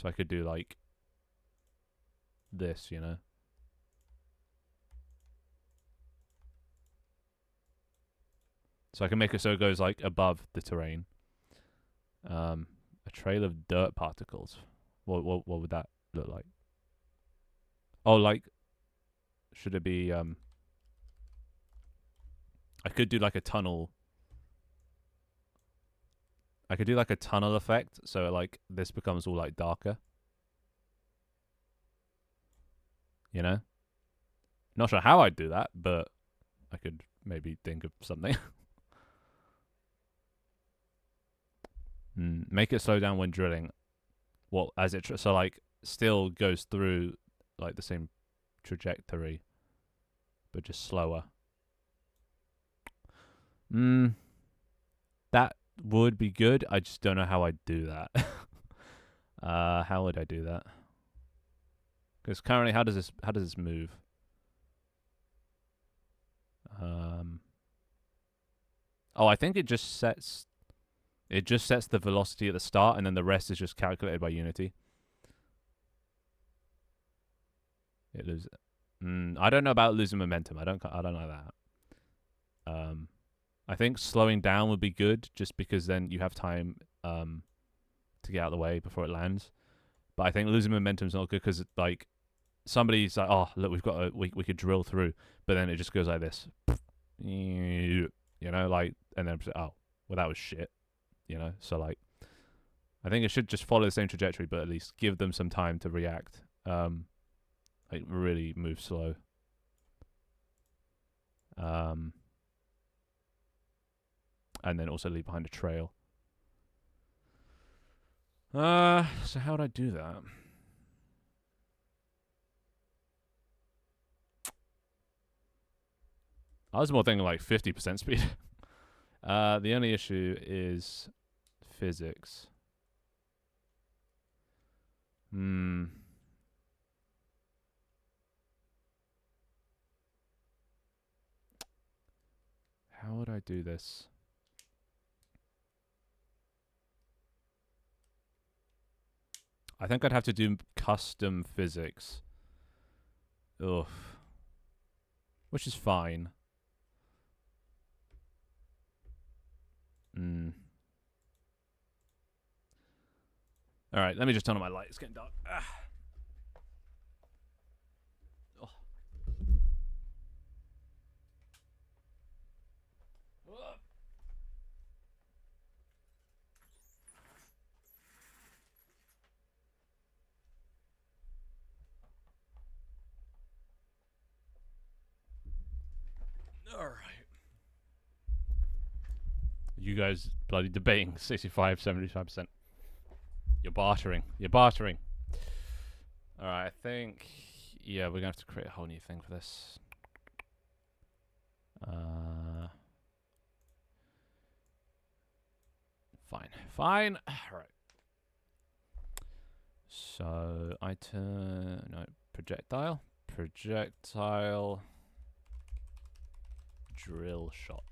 I could do like this, so I can make it so it goes like above the terrain. A trail of dirt particles. What would that look like? Oh, like should it be I could do like a tunnel. I could do like a tunnel effect, so like this becomes all like darker. Not sure how I'd do that, but I could maybe think of something. Make it slow down when drilling. Well, as it so like still goes through like the same trajectory, but just slower. That would be good. I just don't know how I'd do that. How would I do that? Because currently, how does this move? Oh, I think it just sets the velocity at the start, and then the rest is just calculated by Unity. It loses. I don't know about losing momentum. I don't know that. I think slowing down would be good, just because then you have time to get out of the way before it lands. But I think losing momentum is not good because like somebody's like, oh look, we could drill through, but then it just goes like this, you know, like, and then oh well that was shit, you know. So like, I think it should just follow the same trajectory, but at least give them some time to react. Like really move slow. And then also leave behind a trail. So how would I do that? I was more thinking like 50% speed. The only issue is physics. How would I do this? I think I'd have to do custom physics. Ugh. Which is fine. Alright, let me just turn on my light. It's getting dark. Oh. Alright. You guys bloody debating 65, 75%. You're bartering. Alright, I think... Yeah, we're going to have to create a whole new thing for this. Fine. Alright. So, projectile. Projectile. Drill shot.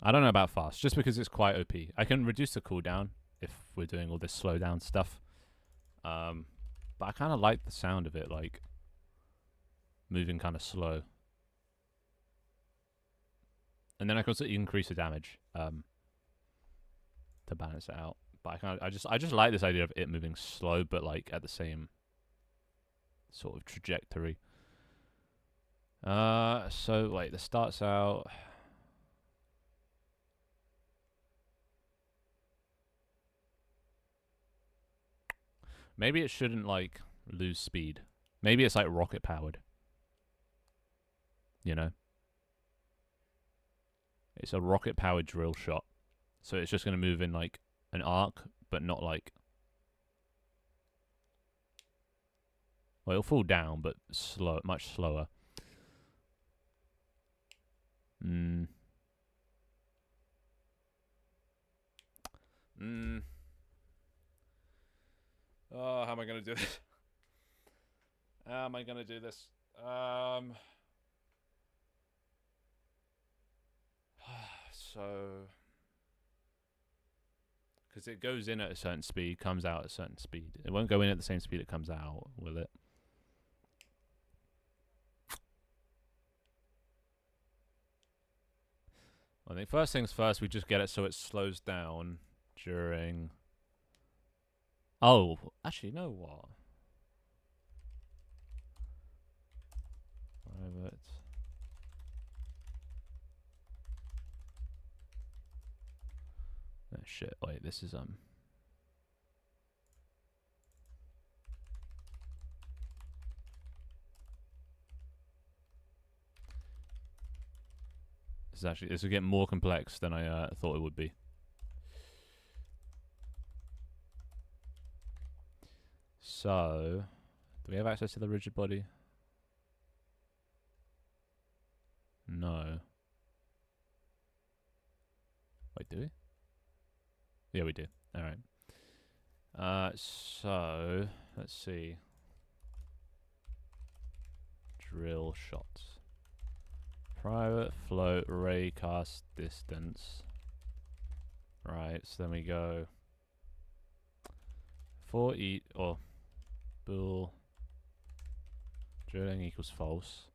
I don't know about fast, just because it's quite OP. I can reduce the cooldown if we're doing all this slowdown stuff. But I kind of like the sound of it, like moving kind of slow. And then I can also increase the damage to balance it out. But I just like this idea of it moving slow, but like at the same sort of trajectory. So wait, this starts out. Maybe it shouldn't like lose speed. Maybe it's like rocket powered. You know? It's a rocket powered drill shot. So it's just going to move in like an arc, but not like... Well, it'll fall down, but slow, much slower. Oh, how am I going to do this? So... Because it goes in at a certain speed, comes out at a certain speed. It won't go in at the same speed it comes out, will it? I think first things first, we just get it so it slows down during... Oh, actually, you know what? Private. Oh, shit, wait, this is, This will get more complex than I thought it would be. So, do we have access to the rigid body? No. Wait, do we? Yeah, we do. All right. So let's see. Drill shots. Private float ray cast distance. Right. So then we go for each or bool drilling equals false.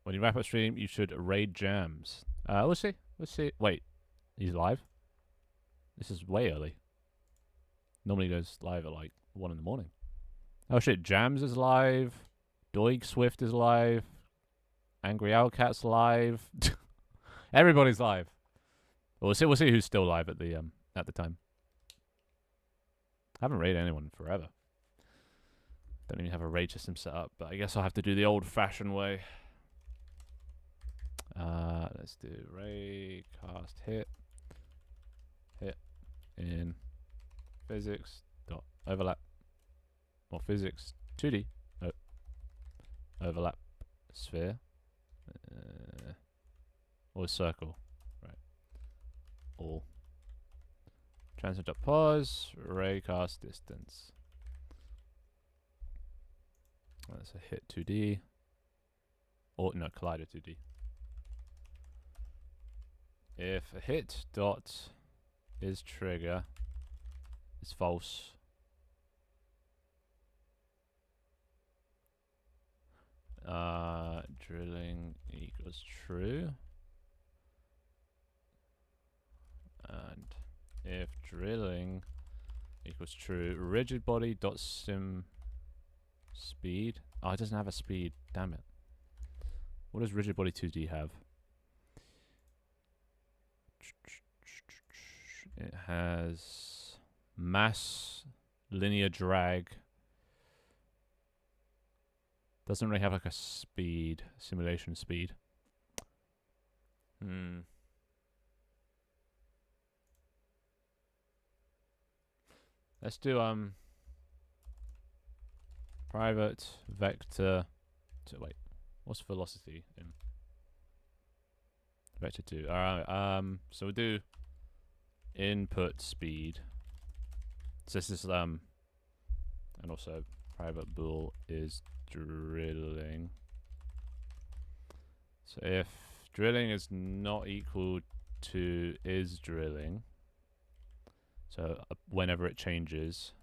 When you wrap up stream, you should raid jams. We'll see. Let's see. Wait, he's live. This is way early. Normally goes live at like 1 in the morning. Oh shit, Jams is live. Doig Swift is live. Angry Owlcat's live. Everybody's live. We'll see who's still live at the time. I haven't raided anyone forever. Don't even have a raid system set up, but I guess I'll have to do the old-fashioned way. Let's do ray cast hit in physics dot overlap or physics 2D overlap sphere or circle, right? All transfer dot pause ray cast distance. That's a hit 2D or no collider 2D. If a hit dot is trigger is false, drilling equals true, and if drilling equals true, rigid body dot sim speed. Oh, it doesn't have a speed. Damn it. What does rigid body 2D have? It has mass, linear drag. Doesn't really have like a speed, simulation speed. Let's do private vector. Wait, what's velocity in vector 2? All right. So we'll do input speed. So this is and also private bool is drilling. So if drilling is not equal to is drilling, so whenever it changes,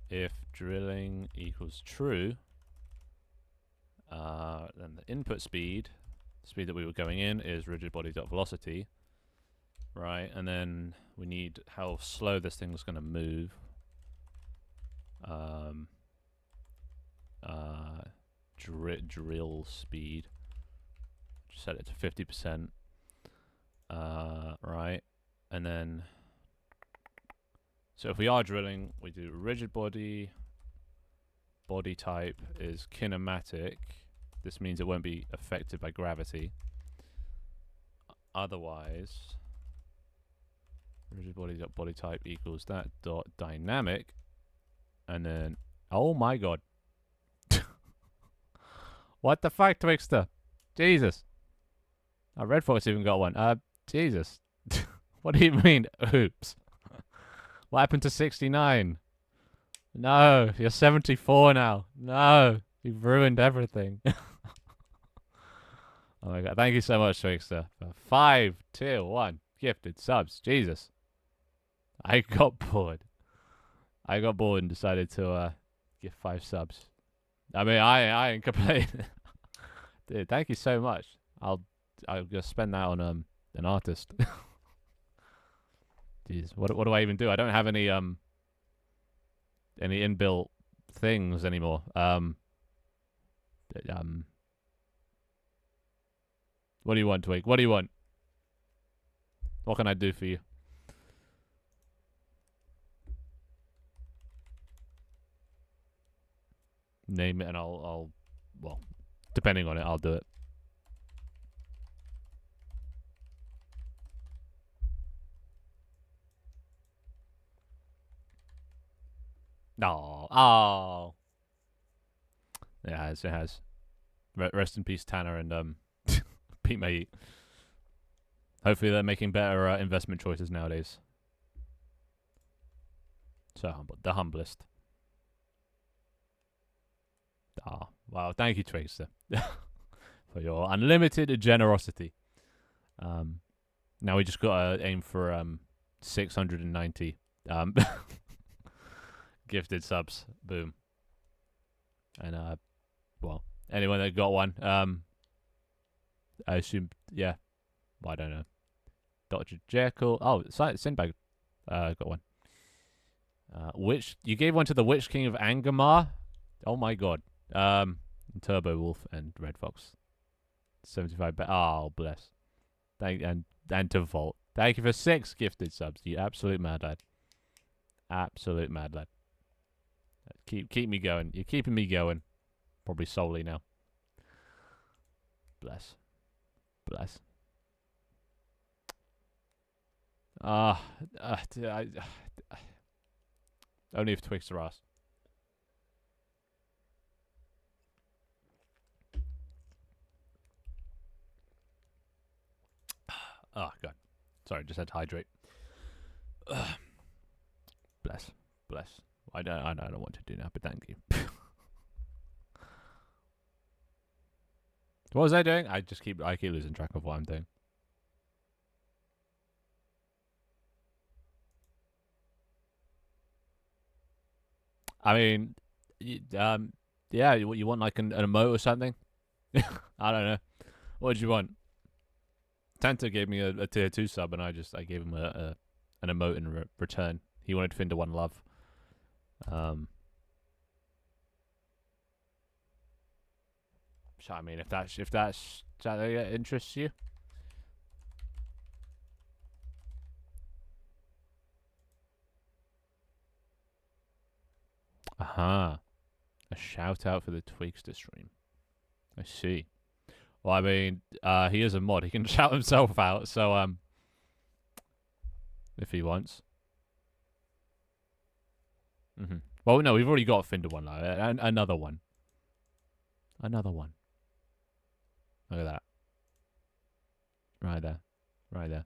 if drilling equals true, then the input speed, the speed that we were going in, is rigid body dot velocity, right? And then we need how slow this thing's going to move. Drill speed. Just set it to 50%. Right, and then so if we are drilling, we do rigid body. Body type is kinematic. This means it won't be affected by gravity. Otherwise, rigid body dot body type equals that dot dynamic, and then oh my god, what the fuck, Twixter? Jesus, Red Fox even got one. Jesus, what do you mean? Oops. What happened to 69? No, you're 74 now. No, you've ruined everything. Oh my god, thank you so much, Twixter, for 5 tier 1 gifted subs. Jesus. I got bored. And decided to give 5 subs. I mean, I ain't complaining. Dude, thank you so much. I'll just spend that on an artist. Jeez, what do I even do? I don't have any inbuilt things anymore. What do you want, Twig? What do you want? What can I do for you? Name it and I'll well, depending on it, I'll do it. No. Oh. It has. It has. Rest in peace, Tanner and Pete May. Hopefully, they're making better investment choices nowadays. So humble, the humblest. Ah, wow! Thank you, Tracer, for your unlimited generosity. Now we just gotta aim for 690 gifted subs. Boom. And well, anyone that got one, I assume, yeah. Well, I don't know. Dr. Jekyll. Oh, Sinbad got one. Witch. You gave one to the Witch King of Angamar. Oh my god. Turbo Wolf and Red Fox. 75. Oh, bless. And to Vault. Thank you for 6 gifted subs. You absolute mad lad. Absolute mad lad. Keep me going. You're keeping me going. Probably solely now. Bless. Bless. Only if Twigs are asked. Oh god. Sorry, just had to hydrate. Bless. Bless. I don't know what to do now, but thank you. What was I doing? I keep losing track of what I'm doing. I mean, yeah, you want like an emote or something? I don't know. What did you want? Tanta gave me a tier 2 sub, and I gave him an emote in return. He wanted Finder One Love. So I mean, if that interests you. Aha. A shout out for the Tweakster stream. I see. Well, I mean, he is a mod. He can shout himself out, so if he wants. Well, no, we've already got Finder One now. Another one. Another one. Look at that. Right there. Right there.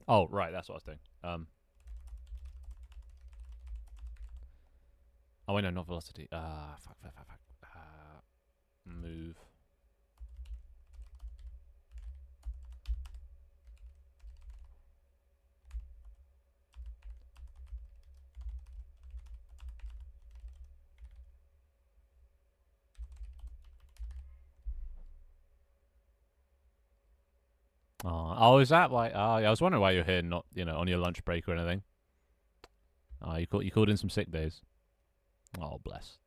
Oh, right, that's what I was doing. Oh, wait, no, not velocity. Fuck. Move. Oh, is that why? Oh, yeah, I was wondering why you're here, not on your lunch break or anything. Oh, you called in some sick days. Oh, bless.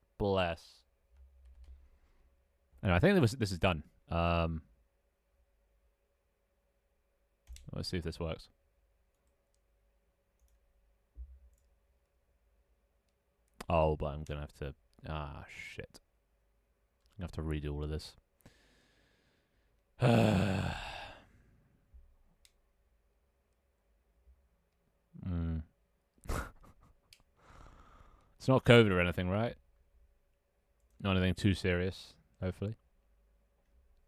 Anyway, I think this is done. Let's see if this works. Oh, but I'm gonna have to. Shit. I'm gonna have to redo all of this. It's not COVID or anything, right? Not anything too serious, hopefully.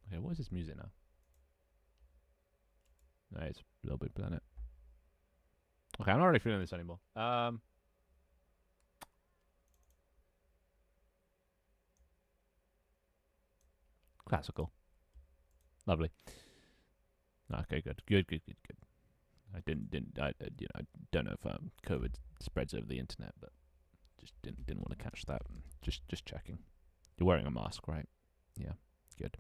Okay, what is this music now? No, it's Little Big Planet. Okay, I'm not really feeling this anymore. Classical. Lovely. Okay, good. I don't know if COVID spreads over the internet, but just didn't want to catch that. Just checking. You're wearing a mask, right? Yeah, good.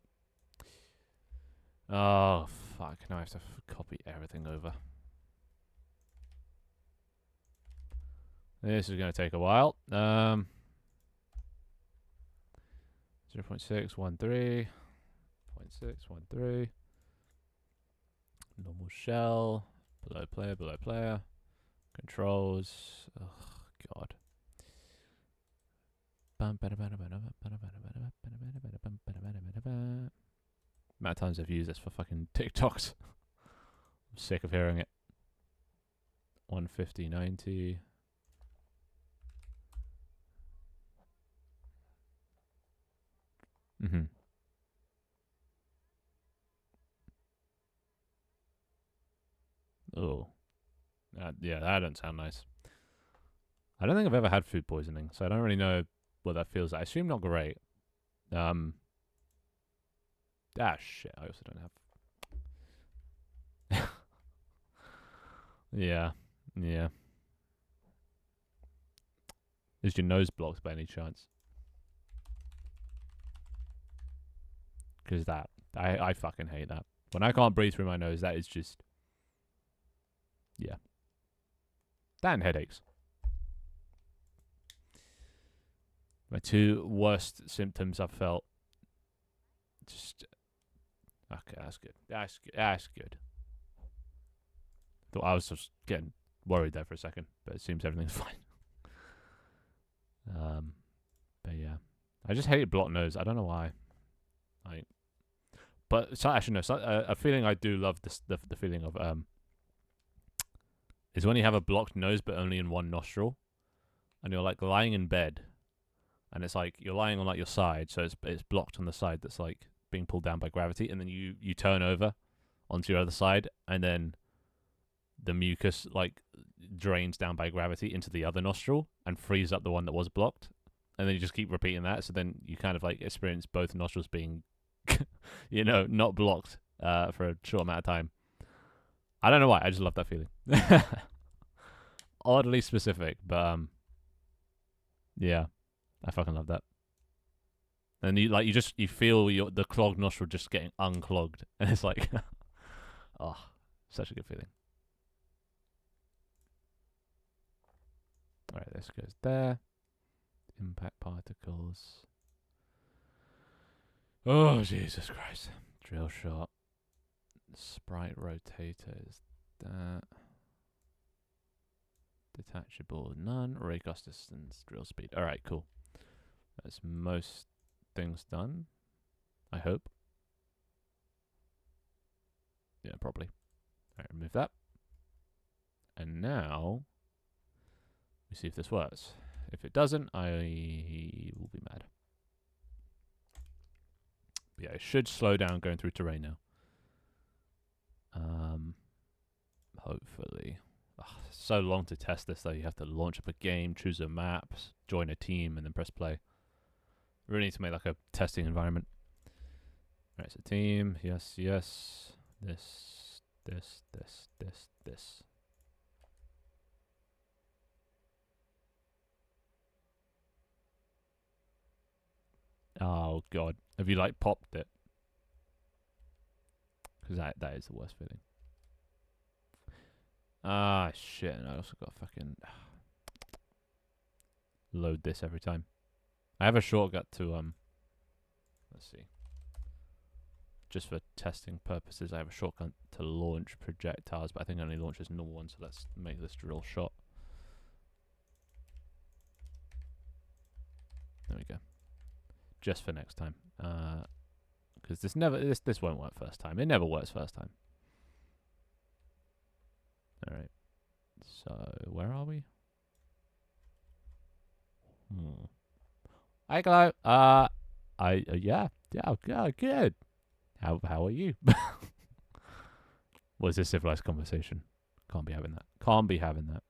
Oh fuck! Now I have to copy everything over. This is going to take a while. 0.613. 0.613. Normal shell. Below player. Controls. Oh, God. Amount of times I've used this for fucking TikToks. I'm sick of hearing it. 150, 90. Mm-hmm. Oh. Yeah, that doesn't sound nice. I don't think I've ever had food poisoning, so I don't really know what that feels like. I assume not great. Shit, I also don't have... Yeah. Is your nose blocked by any chance? Because I fucking hate that. When I can't breathe through my nose, that is just... Yeah. That and headaches. My two worst symptoms I've felt. Just... Okay, that's good. That's good. Thought I was just getting worried there for a second, but it seems everything's fine. But yeah, I just hate blocked nose. I don't know why. But so actually no. A feeling I do love the feeling of is when you have a blocked nose but only in one nostril, and you're like lying in bed, and it's like you're lying on like your side, so it's blocked on the side that's like being pulled down by gravity, and then you turn over onto your other side, and then the mucus like drains down by gravity into the other nostril and frees up the one that was blocked, and then you just keep repeating that. So then you kind of like experience both nostrils being, not blocked for a short amount of time. I don't know why. I just love that feeling. Oddly specific, but yeah, I fucking love that. And you feel the clogged nostril just getting unclogged, and it's like, oh, such a good feeling. Alright, this goes there. Impact particles. Oh, Jesus Christ. Drill shot. Sprite rotators. That. Detachable, none. Raycast distance, drill speed. Alright, cool. That's most things done. I hope. Yeah, probably. Alright, remove that. And now... we see if this works. If it doesn't, I will be mad. But yeah, it should slow down going through terrain now. Hopefully. So long to test this though. You have to launch up a game, choose a map, join a team, and then press play. Really need to make like a testing environment. Alright, so team. Yes. This. Oh god, have you like popped it? Because that is the worst feeling. Ah shit, and I also got to fucking load this every time. I have a shortcut to let's see. Just for testing purposes, I have a shortcut to launch projectiles, but I think it only launches normal ones, so let's make this drill shot. There we go. Just for next time, because this won't work first time. It never works first time. All right. So where are we? Hi, hello. Yeah, good. How are you? Was this civilized conversation? Can't be having that. Can't be having that.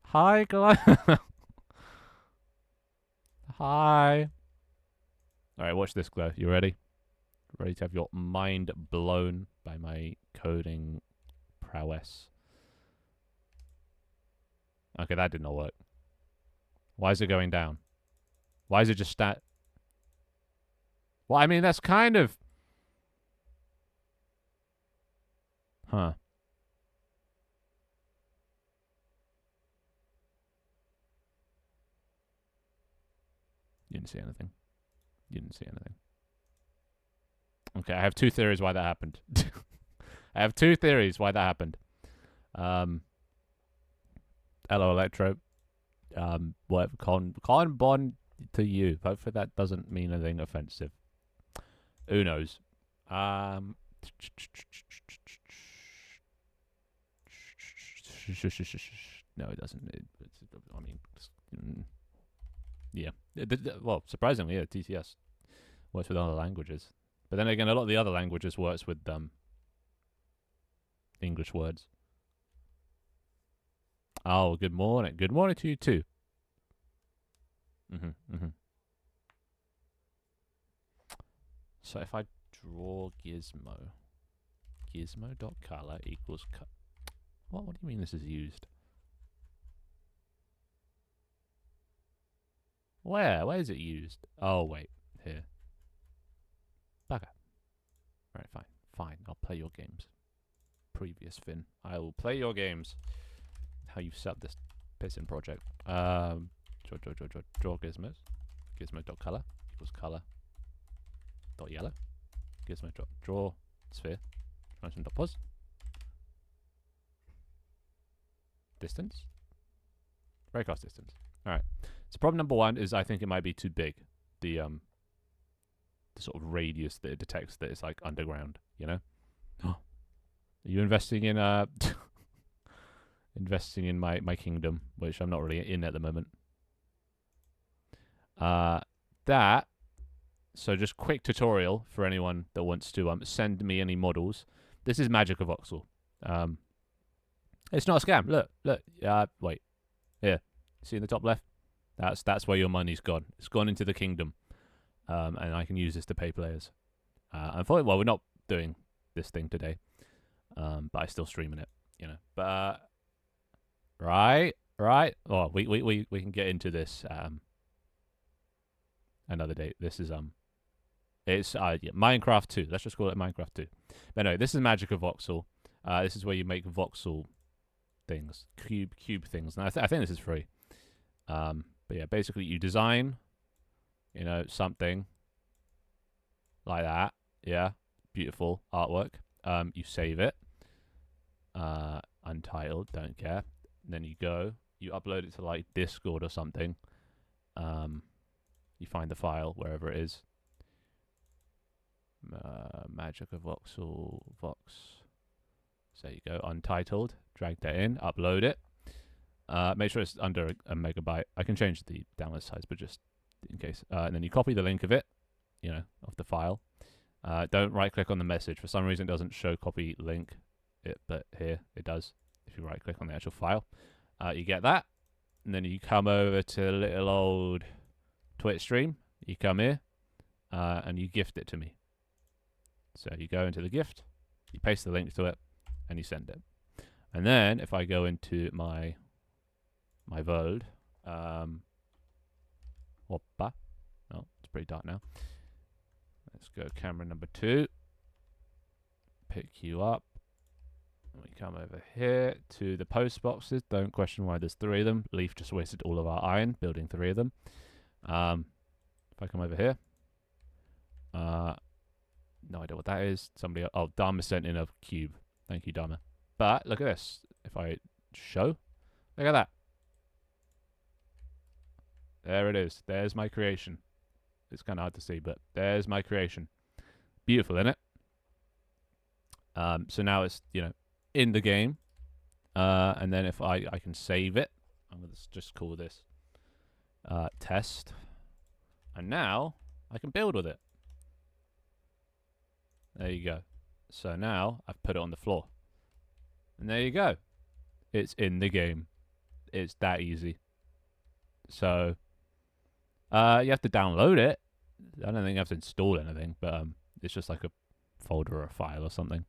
Hi, guys. Hi. Alright, watch this, Glow. You ready? Ready to have your mind blown by my coding prowess? Okay, that did not work. Why is it going down? Why is it just stat? Well, I mean, that's kind of... Huh. You didn't see anything. You didn't see anything. Okay, I have two theories why that happened. I have two theories why that happened. Hello, Electro. whatever, con bon to you. Hopefully that doesn't mean anything offensive. Who knows? No, it doesn't. I mean, yeah. Well, surprisingly, yeah, TTS works with other languages. But then again, a lot of the other languages works with English words. Oh, good morning. Good morning to you too. So if I draw gizmo, gizmo.color equals what do you mean this is used? Where is it used? Oh wait, here. Bugger. Right, fine. I'll play your games. Previous Finn. I will play your games. How you set up this pissing project. Draw gizmos. Gizmo.color equals color. Dot yellow. Gizmo.draw sphere. Dimension.pos. Distance. Raycast distance. Alright. So problem number one is I think it might be too big. The sort of radius that it detects that it's like underground, you know? Are you investing in investing in my kingdom, which I'm not really in at the moment. So just quick tutorial for anyone that wants to send me any models. This is Magic of Voxel. It's not a scam. Look. Wait. Here. See in the top left? That's where your money's gone. It's gone into the kingdom. And I can use this to pay players. Unfortunately, well, we're not doing this thing today. But I'm still streaming it, you know. But right. Oh, we can get into this another day. This is it's Minecraft 2. Let's just call it Minecraft 2. But anyway, this is Magic of Voxel. This is where you make voxel things, cube things. And I think this is free. But yeah, basically you design, you know, something like that. Yeah, beautiful artwork. You save it. Untitled, don't care. And then you upload it to like Discord or something. You find the file wherever it is. Magic of Voxel, Vox. So there you go, untitled. Drag that in, upload it. Make sure it's under a megabyte. I can change the download size, but just in case. And then you copy the link of it, you know, of the file. Don't right click on the message. For some reason it doesn't show copy link, but here it does. If you right click on the actual file, you get that. And then you come over to little old Twitch stream. You come here, and you gift it to me. So you go into the gift, you paste the link to it, and you send it. And then if I go into my world, hoppa. Oh, it's pretty dark now. Let's go camera number 2. Pick you up. We come over here to the post boxes. Don't question why there's 3 of them. Leaf just wasted all of our iron building 3 of them. If I come over here, no idea what that is. Dharma sent in a cube. Thank you, Dharma. But look at this. If I show, look at that. There it is. There's my creation. It's kind of hard to see, but there's my creation. Beautiful, isn't it? So now it's, you know, in the game. And then if I can save it, I'm going to just call this test. And now I can build with it. There you go. So now I've put it on the floor. And there you go. It's in the game. It's that easy. So you have to download it. I don't think you have to install anything, but it's just like a folder or a file or something.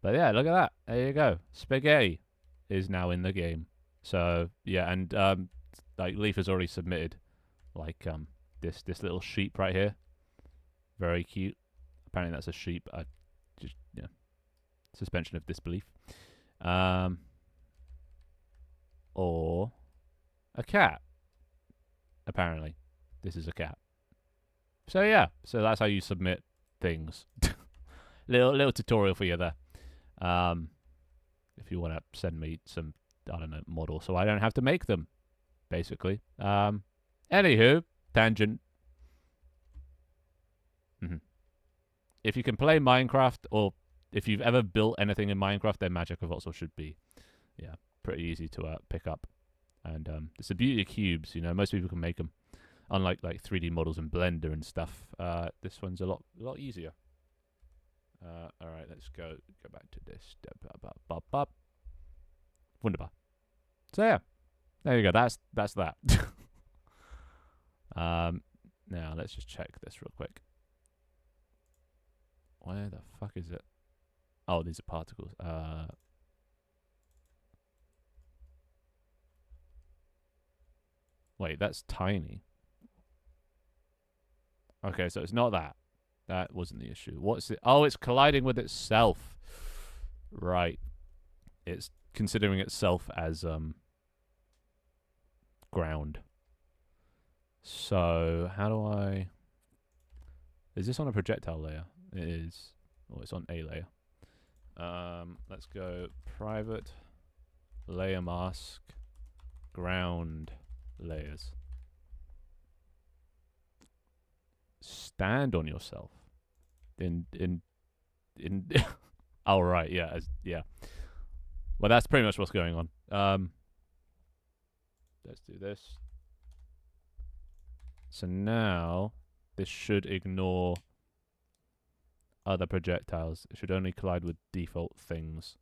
But yeah, look at that. There you go. Spaghetti is now in the game. So yeah, and like Leaf has already submitted like this little sheep right here. Very cute. Apparently that's a sheep. I just suspension of disbelief. Or a cat. Apparently, this is a cat. So yeah, so that's how you submit things. little tutorial for you there. If you want to send me some, I don't know, model, so I don't have to make them. basically. Anywho, tangent. Mhm. If you can play Minecraft, or if you've ever built anything in Minecraft, then Magic of Voxel should be, yeah, pretty easy to pick up. And it's the beauty of cubes. You know, most people can make them. Unlike like 3D models in Blender and stuff, this one's a lot easier. All right, let's go back to this. Wunderbar. So yeah, there you go. That's that. Now let's just check this real quick. Where the fuck is it? Oh, these are particles. Wait, that's tiny. Okay, so it's not that. That wasn't the issue. What's it? Oh, it's colliding with itself. Right. It's considering itself as ground. So how do I? Is this on a projectile layer? It is. Oh, it's on a layer. Let's go private layer mask ground layers. Stand on yourself. In oh right, yeah, yeah. Well, that's pretty much what's going on. Let's do this. So now this should ignore other projectiles. It should only collide with default things.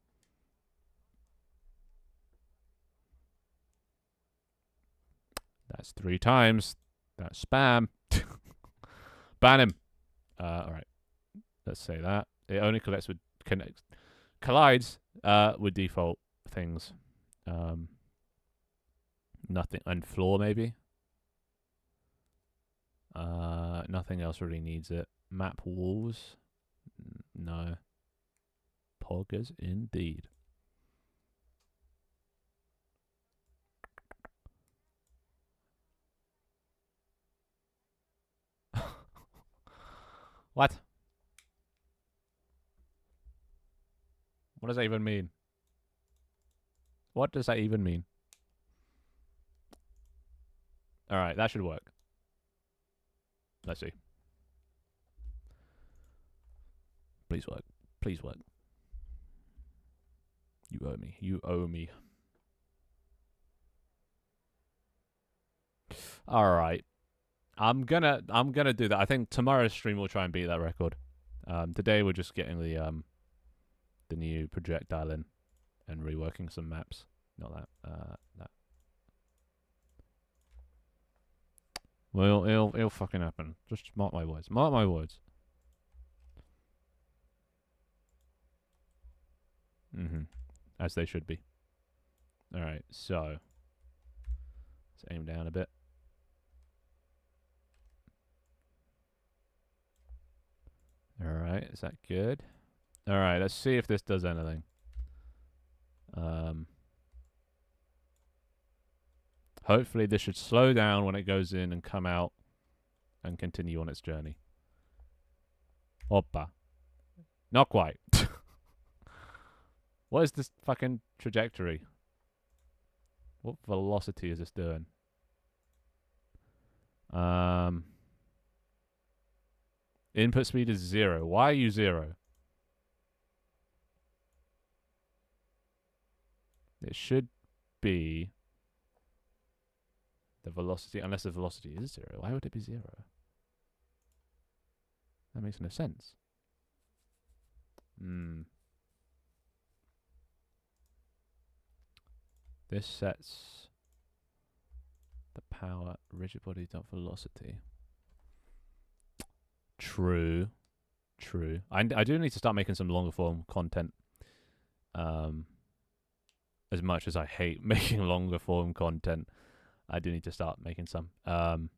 That's 3 times. That's spam. Ban him. Alright. Let's say that. It only collides with default things. Nothing. And floor, maybe? Nothing else really needs it. Map walls? No. Poggers indeed. What? What does that even mean? What does that even mean? Alright, that should work. Let's see. Please work. Please work. You owe me. You owe me. Alright. I'm gonna do that. I think tomorrow's stream will try and beat that record. Today we're just getting the new projectile in and reworking some maps. Not that. That. Well, it'll fucking happen. Just mark my words. Mark my words. As they should be. Alright, so let's aim down a bit. Alright, is that good? Alright, let's see if this does anything. Hopefully this should slow down when it goes in and come out and continue on its journey. Oppa. Not quite. What is this fucking trajectory? What velocity is this doing? Input speed is 0. Why are you 0? It should be the velocity, unless the velocity is 0. Why would it be 0? That makes no sense. This sets the power rigid body dot velocity. True. I do need to start making some longer form content. As much as I hate making longer form content, I do need to start making some. And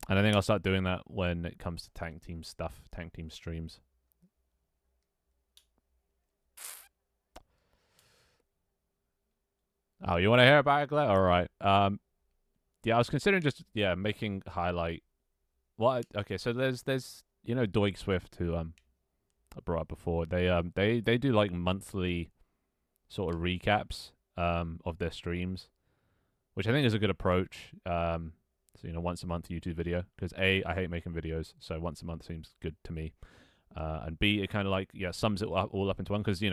I think I'll start doing that when it comes to tank team stuff, tank team streams. Oh, you want to hear about it, Glenn? All right. Yeah, I was considering just making highlight. What? Okay, so there's Doig Swift, who I brought up before. They do like monthly sort of recaps of their streams. which I think is a good approach. So once a month YouTube video, because A, I hate making videos, so once a month seems good to me. And B, it kind of like sums it all up into one, because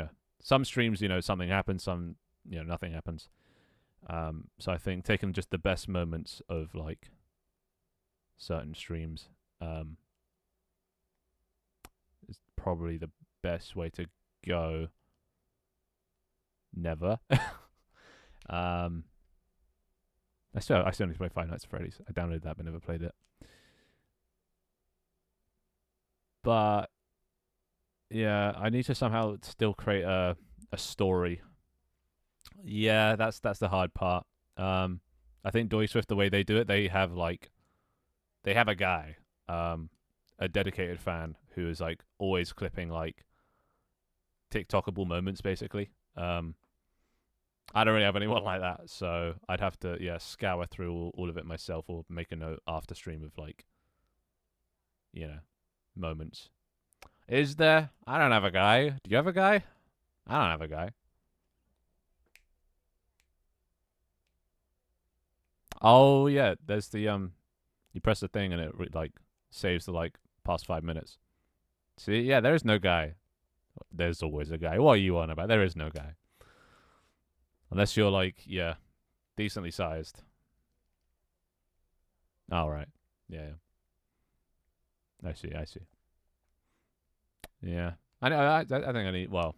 some streams something happens, some nothing happens. So I think taking just the best moments of like certain streams is probably the best way to go. Never. I still need to play Five Nights at Freddy's. I downloaded that but never played it. But yeah, I need to somehow still create a story. Yeah, that's the hard part. I think Doy Swift, the way they do it, they have a guy, a dedicated fan who is like always clipping like TikTokable moments, basically. I don't really have anyone like that, so I'd have to scour through all of it myself, or make a note after stream of like moments. Is there? I don't have a guy. Do you have a guy? I don't have a guy. Oh yeah, there's the you press the thing and it like saves the like past 5 minutes. See, yeah, there is no guy. There's always a guy. What are you on about? There is no guy. Unless you're like, decently sized. All right. Yeah. I see. Yeah. I know. I think I need. Well,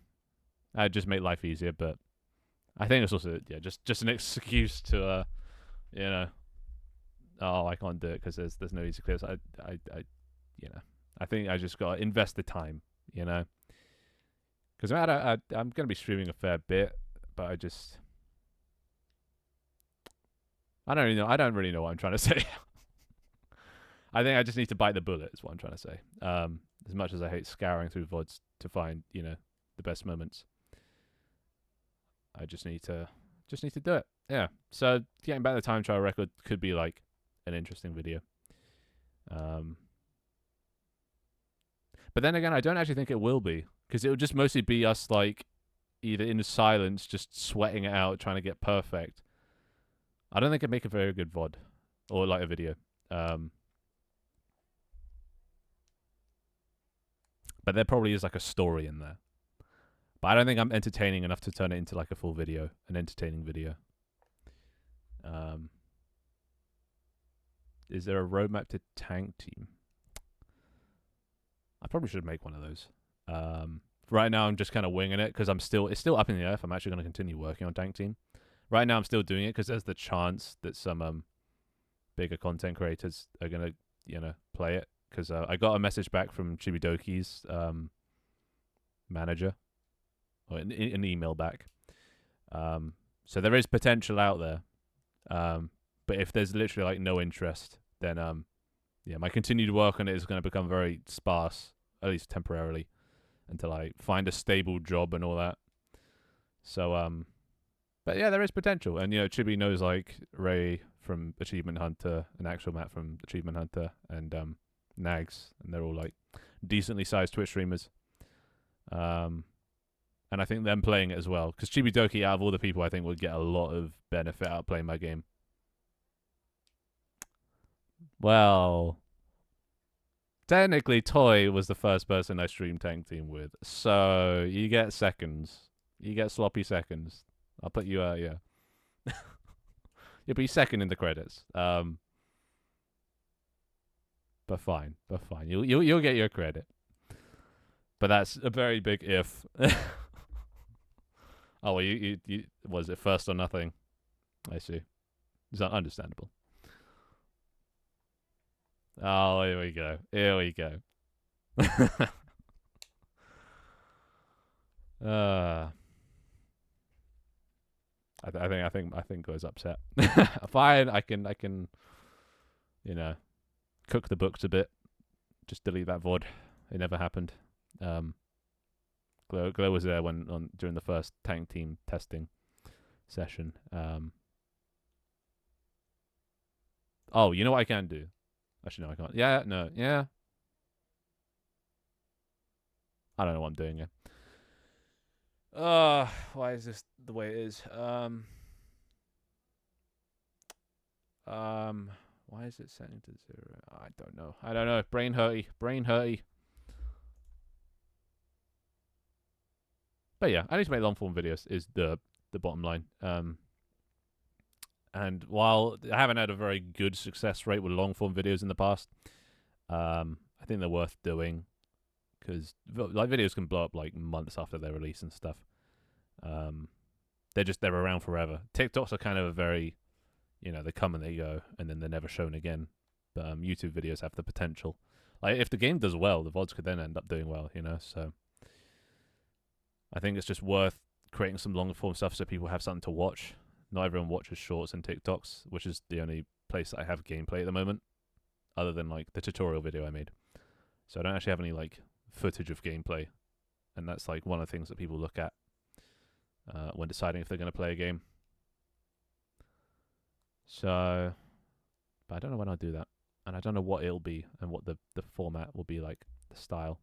I just make life easier, but I think it's also just an excuse to oh, I can't do it because there's no easy clips. I think I just got to invest the time, because I'm gonna be streaming a fair bit, but I don't really know. I don't really know what I'm trying to say. I think I just need to bite the bullet. Is what I'm trying to say. As much as I hate scouring through VODs to find the best moments, I just need to do it. Yeah. So getting back the time trial record could be like an interesting video. But then again, I don't actually think it will be, because it will just mostly be us like either in silence, just sweating it out, trying to get perfect. I don't think it'd make a very good VOD or like a video. But there probably is like a story in there. But I don't think I'm entertaining enough to turn it into like a full video, an entertaining video. Is there a roadmap to Tank Team? I probably should make one of those. Right now I'm just kind of winging it because it's still up in the air if I'm actually going to continue working on Tank Team. Right now I'm still doing it because there's the chance that some bigger content creators are going to play it, because I got a message back from Chibidoki's manager, or an email back. So there is potential out there. But if there's literally like no interest, then my continued work on it is going to become very sparse, at least temporarily, until I find a stable job and all that. So but yeah, there is potential, and Chibi knows like Ray from Achievement Hunter and Actual Matt from Achievement Hunter, and Nags, and they're all like decently sized Twitch streamers. And I think them playing it as well, because Chibidoki, out of all the people, I think would get a lot of benefit out of playing my game. Well, technically, Toy was the first person I streamed Tank Team with, so you get seconds. You get sloppy seconds. I'll put you yeah. You'll be second in the credits. But fine. You'll get your credit. But that's a very big if. Oh, well, you was it first or nothing? I see. Is that understandable? Oh, here we go. I think I was upset. Fine, I can cook the books a bit. Just delete that VOD. It never happened. Glow was there during the first Tank Team testing session. Oh, you know what I can do? Actually, no, I can't. Yeah, no, yeah. I don't know what I'm doing here. Why is this the way it is? Why is it setting to 0? I don't know. I don't know. Brain hurty. Brain hurty. But yeah, I need to make long form videos. Is the bottom line. And while I haven't had a very good success rate with long form videos in the past, I think they're worth doing because like videos can blow up like months after their release and stuff. They're around forever. TikToks are kind of a very, they come and they go, and then they're never shown again. But YouTube videos have the potential. Like if the game does well, the VODs could then end up doing well. So I think it's just worth creating some long form stuff so people have something to watch. Not everyone watches shorts and TikToks, which is the only place that I have gameplay at the moment, other than like the tutorial video I made. So I don't actually have any like footage of gameplay, and that's like one of the things that people look at when deciding if they're going to play a game. So, but I don't know when I'll do that, and I don't know what it'll be and what the format will be like, the style.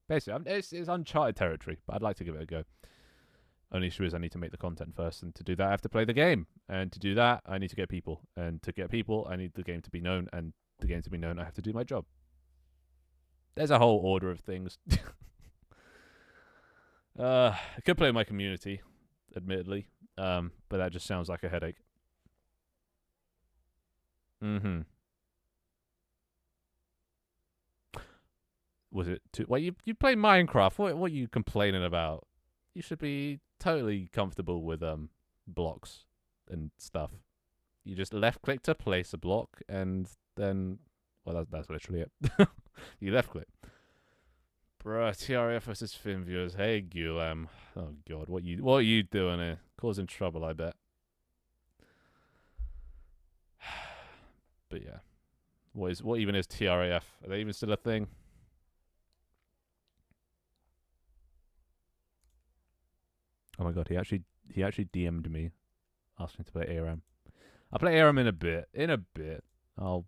Basically, it's uncharted territory, but I'd like to give it a go. Only issue is I need to make the content first, and to do that I have to play the game, and to do that I need to get people, and to get people I need the game to be known, and the game to be known I have to do my job. There's a whole order of things. I could play my community, admittedly, but that just sounds like a headache. Was it too? Well, you play Minecraft. What are you complaining about? You should be totally comfortable with blocks and stuff. You just left click to place a block, and then that's literally it. You left click. Bruh, TRF versus Fin viewers. Hey Gulam. Oh god, what are you doing here? Causing trouble, I bet. But yeah. What even is TRAF? Are they even still a thing? Oh my god, he actually DM'd me asking to play ARM. I'll play ARM in a bit. I'll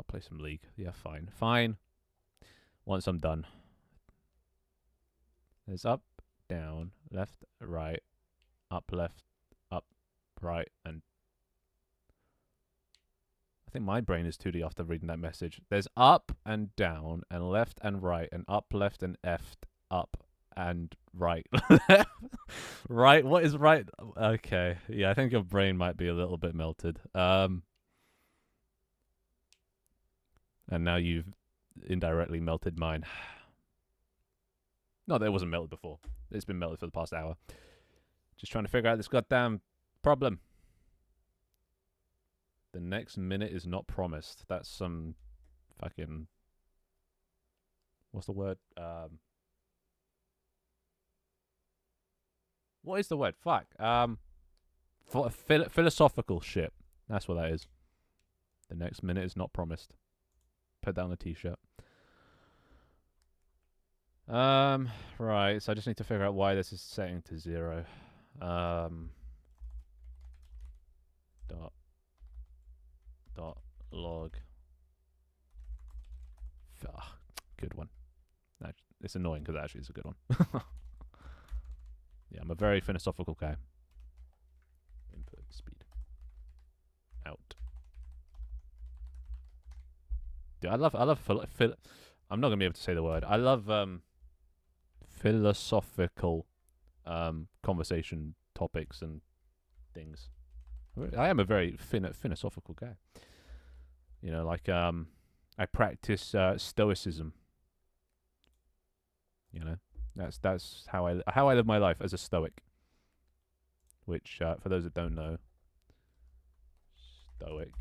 play some League. Yeah, fine. Once I'm done. There's up, down, left, right, up, left, up, right, and I think my brain is 2D after reading that message. There's up and down and left and right and up, left, and eft, up and right. Right? What is right? Okay. Yeah, I think your brain might be a little bit melted. And now you've indirectly melted mine. Not that it wasn't melted before. It's been melted for the past hour. Just trying to figure out this goddamn problem. The next minute is not promised. That's some fucking... What's the word? What is the word? Fuck. Philosophical shit. That's what that is. The next minute is not promised. Put that on a t-shirt. Right. So I just need to figure out why this is setting to 0. Dot log. Good one. It's annoying because actually it's a good one. Yeah, I'm a very philosophical guy. Input speed. Out. Dude, I love I'm not gonna be able to say the word. I love philosophical conversation topics and things. I am a very philosophical guy. Like I practice stoicism. That's how I live my life as a stoic. Which, for those that don't know, stoic.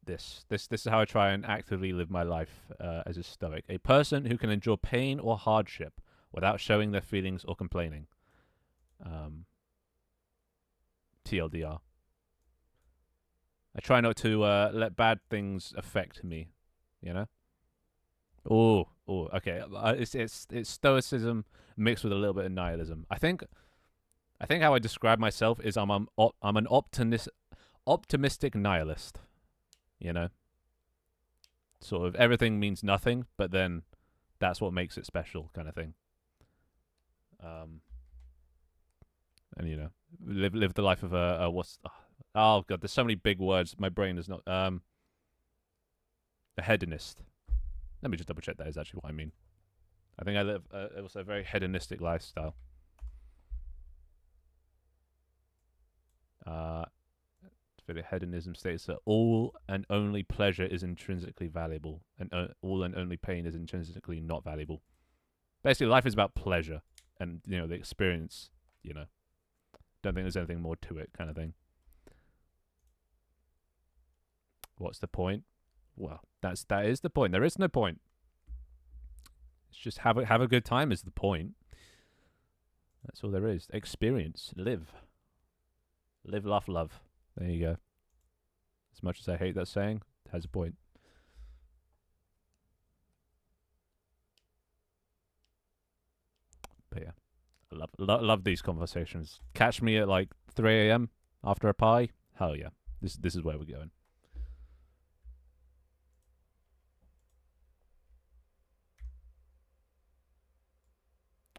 This is how I try and actively live my life as a stoic. A person who can endure pain or hardship without showing their feelings or complaining. TLDR. I try not to let bad things affect me. Oh, okay. It's stoicism mixed with a little bit of nihilism. I think how I describe myself is I'm an optimistic nihilist. Sort of everything means nothing, but then that's what makes it special, kind of thing. And live the life of a what's oh god, there's so many big words. My brain is not a hedonist. Let me just double check that is actually what I mean. I think I live also a very hedonistic lifestyle. Hedonism states that all and only pleasure is intrinsically valuable, and all and only pain is intrinsically not valuable. Basically, life is about pleasure, and the experience. Don't think there's anything more to it, kind of thing. What's the point? Well, that is the point. There is no point. It's just have a good time is the point. That's all there is. Experience, live, laugh, love. There you go. As much as I hate that saying, it has a point. But yeah, I love these conversations. Catch me at like 3 a.m. after a pie. Hell yeah, this is where we're going.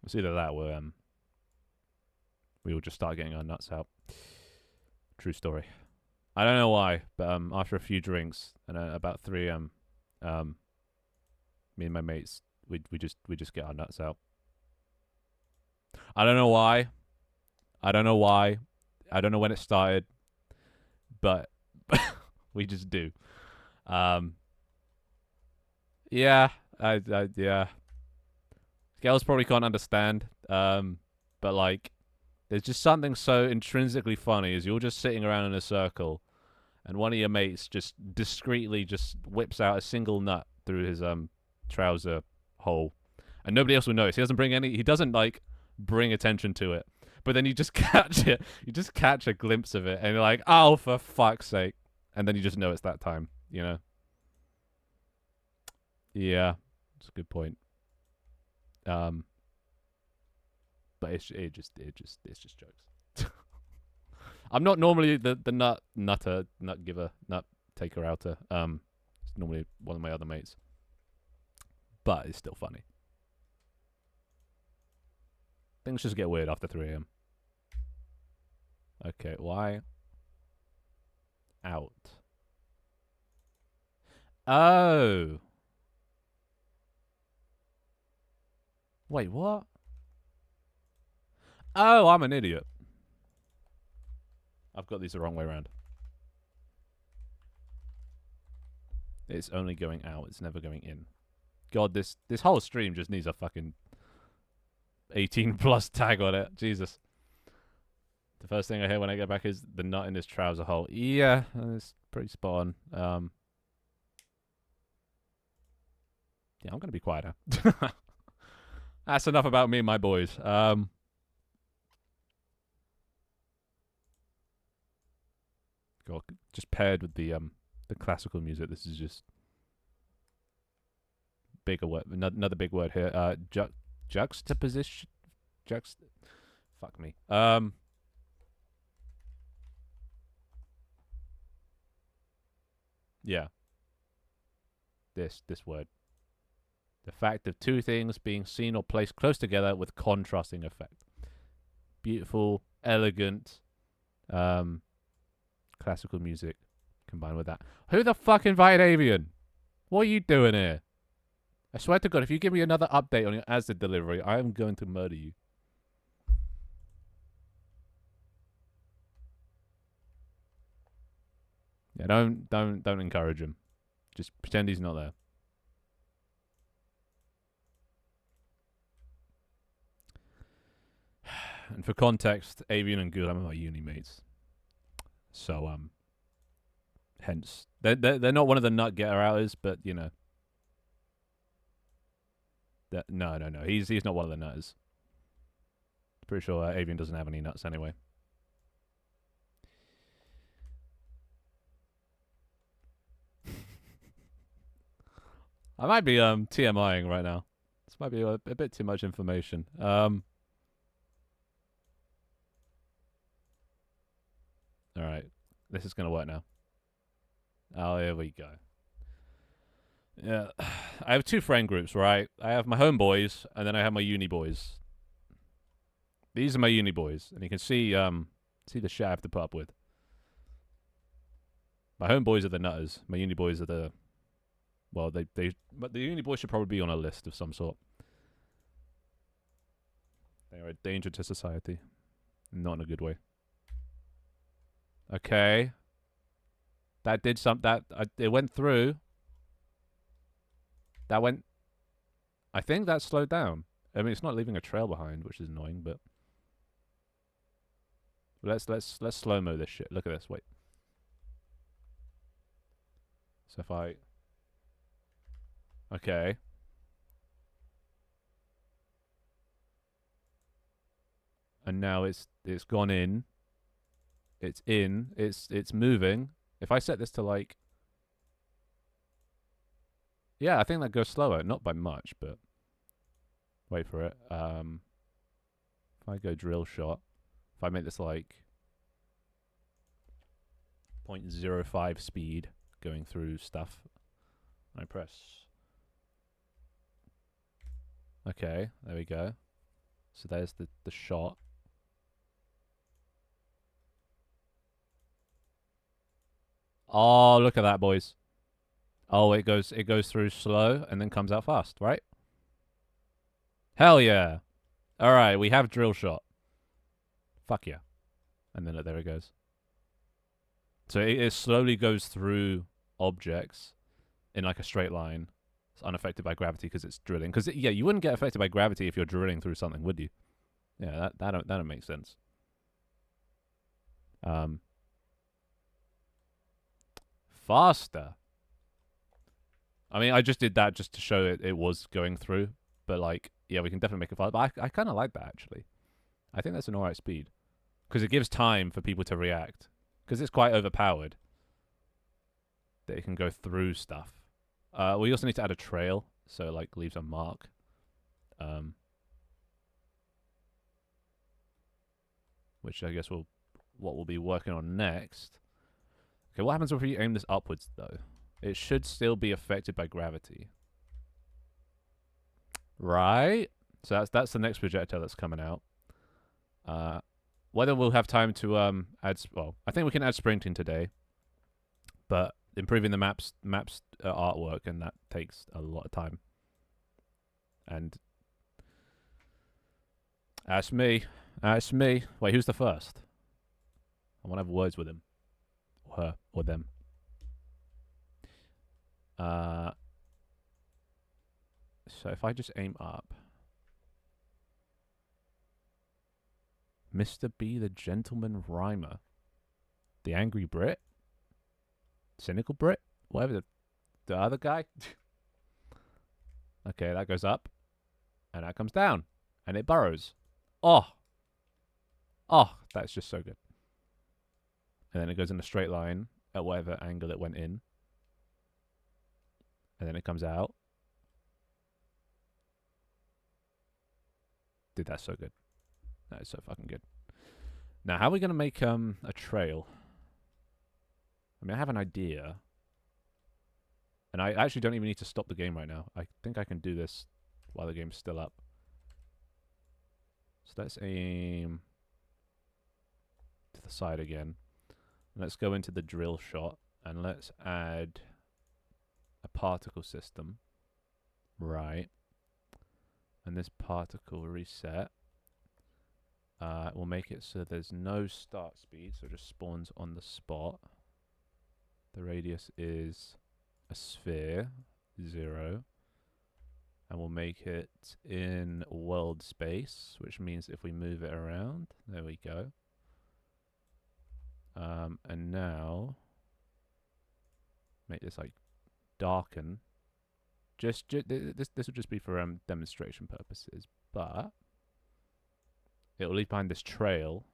It's either that or we will just start getting our nuts out. True story. I don't know why, but after a few drinks and about 3 a.m., me and my mates we just get our nuts out. I don't know why. I don't know when it started, but we just do. Yeah, yeah. Girls probably can't understand, but like, there's just something so intrinsically funny as you're just sitting around in a circle, and one of your mates just discreetly just whips out a single nut through his trouser hole, and nobody else will notice. He doesn't like bring attention to it, but then you just catch it. You just catch a glimpse of it, and you're like, oh, for fuck's sake! And then you just know it's that time. Yeah, it's a good point. But it's just jokes. I'm not normally the nut giver, nut taker outer. It's normally one of my other mates, but it's still funny. Things just get weird after 3 a.m. Okay, why? Out. Oh. Wait, what? Oh, I'm an idiot. I've got these the wrong way around. It's only going out. It's never going in. God, this whole stream just needs a fucking 18 plus tag on it. Jesus. The first thing I hear when I get back is the nut in his trouser hole. Yeah, it's pretty spot on. Yeah, I'm going to be quieter. That's enough about me and my boys. God, just paired with the classical music, this is just bigger word. Another big word here. Juxtaposition. Fuck me. Yeah. This word. The fact of two things being seen or placed close together with contrasting effect. Beautiful, elegant, classical music combined with that. Who the fuck invited Avian? What are you doing here? I swear to God, if you give me another update on your Asda delivery, I am going to murder you. Yeah, don't encourage him. Just pretend he's not there. And for context, Avian and Good, I'm my uni mates. So hence they're not one of the nut getter outers, but you know. No. He's not one of the nutters. Pretty sure Avian doesn't have any nuts anyway. I might be TMIing right now. This might be a bit too much information. All right, this is gonna work now. Oh, here we go. Yeah, I have two friend groups, right? I have my homeboys, and then I have my uni boys. These are my uni boys, and you can see See the shit I have to put up with. My home boys are the nutters. My uni boys are the... Well, but the uni boys should probably be on a list of some sort. They are a danger to society. Not in a good way. Okay. That did something. It went through. That went... I think that slowed down. I mean, it's not leaving a trail behind, which is annoying, but... Let's slow-mo this shit. Look at this. Wait. So if I... Okay. And now it's gone in. It's in. It's moving. If I set this to like... Yeah, I think that goes slower. Not by much, but... Wait for it. If I go drill shot, if I make this like 0.05 speed going through stuff, I press. Okay, there we go. So there's the shot. Oh, look at that, boys. Oh, it goes through slow and then comes out fast, right? Hell yeah. All right, we have drill shot. Fuck yeah. And then there it goes. So it slowly goes through objects in like a straight line. It's unaffected by gravity because it's drilling. Because yeah, you wouldn't get affected by gravity if you're drilling through something, would you? Yeah, that don't make sense. Faster. I mean, I just did that just to show it was going through. But like, yeah, we can definitely make it faster. But I kind of like that actually. I think that's an alright speed because it gives time for people to react. Because it's quite overpowered that it can go through stuff. We also need to add a trail, so like leaves a mark. Which I guess what we'll be working on next. Okay, what happens if we aim this upwards though? It should still be affected by gravity. Right? So that's the next projectile that's coming out. Whether we'll have time to add... Well, I think we can add sprinting today. But improving the maps artwork, and that takes a lot of time. And... That's me. That's me. Wait, who's the first? I want to have words with him. Or her. Or them. So if I just aim up... Mr. B, the Gentleman Rhymer. The Angry Brit? Cynical Brit? Whatever the other guy? Okay, that goes up. And that comes down. And it burrows. Oh! Oh, that's just so good. And then it goes in a straight line at whatever angle it went in. And then it comes out. Dude, that's so good. That is so fucking good. Now, how are we going to make a trail? I mean, I have an idea. And I actually don't even need to stop the game right now. I think I can do this while the game's still up. So let's aim to the side again. Let's go into the drill shot. And let's add a particle system. Right. And this particle reset. We'll make it so there's no start speed, so it just spawns on the spot. The radius is a sphere, 0. And we'll make it in world space, which means if we move it around, there we go. And now, make this like darken. This will just be for demonstration purposes, but it will leave behind this trail.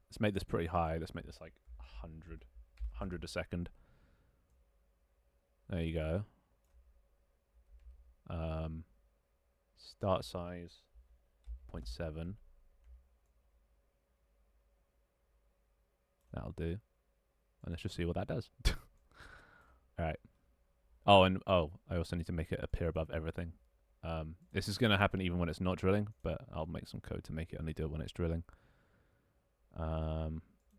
Let's make this pretty high. Let's make this like 100 a second. There you go. Start size 0.7. That'll do. And let's just see what that does. Alright. Oh, and I also need to make it appear above everything. This is going to happen even when it's not drilling, but I'll make some code to make it only do it when it's drilling.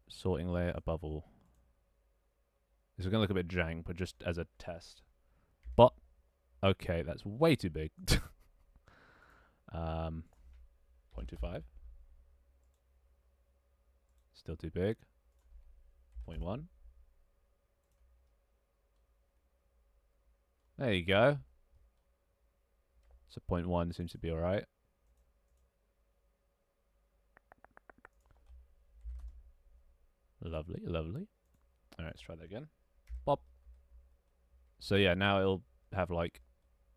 Sorting layer above all. This is going to look a bit jank, but just as a test. But, okay, that's way too big. 0.25. Still too big. 0.1. There you go. So 0.1 seems to be alright. Lovely, lovely. Alright, let's try that again. Pop. So yeah, now it'll have like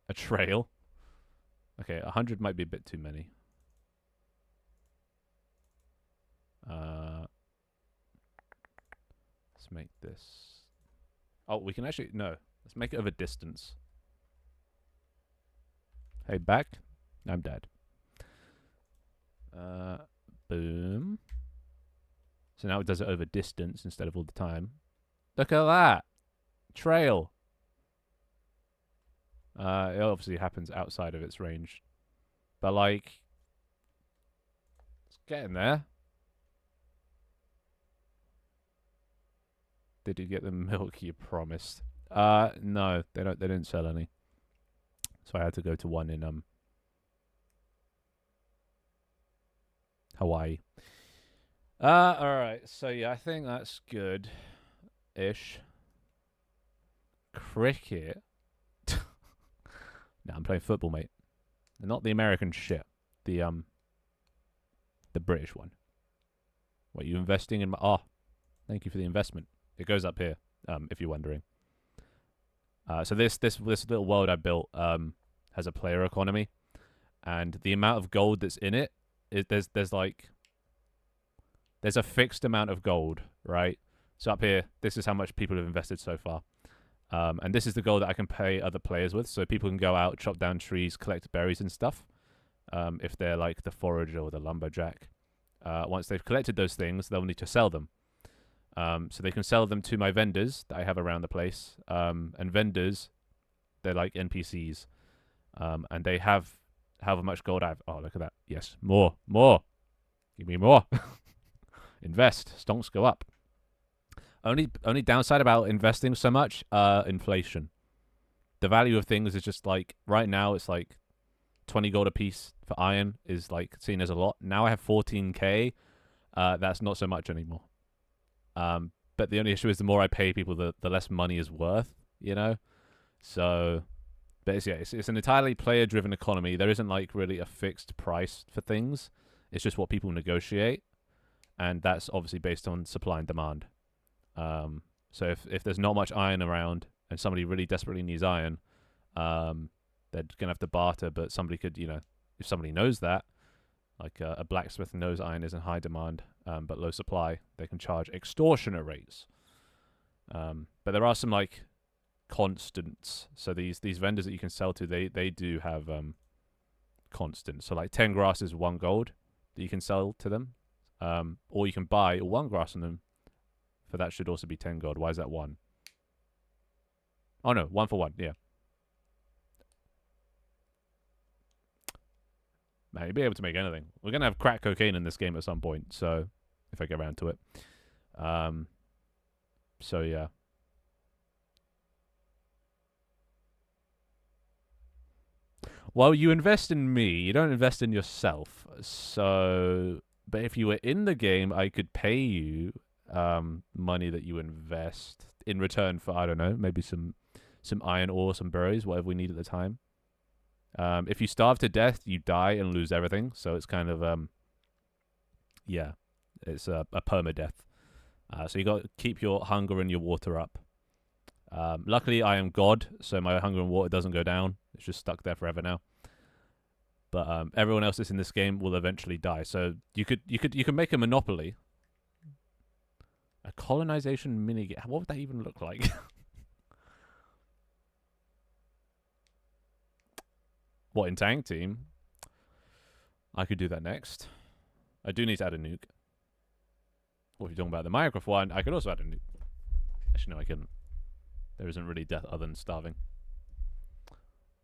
a trail. Okay, 100 might be a bit too many. Let's make this. Oh, we can actually no. Let's make it of a distance. Hey, back. I'm dead. Boom. So now it does it over distance instead of all the time. Look at that. Trail. It obviously happens outside of its range. But like, it's getting there. Did you get the milk you promised? No, they didn't sell any. So I had to go to one in Hawaii. Alright, so yeah, I think that's good ish. Cricket. No, I'm playing football, mate. Not the American shit. The British one. What, you investing in my thank you for the investment. It goes up here, if you're wondering. So this little world I built has a player economy, and the amount of gold that's in it is there's a fixed amount of gold, right? So up here, this is how much people have invested so far. And this is the gold that I can pay other players with, so people can go out, chop down trees, collect berries and stuff. If they're like the forager or the lumberjack. Once they've collected those things, they'll need to sell them. So they can sell them to my vendors that I have around the place. And vendors, they're like NPCs. And they have however much gold I have. Oh, look at that. Yes, more. Give me more. Invest. Stonks go up. Only downside about investing so much, inflation. The value of things is just like, right now it's like 20 gold a piece for iron is like seen as a lot. Now I have 14k. That's not so much anymore. But the only issue is the more I pay people, the less money is worth, you know? So, but it's an entirely player-driven economy. There isn't like really a fixed price for things. It's just what people negotiate. And that's obviously based on supply and demand. So if there's not much iron around and somebody really desperately needs iron, they're going to have to barter, but somebody could, you know, if somebody knows that, like a blacksmith knows iron is in high demand, but low supply, they can charge extortionate rates. But there are some like constants. So these vendors that you can sell to, they do have constants. So like 10 grass is 1 gold that you can sell to them. Or you can buy 1 grass from them. For that should also be 10 gold. Why is that 1? Oh no, 1 for 1, yeah. Man, you'll be able to make anything. We're going to have crack cocaine in this game at some point, so if I get around to it. So yeah. Well, you invest in me. You don't invest in yourself. So, but if you were in the game, I could pay you money that you invest in return for, I don't know, maybe some iron ore, some berries, whatever we need at the time. If you starve to death, you die and lose everything. So it's kind of yeah, it's a permadeath. So you got to keep your hunger and your water up. Luckily, I am God, so my hunger and water doesn't go down. It's just stuck there forever now. But everyone else that's in this game will eventually die. So you can make a monopoly. A colonization mini game. What would that even look like? What, in Tank Team? I could do that next. I do need to add a nuke. What if you're talking about the Minecraft one, I could also add a nuke. Actually, no, I couldn't. There isn't really death other than starving.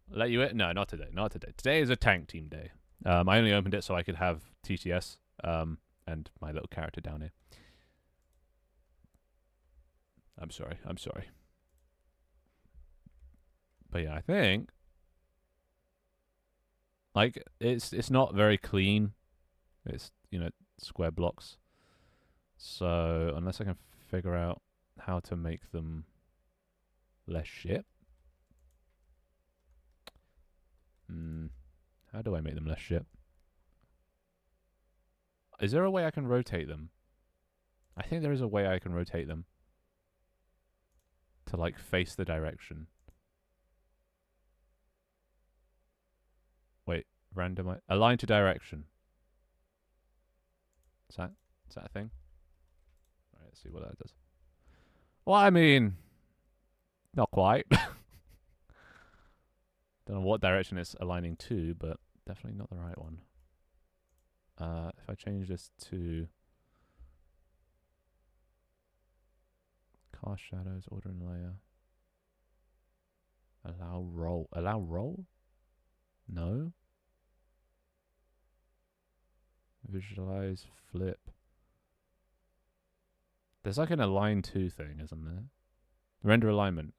Let you in? No, not today. Not today. Today is a Tank Team day. I only opened it so I could have TTS. and my little character down here. I'm sorry. But yeah, I think like it's not very clean. It's, you know, square blocks. So unless I can figure out how to make them less shit. How do I make them less shit? Is there a way I can rotate them? I think there is a way I can rotate them to like face the direction. Wait, randomize, align to direction. Is that a thing? All right, let's see what that does. Well, I mean, not quite. Don't know what direction it's aligning to, but definitely not the right one. If I change this to cast shadows, order and layer, allow roll, no. Visualize, flip. There's like an align to thing, isn't there? Render alignment.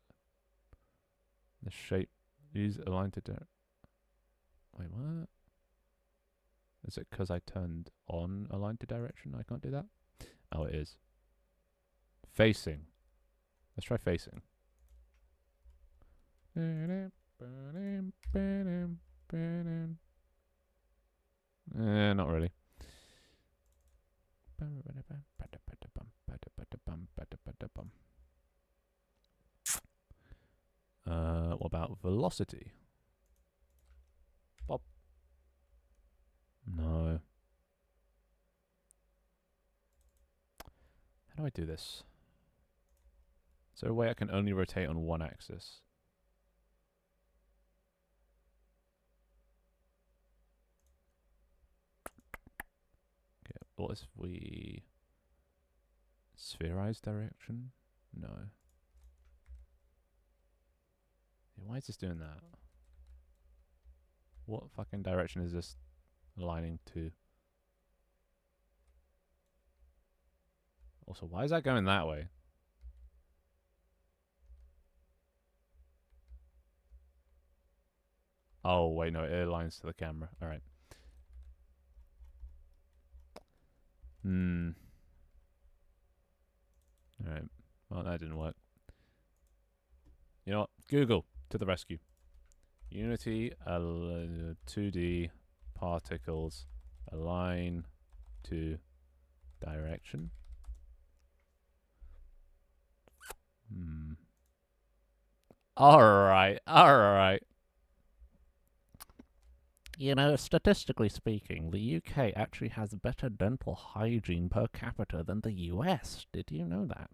The shape. Use align to. Wait, what? Is it because I turned on align to direction? I can't do that? Oh, it is. Facing. Let's try facing. Not really. What about velocity? Bob. No. How do I do this? Is there a way I can only rotate on one axis? Okay, what if we spherize direction? No. Yeah, why is this doing that? What fucking direction is this aligning to? Also, why is that going that way? Oh, wait, no, it aligns to the camera. Alright. Alright. Well, that didn't work. You know what? Google, to the rescue. Unity, 2D, particles, align to direction. Alright. You know, statistically speaking, the UK actually has better dental hygiene per capita than the US. Did you know that?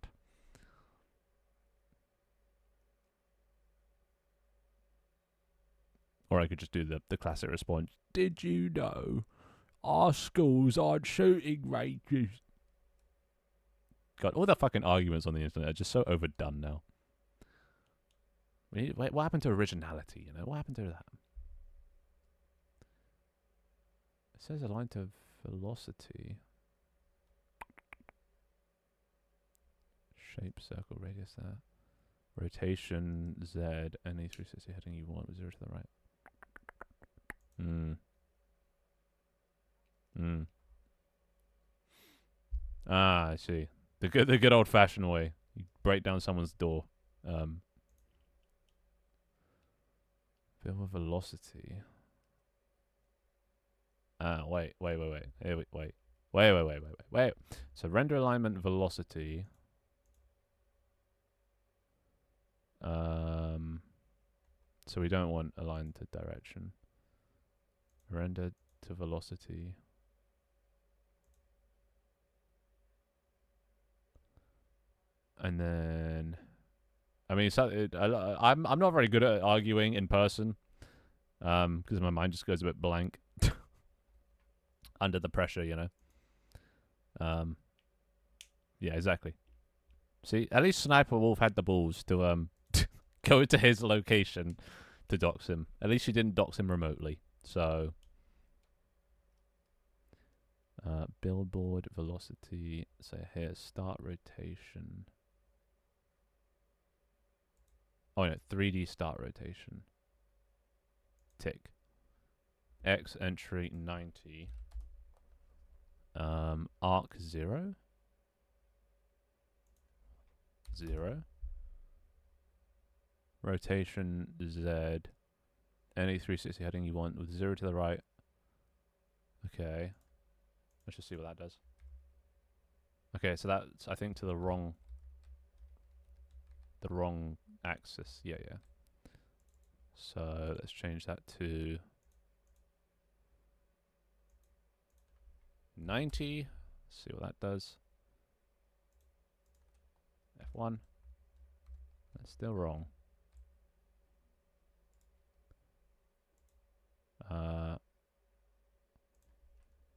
Or I could just do the classic response. Did you know our schools aren't shooting ranges? God, all the fucking arguments on the internet are just so overdone now. Wait, what happened to originality, you know? What happened to that? It says align to velocity. Shape, circle, radius there. Rotation, Z, any 360 heading you want with 0 to the right. Ah, I see. The good old fashioned way. You break down someone's door. Fill with velocity. Wait. Wait. So render alignment velocity. So we don't want align to direction. Render to velocity. And then, I mean, I'm not very good at arguing in person, because my mind just goes a bit blank under the pressure, you know. Yeah, exactly. See, at least Sniper Wolf had the balls to go to his location to dox him. At least she didn't dox him remotely. So, Billboard velocity. So here, start rotation. Oh no, 3D start rotation. Tick. X entry 90. Arc 0. 0. Rotation Z. Any 360 heading you want with 0 to the right. Okay. Let's just see what that does. Okay, so that's, I think, to the wrong axis. Yeah. So let's change that to 90. See what that does. F1. That's still wrong.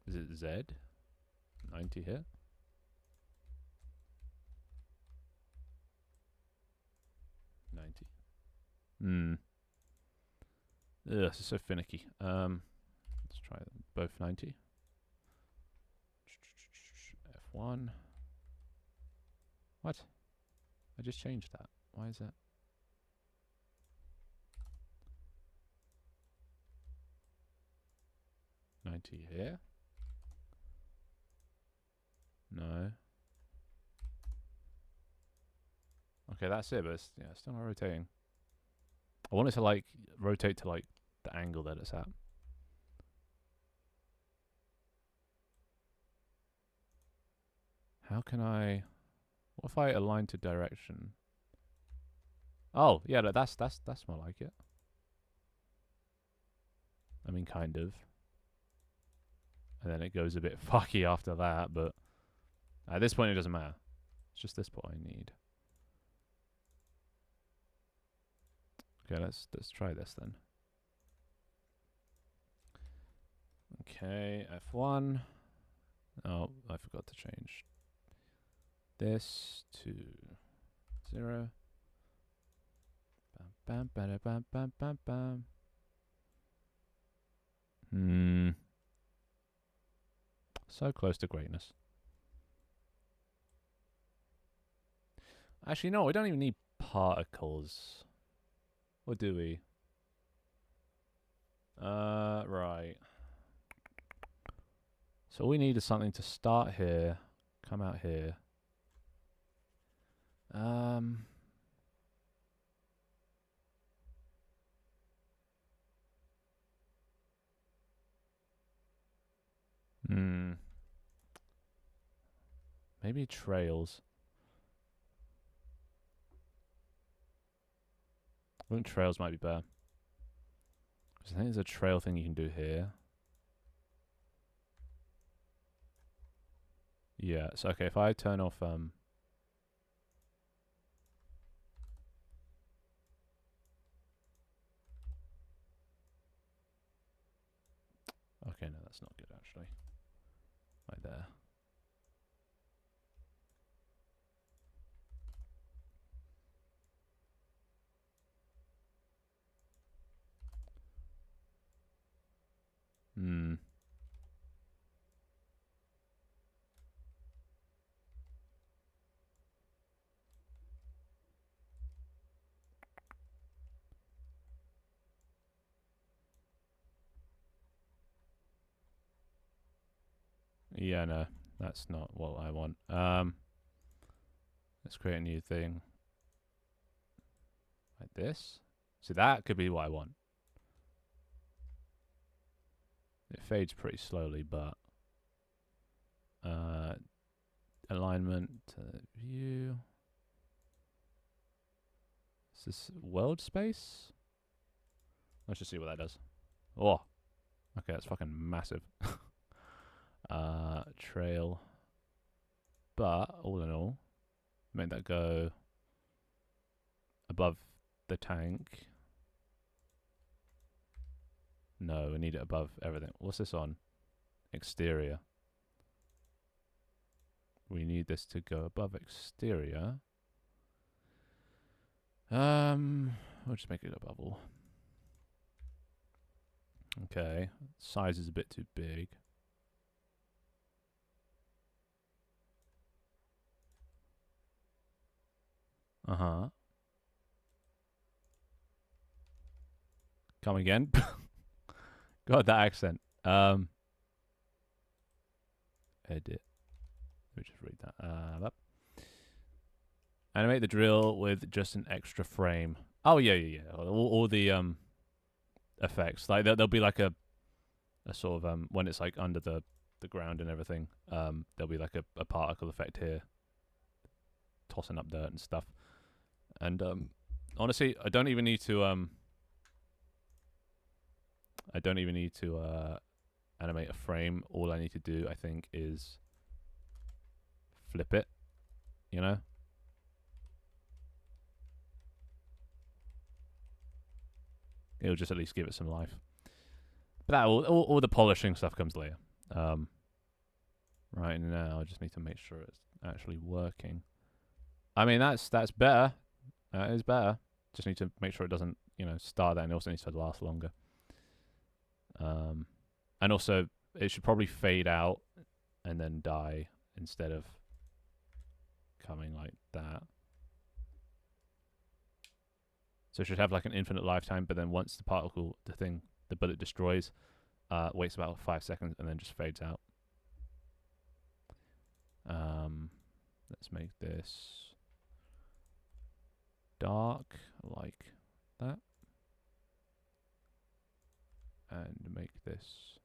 Is it Z? 90 here. Ugh, this is so finicky. Let's try both 90. F1. What? I just changed that. Why is that? $90 here. No. Okay, that's it, but it's, yeah, it's still not rotating. I want it to like rotate to like the angle that it's at. How can I? What if I align to direction? Oh, yeah, that's more like it. I mean, kind of. And then it goes a bit fucky after that, but at this point it doesn't matter. It's just this point I need. Okay, let's try this then. Okay, F1. Oh, I forgot to change this to 0. Bam, bam, bam, bam, bam, bam. So close to greatness. Actually, no, we don't even need particles. Or do we? Right. So all we need is something to start here, come out here. Maybe trails. I think trails might be better. Because I think there's a trail thing you can do here. Yeah, so okay, if I turn off okay, no, that's not good actually. Right there. Yeah, no, that's not what I want. Let's create a new thing. Like this. So that could be what I want. It fades pretty slowly, but alignment view. Is this world space? Let's just see what that does. Oh, okay, that's fucking massive. Trail, but all in all, make that go above the tank. No, we need it above everything. What's this on? Exterior. We need this to go above exterior. We'll just make it a bubble. Okay, size is a bit too big. Uh-huh. Come again? God, that accent. Edit. Let me just read that. Up. Animate the drill with just an extra frame. Oh yeah. All the effects. Like there'll be like a sort of when it's like under the ground and everything. There'll be like a particle effect here, tossing up dirt and stuff. And honestly, I don't even need to animate a frame. All I need to do, I think, is flip it. You know. It'll just at least give it some life. But that all the polishing stuff comes later. Right now, I just need to make sure it's actually working. I mean, that's better. That is better. Just need to make sure it doesn't, start that, and it also needs to last longer. And also, it should probably fade out and then die instead of coming like that. So it should have like an infinite lifetime, but then once the bullet destroys, waits about 5 seconds and then just fades out. Let's make this dark like that. And make this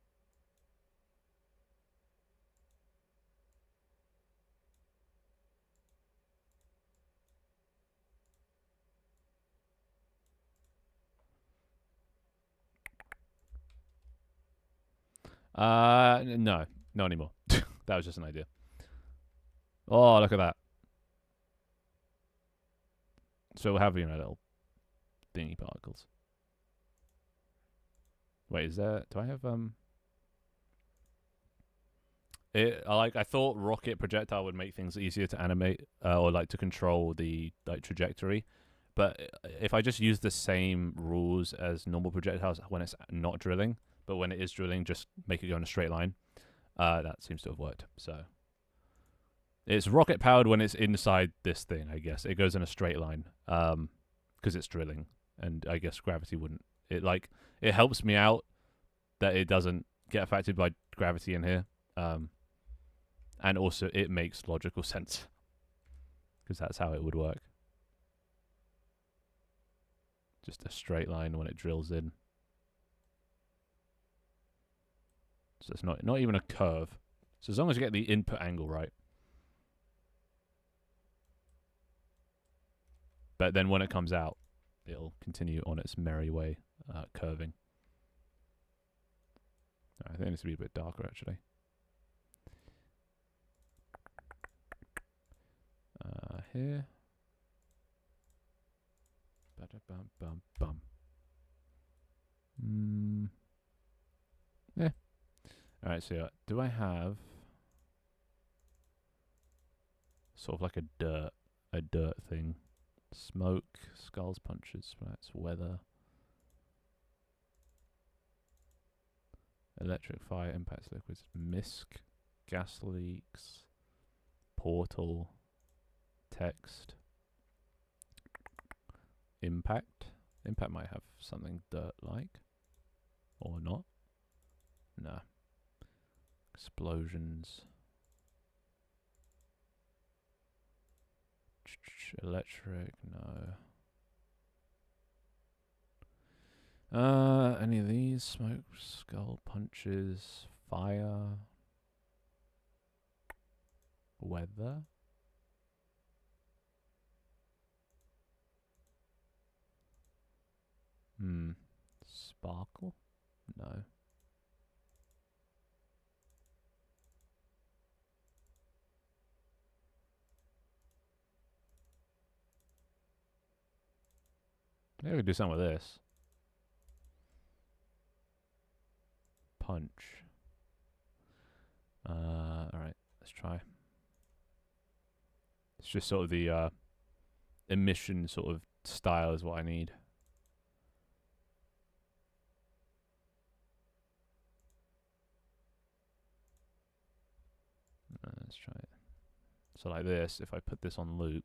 no, not anymore. That was just an idea. Oh, look at that. So we'll have, little thingy particles. Wait, is there, do I have, I thought rocket projectile would make things easier to animate, or like to control the trajectory. But if I just use the same rules as normal projectiles when it's not drilling, but when it is drilling, just make it go in a straight line, that seems to have worked. So it's rocket powered when it's inside this thing, I guess. It goes in a straight line, because it's drilling, and I guess gravity wouldn't. It helps me out that it doesn't get affected by gravity in here, and also it makes logical sense because that's how it would work. Just a straight line when it drills in. So it's not even a curve. So as long as you get the input angle right. But then when it comes out, it'll continue on its merry way, curving. I think it needs to be a bit darker, actually. Here. Ba-da-bum-bum-bum. Yeah. Alright, so do I have sort of like a dirt thing? Smoke, skulls, punches, that's weather. Electric fire, impacts liquids, misc, gas leaks, portal, text, impact. Impact might have something dirt-like, or not. No. Explosions. Electric, no. Any of these? Smoke, skull, punches, fire, weather. Sparkle? No. Maybe we could do something with this. Punch. Alright, let's try. It's just sort of the emission sort of style is what I need. Let's try it. So like this, if I put this on loop,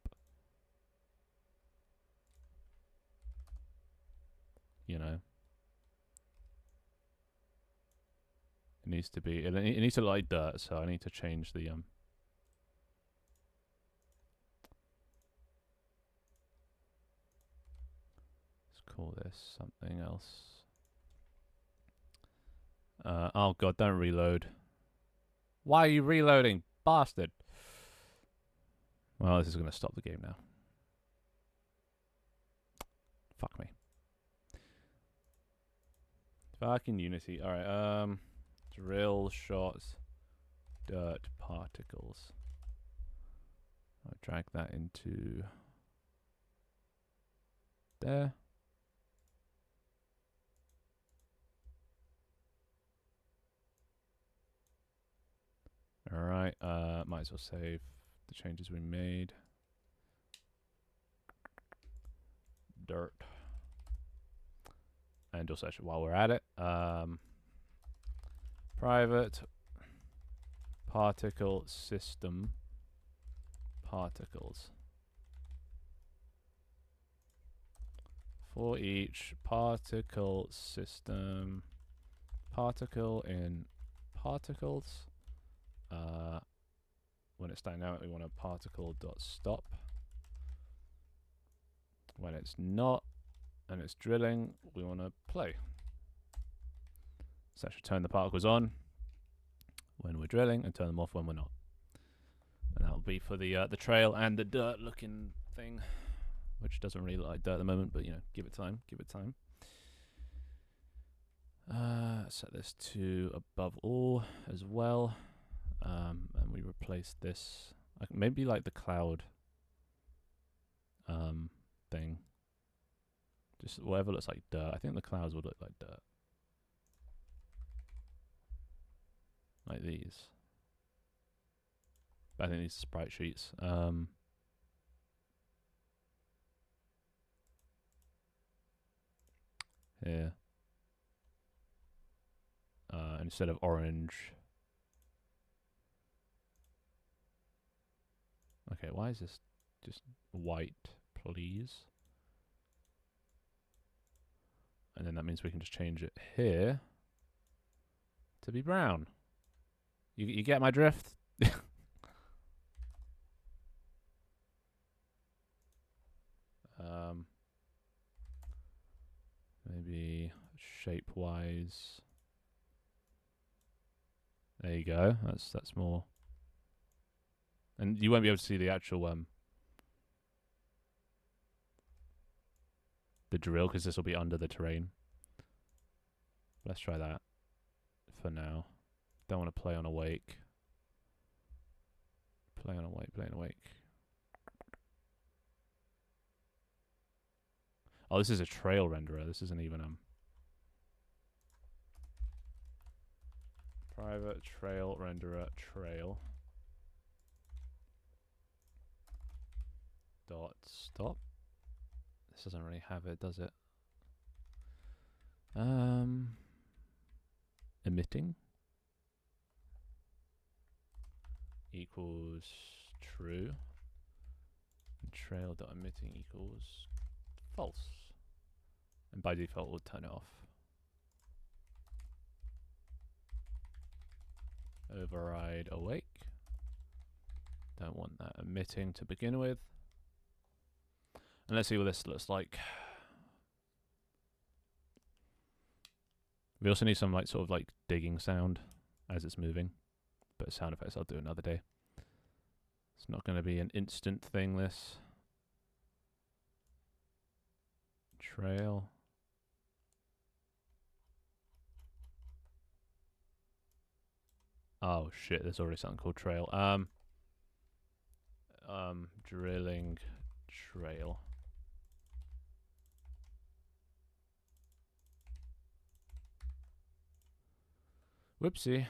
needs to be. It needs to look like dirt, so I need to change the Let's call this something else. Oh god, don't reload. Why are you reloading, bastard? Well, this is gonna stop the game now. Fuck me. Fucking Unity. Alright, drill shots, dirt particles. I'll drag that into there. Alright, might as well save the changes we made. Dirt. And also, actually, while we're at it, private particle system particles. For each particle system particle in particles, when it's dynamic, we want a particle.stop. When it's not, and it's drilling, we want to play. So I should turn the particles on when we're drilling and turn them off when we're not. And that will be for the trail and the dirt looking thing, which doesn't really look like dirt at the moment, but you know, give it time, give it time. Set this to above all as well, and we replace this, maybe like the cloud thing. Just whatever looks like dirt. I think the clouds would look like dirt. Like these. But I think these are sprite sheets. Here. Instead of orange. Okay, why is this just white, please? And then that means we can just change it here to be brown. You get my drift? Maybe shape-wise. There you go. That's more. And you won't be able to see the actual the drill because this will be under the terrain. Let's try that for now. Don't want to play on awake. Play on awake, play on awake. Oh, this is a trail renderer. This isn't even private trail renderer trail dot stop. This doesn't really have it, does it? Emitting equals true. And trail dot emitting equals false. And by default, we'll turn it off. Override awake. Don't want that emitting to begin with. And let's see what this looks like. We also need some like sort of like digging sound as it's moving. But sound effects I'll do another day. It's not going to be an instant thing, this. Trail. Oh shit, there's already something called trail. Drilling trail. Whoopsie.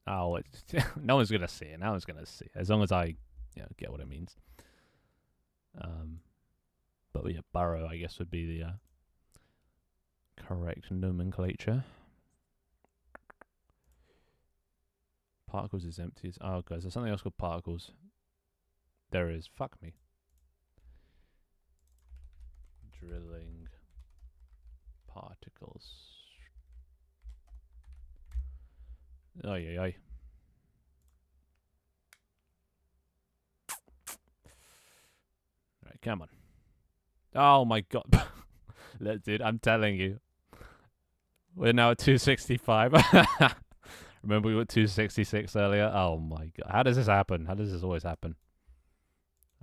Oh, no one's gonna see it. No one's gonna see it. As long as I, get what it means. But yeah, burrow, I guess, would be the correct nomenclature. Particles is empty. Oh, guys, there's something else called particles. There is. Fuck me. drilling particles. Oi, oi, oi. Right, come on. Oh my god. Look, dude, I'm telling you. We're now at 265. Remember we were at 266 earlier? Oh my god. How does this happen? How does this always happen?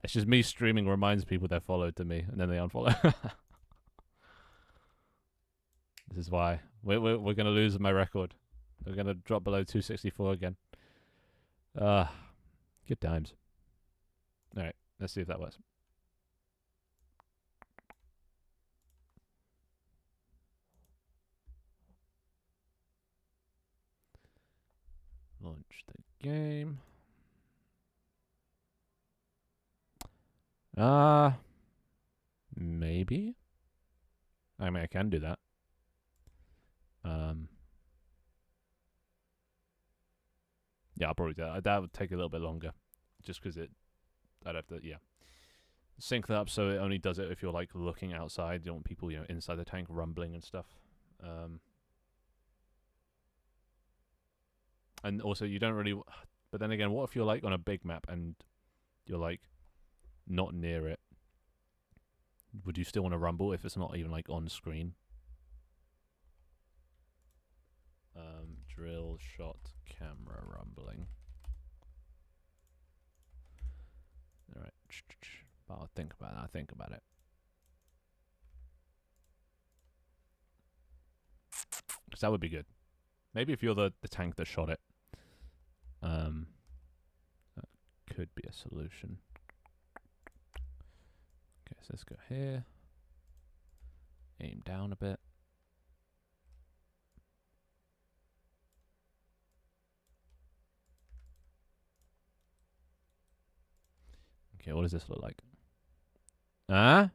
It's just me streaming reminds people they're followed to me, and then they unfollow. This is why. We're going to lose my record. We're going to drop below 264 again. Good times. Alright, let's see if that works. Launch the game. Maybe? I mean, I can do that. Yeah, I'll probably do that. That would take a little bit longer. Just because I'd have to, sync that up so it only does it if you're, like, looking outside. You don't want people, inside the tank rumbling and stuff. And also, you don't really... But then again, what if you're, like, on a big map and you're, like, not near it? Would you still want to rumble if it's not even, like, on screen? Drill, shot, camera, rumbling. Alright. I'll think about that. I'll think about it. Because that would be good. Maybe if you're the tank that shot it. That could be a solution. Okay, so let's go here. Aim down a bit. Okay, what does this look like? And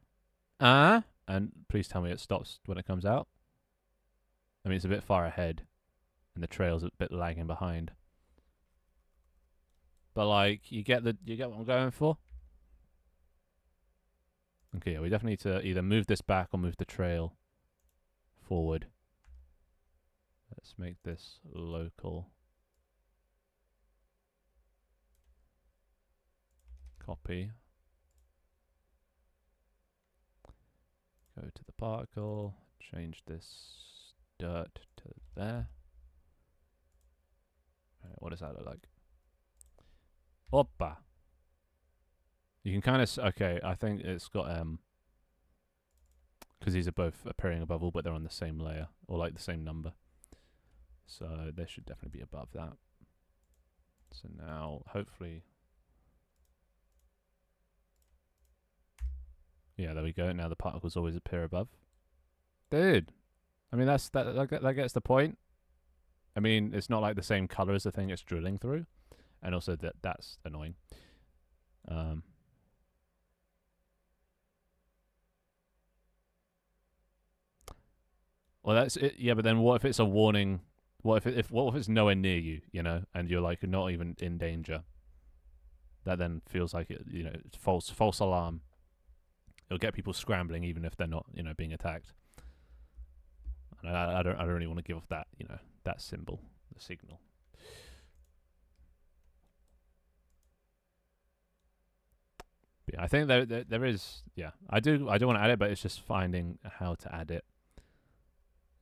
please tell me it stops when it comes out. I mean, it's a bit far ahead, and the trail's a bit lagging behind. But like, you get what I'm going for? Okay, yeah, we definitely need to either move this back or move the trail forward. Let's make this local. Copy. Go to the particle. Change this dirt to there. Right, what does that look like? Oppa. You can kind of... Okay, I think it's got... Because these are both appearing above all, but they're on the same layer. Or like the same number. So they should definitely be above that. So now, hopefully... Yeah, there we go. Now the particles always appear above. Dude! I mean, that gets the point. I mean, it's not like the same color as the thing it's drilling through. And also that's annoying. Well, that's it. Yeah, but then what if it's a warning? What if it's nowhere near you, and you're like not even in danger? That then feels like it's false alarm. It'll get people scrambling even if they're not, being attacked. And I don't really want to give off that, that symbol, the signal. But yeah, I think there is. Yeah, I do want to add it, but it's just finding how to add it.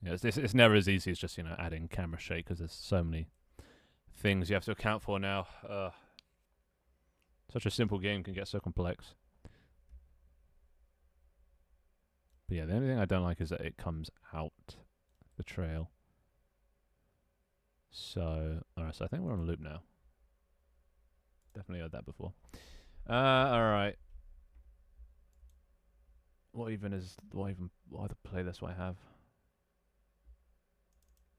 It's never as easy as just adding camera shake because there's so many things you have to account for now. Such a simple game can get so complex. But yeah, the only thing I don't like is that it comes out the trail. So, alright, so I think we're on a loop now. Definitely heard that before. Alright. What other playlist do I have?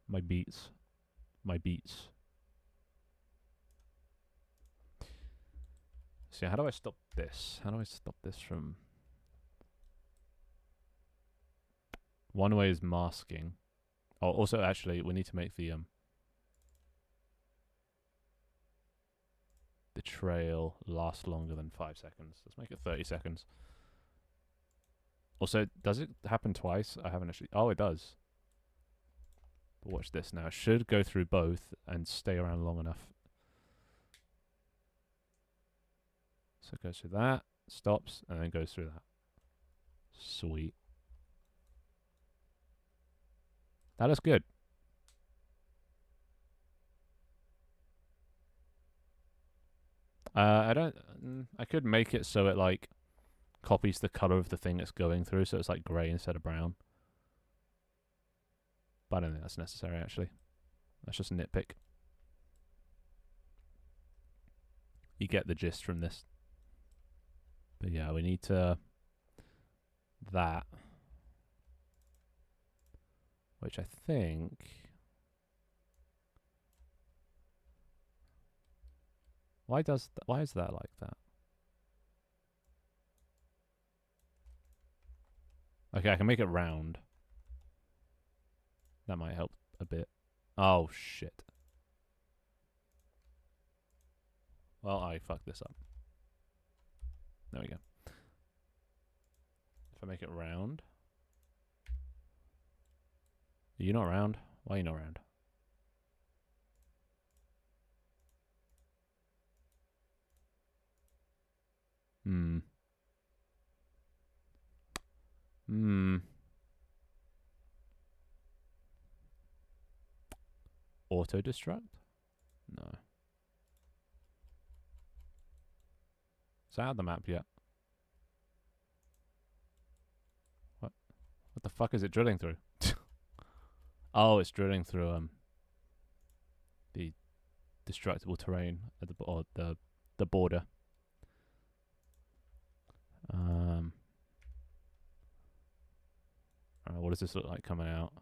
My beats. So how do I stop this? How do I stop this from... One way is masking. Oh, also, actually, we need to make the trail last longer than 5 seconds. Let's make it 30 seconds. Also, does it happen twice? I haven't actually. Oh, it does. But watch this now. It should go through both and stay around long enough. So it goes through that, stops, and then goes through that. Sweet. That looks good. I don't. I could make it so it like copies the color of the thing it's going through, so it's like grey instead of brown. But I don't think that's necessary actually. That's just a nitpick. You get the gist from this. But yeah, we need to that, which I think. Why is that like that? Okay, I can make it round. That might help a bit. Oh shit. Well, I fucked this up. There we go. If I make it round. Are you not round? Why are you not round? Hmm. Auto destruct? No. Is that out of the map yet? What? What the fuck is it drilling through? Oh, it's drilling through the destructible terrain at the border. What does this look like coming out?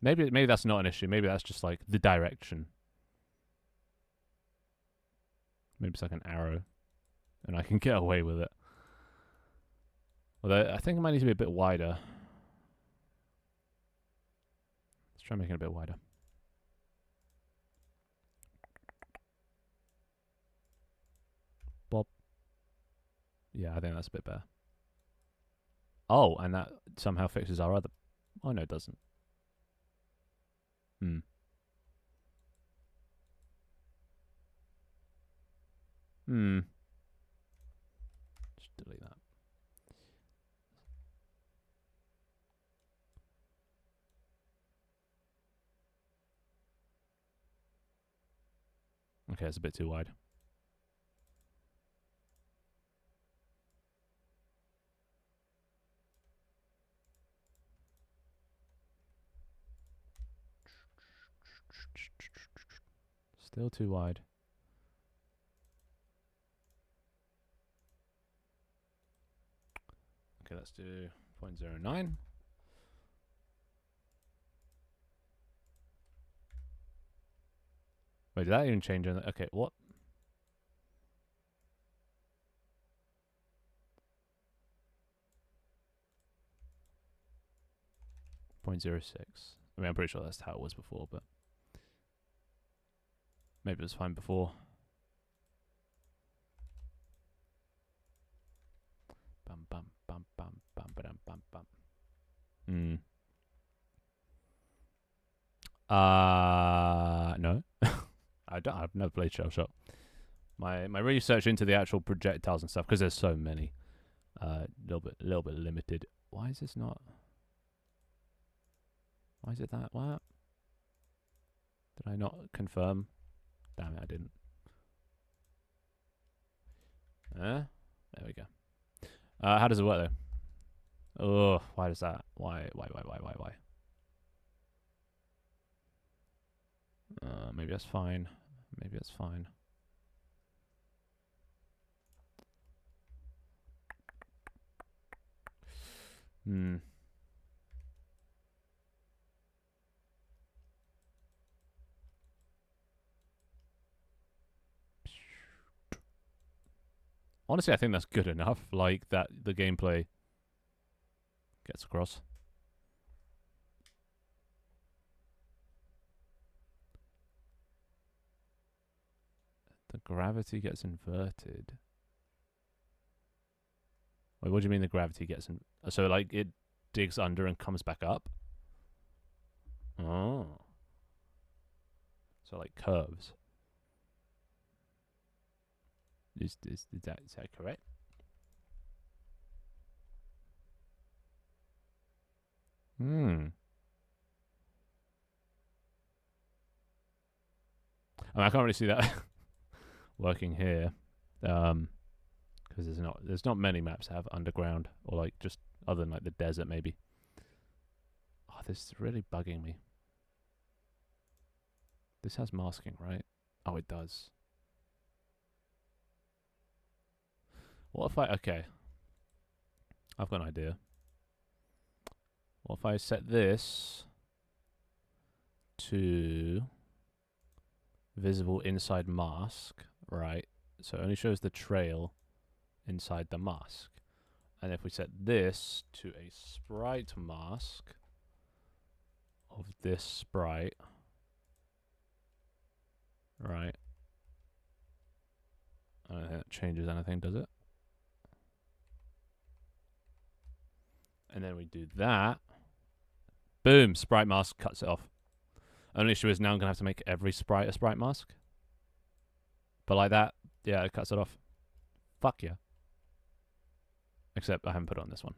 Maybe that's not an issue. Maybe that's just like the direction. Maybe it's like an arrow, and I can get away with it. Although I think it might need to be a bit wider. Let's try making it a bit wider. Bob. Yeah, I think that's a bit better. Oh, and that somehow fixes our other. Oh no, it doesn't. Hmm. Just delete that. Okay, it's a bit too wide. Still too wide. Okay, let's do 0.09. Wait, did that even change anything? Okay, what? .06. I mean, I'm pretty sure that's how it was before, but maybe it was fine before. Bum bum bum bum bum bum bum bum. No. I've never played Shell Shock. My research into the actual projectiles and stuff, because there's so many, little bit limited. Why is this not? Why is it that? What? Did I not confirm? Damn it, I didn't. There we go. How does it work though? Oh, why does that? Why? Maybe that's fine. Maybe that's fine. Honestly, I think that's good enough. Like that, the gameplay gets across. The gravity gets inverted. Wait, what do you mean the gravity gets in? So like it digs under and comes back up? Oh. So like curves. Is that correct? Hmm. I mean, I can't really see that working here, because there's not many maps that have underground or like just other than like the desert maybe. Oh, this is really bugging me. This has masking, right? Oh, it does. What if okay, I've got an idea. What if I set this to visible inside mask, right? So it only shows the trail inside the mask. And if we set this to a sprite mask of this sprite, right? I don't think that changes anything, does it? And then we do that. Boom, sprite mask cuts it off. Only issue is now I'm going to have to make every sprite a sprite mask. But like that, yeah, it cuts it off. Fuck yeah. Except I haven't put it on this one.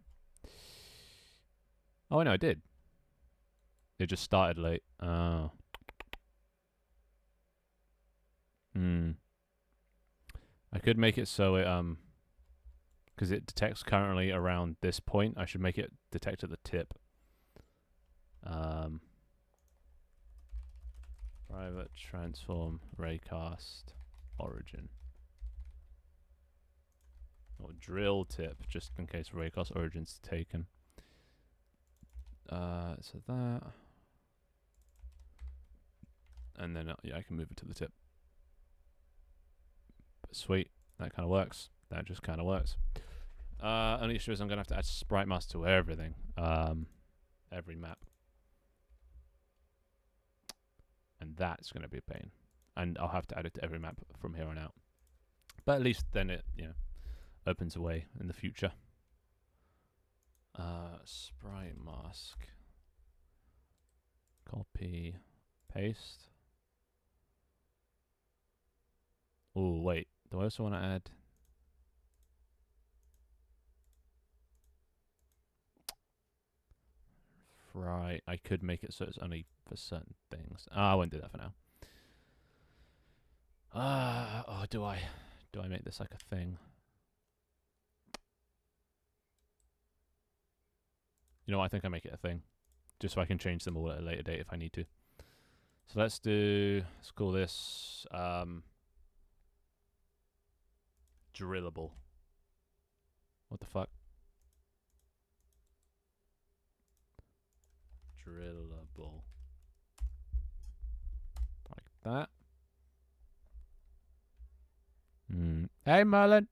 Oh, no, I did. It just started late. Oh. I could make it so it, because it detects currently around this point, I should make it detect at the tip. Private transform raycast origin. Or drill tip, just in case raycast origin's taken. So that. And then, yeah, I can move it to the tip. But sweet, that kind of works. That just kind of works. Only issue is I'm going to have to add sprite mask to everything. Every map. And that's going to be a pain. And I'll have to add it to every map from here on out. But at least then it, opens a way in the future. Sprite mask. Copy. Paste. Oh, wait. Do I also want to add... Right, I could make it so it's only for certain things. I won't do that for now. Oh, do I make this like a thing? You know what, I think I make it a thing. Just so I can change them all at a later date if I need to. So let's call this, drillable. What the fuck? Drillable. Like that. Hey Merlin.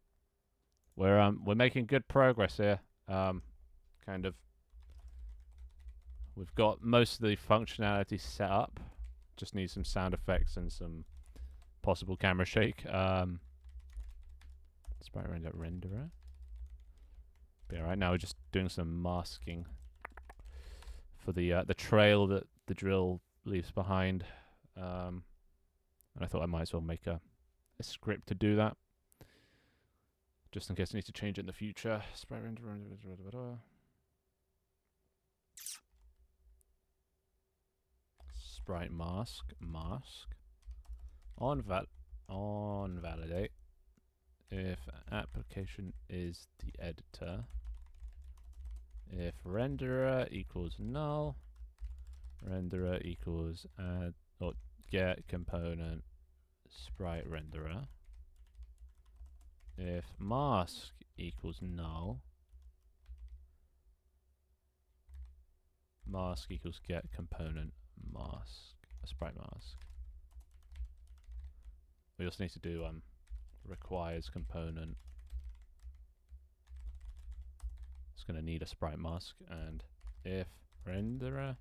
We're making good progress here. Kind of. We've got most of the functionality set up. Just need some sound effects and some possible camera shake. Sprite renderer. Be alright. Now we're just doing some masking for the trail that the drill leaves behind. And I thought I might as well make a script to do that, just in case I need to change it in the future. Sprite renderer. Sprite mask on validate if application is the editor, if renderer equals null, renderer equals add or get component sprite renderer, if mask equals null, mask equals get component mask, a sprite mask. We also need to do requires component. It's going to need a sprite mask, and if renderer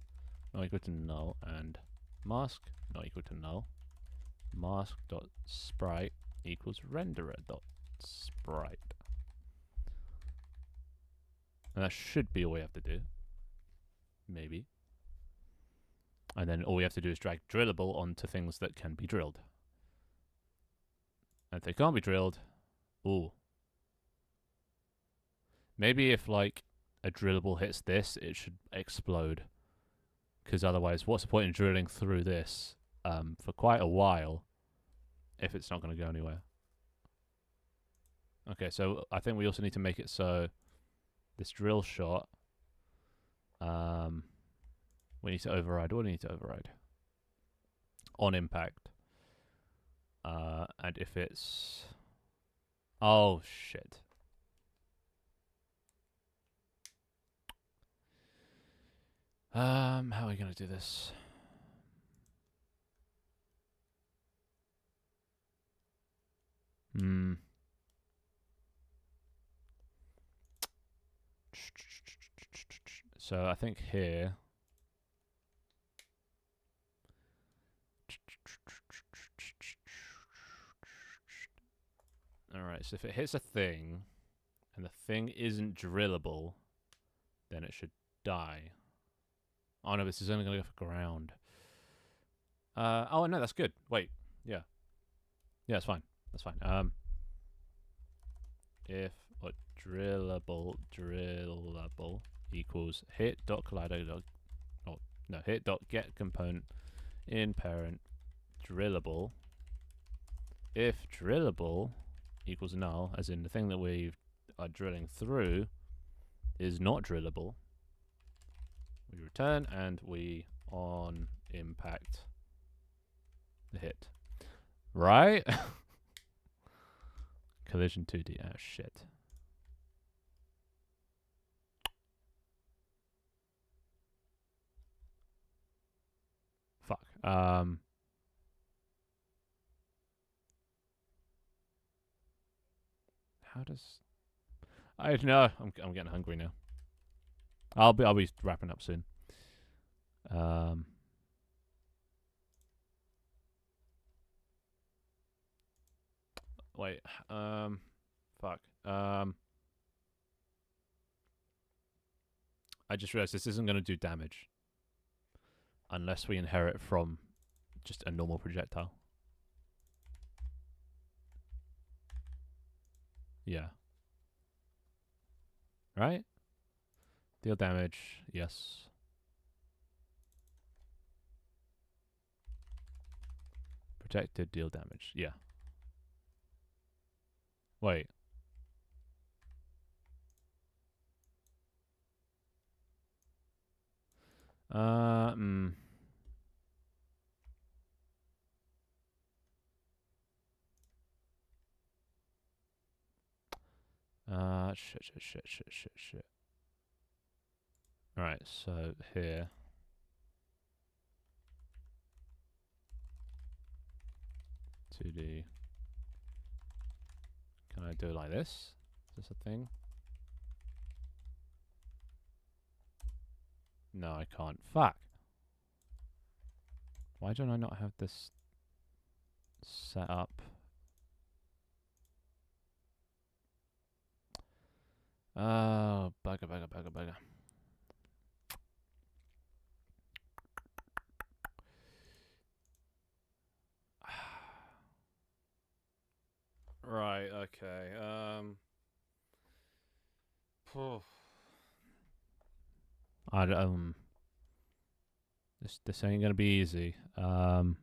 not equal to null and mask not equal to null, mask dot sprite equals renderer dot sprite. And that should be all we have to do. Maybe. And then all we have to do is drag drillable onto things that can be drilled. And if they can't be drilled, ooh. Maybe if like a drillable hits this, it should explode. Because otherwise, what's the point in drilling through this for quite a while if it's not going to go anywhere? Okay, so I think we also need to make it so this drill shot, we need to override. What do we need to override? On impact. And if it's... Oh, shit. How are we going to do this? So I think here... Alright, so if it hits a thing, and the thing isn't drillable, then it should die. Oh no, this is only going to go for ground. Oh no, that's good. Wait, yeah. Yeah, it's fine. That's fine. If what drillable equals hit dot collider dot hit dot get component in parent drillable. If drillable equals null, as in the thing that we are drilling through is not drillable, we return and we on impact the hit. Right? Collision 2D. Ah, shit. Fuck. How does... I don't know. I'm getting hungry now. I'll be wrapping up soon. Wait. Fuck. I just realized this isn't going to do damage unless we inherit from just a normal projectile. Yeah. Right? Deal damage. Yes. Protected, deal damage. Yeah. Wait. Shit. Alright, so here. Can I do it like this? Is this a thing? No, I can't. Fuck. Why don't I not have this set up? Oh, bugger. Right, okay. This ain't gonna be easy. Because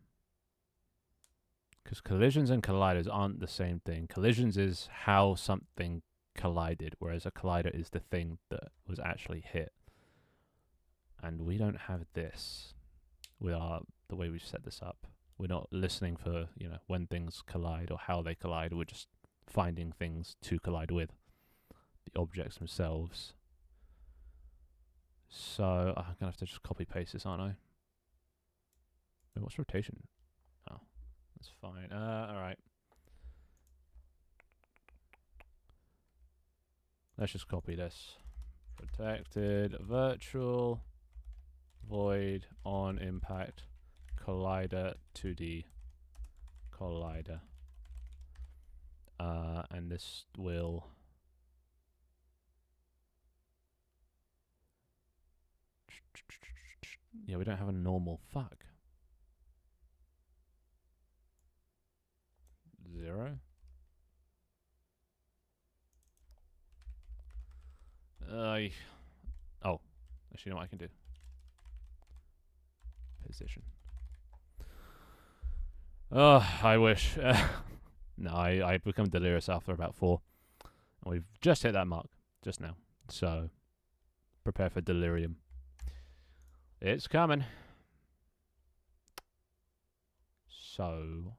collisions and colliders aren't the same thing. Collisions is how something collided, whereas a collider is the thing that was actually hit. And we don't have this with the way we've set this up. We're not listening for, when things collide or how they collide. We're just finding things to collide with, the objects themselves. So I'm gonna have to just copy paste this, aren't I? Wait, what's rotation? Oh, that's fine. Alright. Let's just copy this. Protected virtual void on impact collider 2D collider. And this will Yeah, we don't have a normal. Fuck. 0. Oh, actually, you know what I can do? Position. Oh, I wish. No, I become delirious after about 4. And we've just hit that mark just now. So, prepare for delirium. It's coming. So...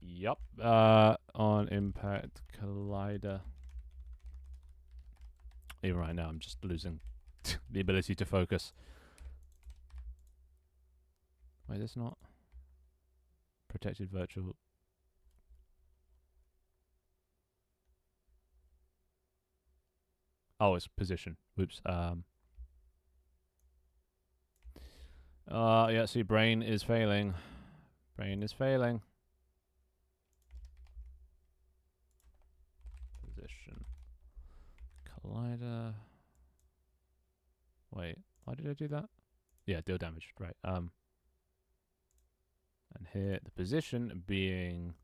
Yup. On impact collider. Even right now, I'm just losing the ability to focus. Wait, that's not protected virtual. Oh, it's position. Whoops. Yeah. See, brain is failing. Brain is failing. Position. Collider. Wait, why did I do that? Yeah, deal damage. Right. And here the position being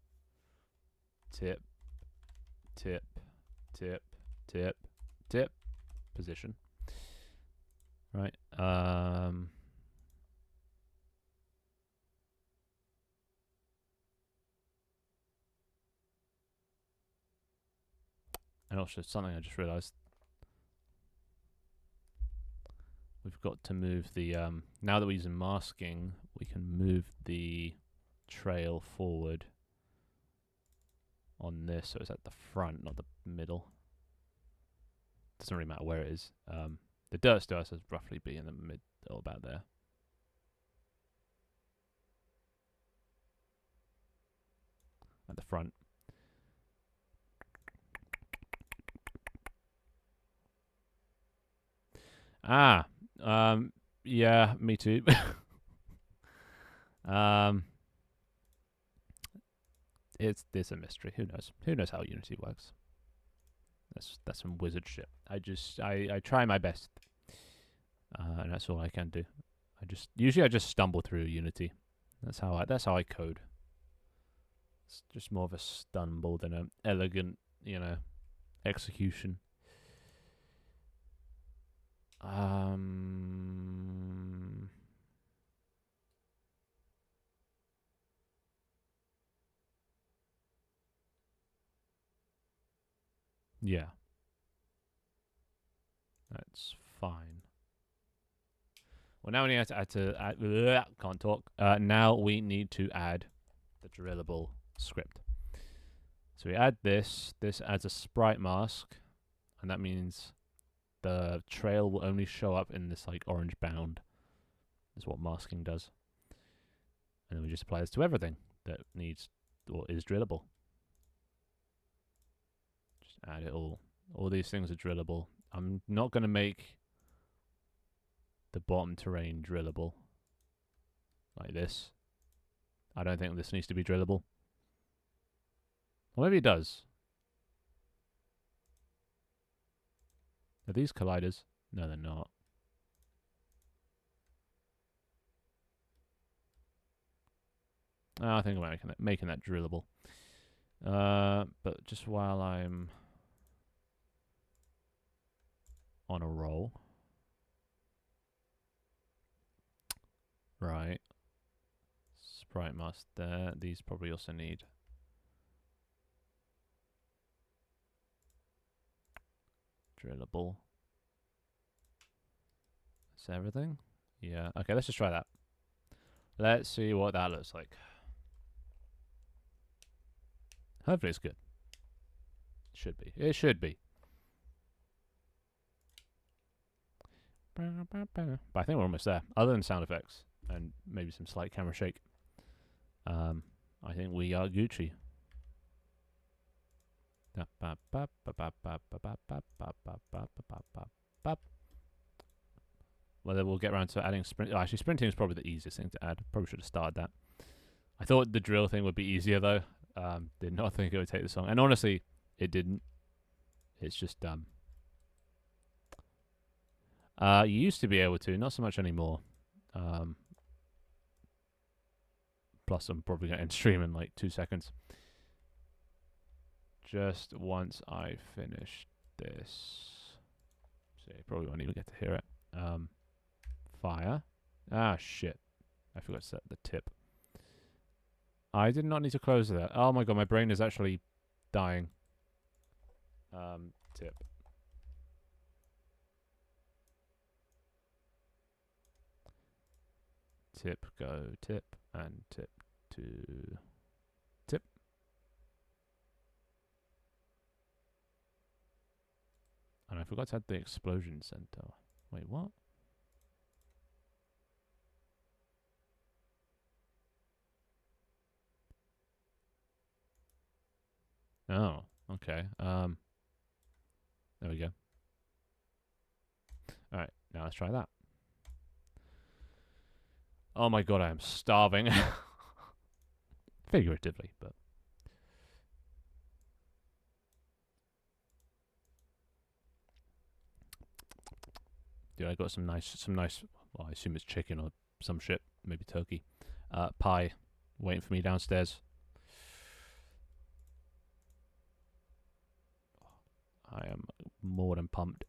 tip, tip, tip, tip, tip, position. Right. And also something I just realised. We've got to move the now that we're using masking, we can move the trail forward on this, so it's at the front, not the middle. Doesn't really matter where it is. The dirt still has to roughly be in the middle, about there. At the front. Yeah, me too. It's a mystery. Who knows? Who knows how Unity works? That's some wizard shit. I try my best, and that's all I can do. Usually I just stumble through Unity. That's how I code. It's just more of a stumble than an elegant, execution. Yeah. That's fine. Well, now we need to add can't talk. Now we need to add the drillable script. So we add this. This adds a sprite mask, and that means the trail will only show up in this like orange bound. Is what masking does. And then we just apply this to everything that needs or is drillable. Just add it all. All these things are drillable. I'm not going to make the bottom terrain drillable like this. I don't think this needs to be drillable. Or maybe it does. Are these colliders? No, they're not. I think I'm making that drillable. But just while I'm on a roll. Right. Sprite mask there. These probably also need drillable. That's everything? Yeah. Okay, let's just try that. Let's see what that looks like. Hopefully it's good. Should be. It should be. But I think we're almost there. Other than sound effects and maybe some slight camera shake. I think we are Gucci. Well, then we'll get around to adding sprint. Actually, sprinting is probably the easiest thing to add. Probably should have started that. I thought the drill thing would be easier though. Did not think it would take this long. And honestly, it didn't. It's just dumb. You used to be able to, not so much anymore. Plus, I'm probably going to end stream in like 2 seconds. Just once I finish this. So you probably won't even get to hear it. Fire. Ah, shit. I forgot to set the tip. I did not need to close that. Oh my god, my brain is actually dying. Tip. Tip, go, tip, and tip to tip. And I forgot to add the explosion center. Wait, what? Oh, okay. There we go. Alright, now let's try that. Oh my god, I am starving. Figuratively, but... Dude, I got some nice, well, I assume it's chicken or some shit, maybe turkey. Pie, waiting for me downstairs. I am more than pumped.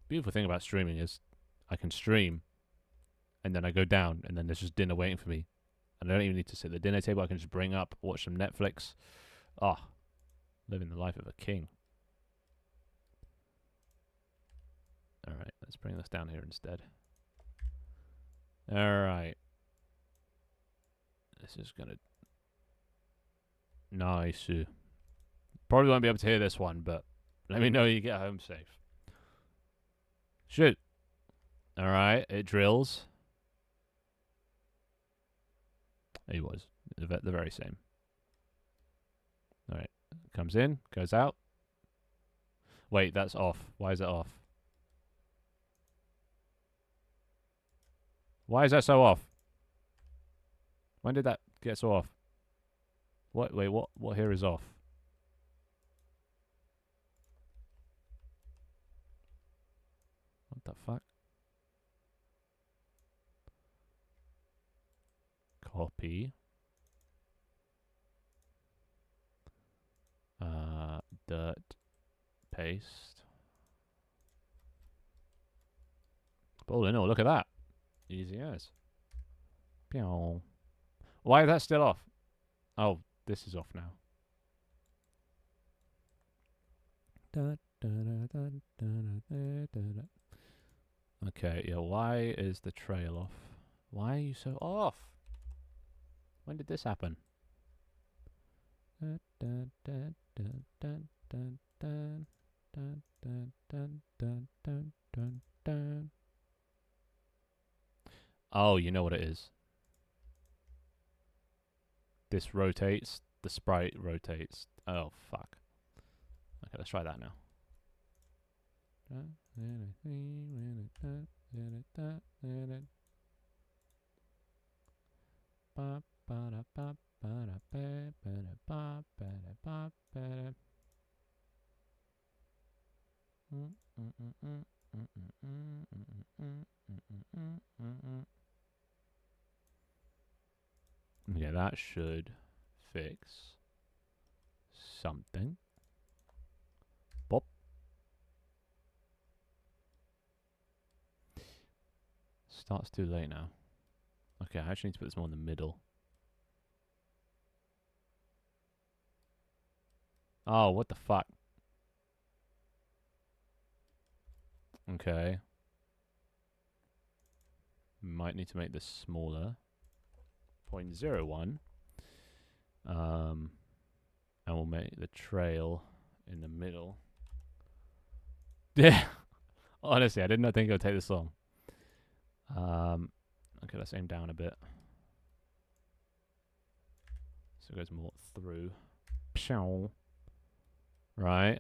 Beautiful thing about streaming is I can stream and then I go down and then there's just dinner waiting for me. And I don't even need to sit at the dinner table. I can just bring up, watch some Netflix. Oh, living the life of a king. Alright, let's bring this down here instead. Alright. This is gonna... Nice. Probably won't be able to hear this one, but let me know you get home safe. Shoot. Alright, it drills. He was. The very same. Alright. Comes in, goes out. Wait, that's off. Why is it off? Why is that so off? When did that get so off? What? Wait, what here is off? What the fuck? Copy. Dirt. Paste. Oh no, look at that. Easy as. Pew. Why is that still off? Oh, this is off now. Okay, yeah, why is the trail off? Why are you so off? When did this happen? Oh, you know what it is. This rotates, the sprite rotates. Oh, fuck. Okay, let's try that now. Yeah, that should fix something. Bop. Starts too late now. Okay, I actually need to put this more in the middle. Oh, what the fuck? Okay. Might need to make this smaller. 0.01. And we'll make the trail in the middle. Yeah. Honestly, I did not think it would take this long. Okay, let's aim down a bit. So it goes more through. Pshaw. Right.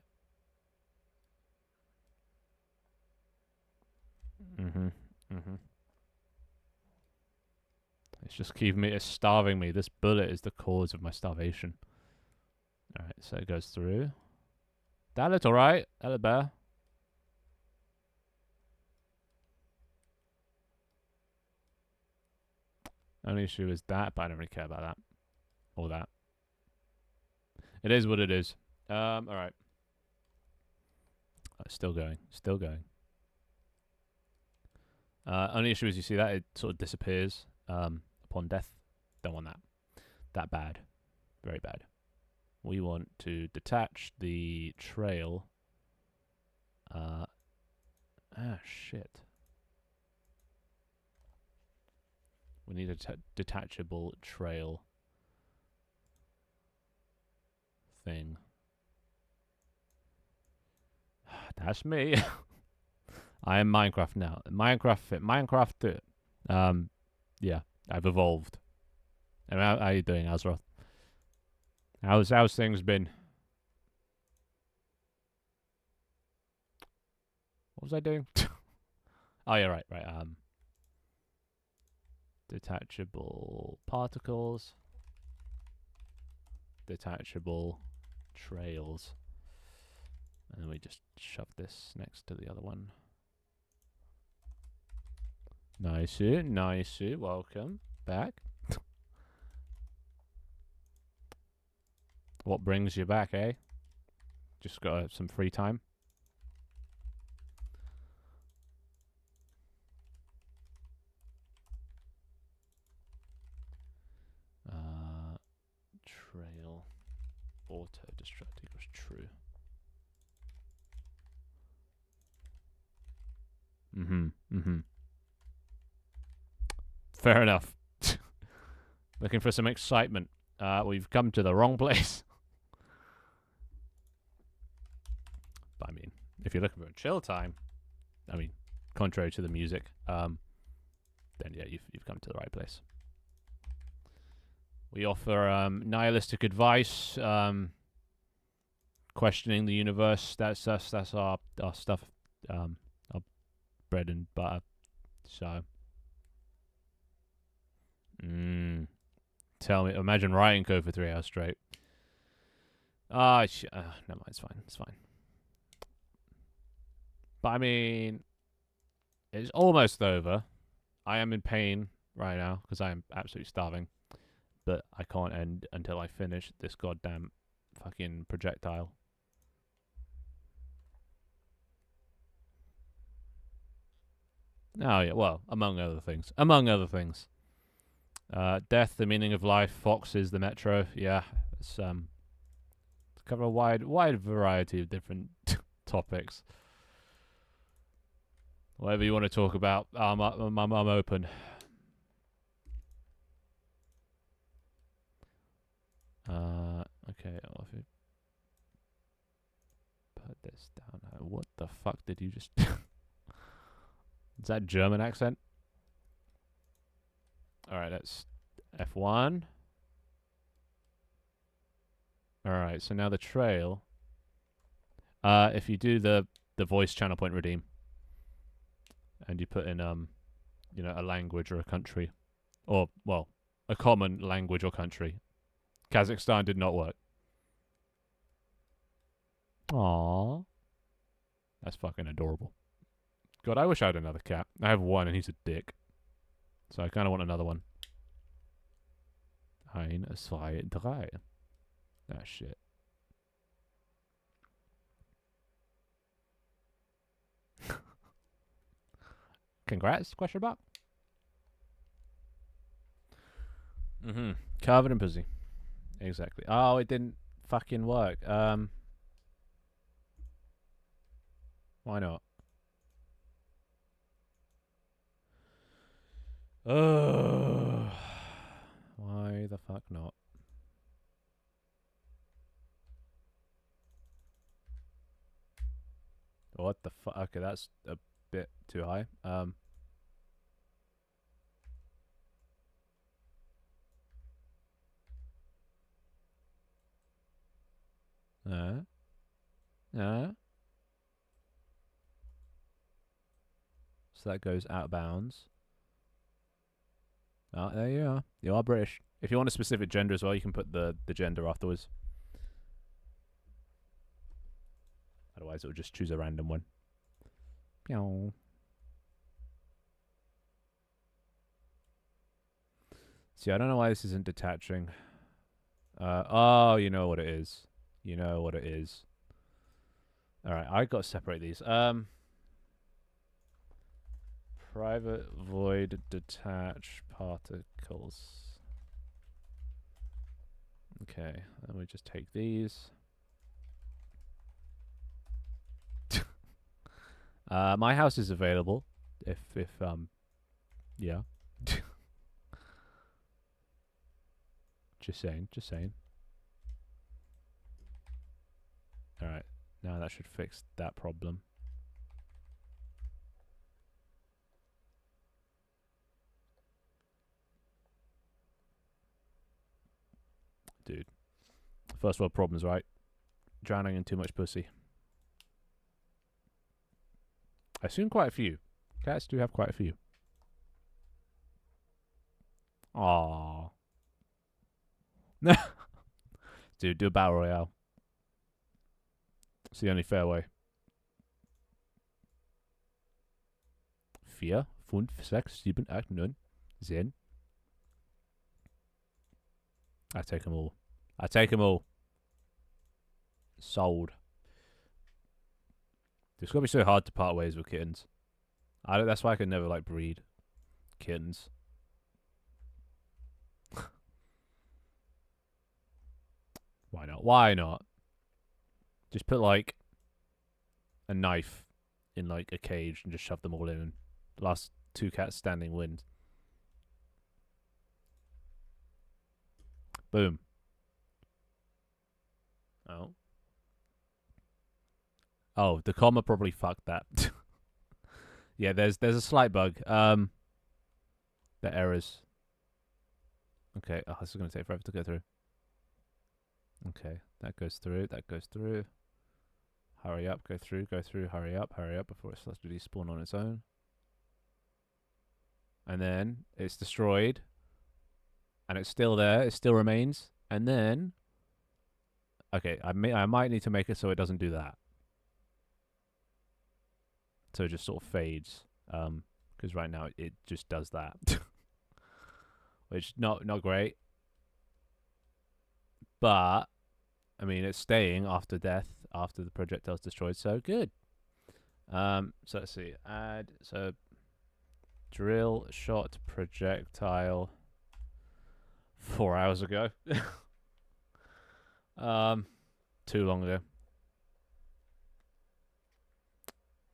It It's just keeping me. It's starving me. This bullet is the cause of my starvation. All right, so it goes through. That looked alright. That looked better. Only issue is that, but I don't really care about that. Or that. It is what it is. Alright. Still going. Still going. Only issue is you see that it sort of disappears upon death. Don't want that. That bad. Very bad. We want to detach the trail. Shit. We need a detachable trail thing. That's me. I am Minecraft now. Minecraft fit. Minecraft do it. Yeah, I've evolved. And how are you doing, Azroth? How's things been? What was I doing? Oh yeah, right. Detachable particles. Detachable trails. And then we just shove this next to the other one. Nice, nice. Welcome back. What brings you back, eh? Just got some free time. Trail auto destruct equals true. Fair enough. Looking for some excitement. We've come to the wrong place. But I mean, if you're looking for a chill time, I mean, contrary to the music, then yeah, you've come to the right place. We offer nihilistic advice, questioning the universe. That's us. That's our stuff. Our bread and butter. So, tell me. Imagine writing code for 3 hours straight. Never mind. It's fine. It's fine. But I mean, it's almost over. I am in pain right now because I am absolutely starving. But I can't end until I finish this goddamn fucking projectile. Oh yeah, well, among other things. Among other things. Death, the meaning of life, foxes, the metro. Yeah, it's cover a wide variety of different topics. Whatever you want to talk about, I'm open. Okay, I'll put this down. What the fuck did you just... Is that German accent? Alright, that's F1. Alright, so now the trail. If you do the voice channel point redeem, and you put in, you know, a language or a country, or, well, a common language or country. Kazakhstan did not work. Aww. That's fucking adorable. God, I wish I had another cat. I have one and he's a dick. So I kind of want another one. 1, 2, 3. Ah, shit. Congrats? Question mark? Covered in pussy. Exactly. Oh, it didn't fucking work. Why not? Why the fuck not? What the fuck? Okay, that's a bit too high. So that goes out of bounds. Oh, there you are. You are British. If you want a specific gender as well, you can put the gender afterwards. Otherwise, it will just choose a random one. Pew. See, I don't know why this isn't detaching. Oh, you know what it is. You know what it is. All right, I got to separate these. Private void detach particles. Okay, and we just take these. My house is available. If yeah. Just saying. All right, now that should fix that problem. Dude, first world problems, right? Drowning in too much pussy. I assume quite a few. Cats do have quite a few. Aww. Dude, do a battle royale. It's the only fair way. 4, 5, 6, 7, 8, 9, 10. I take them all. I take them all. Sold. It's gonna be so hard to part ways with kittens. That's why I can never like breed kittens. Why not? Why not? Just put like a knife in like a cage and just shove them all in. And the last 2 cats standing wins. Boom. Oh. Oh, the comma probably fucked that. Yeah, there's a slight bug. The errors. Okay. Oh, this is gonna take forever to go through. Okay, that goes through. That goes through. Hurry up, go through, hurry up before it starts to despawn on its own. And then it's destroyed. And it's still there, it still remains. And then okay, I might need to make it so it doesn't do that. So it just sort of fades. Because right now it just does that. Which not great. But I mean it's staying after death, after the projectile's destroyed, so good. So let's see. Add drill shot projectile 4 hours ago. Too long ago.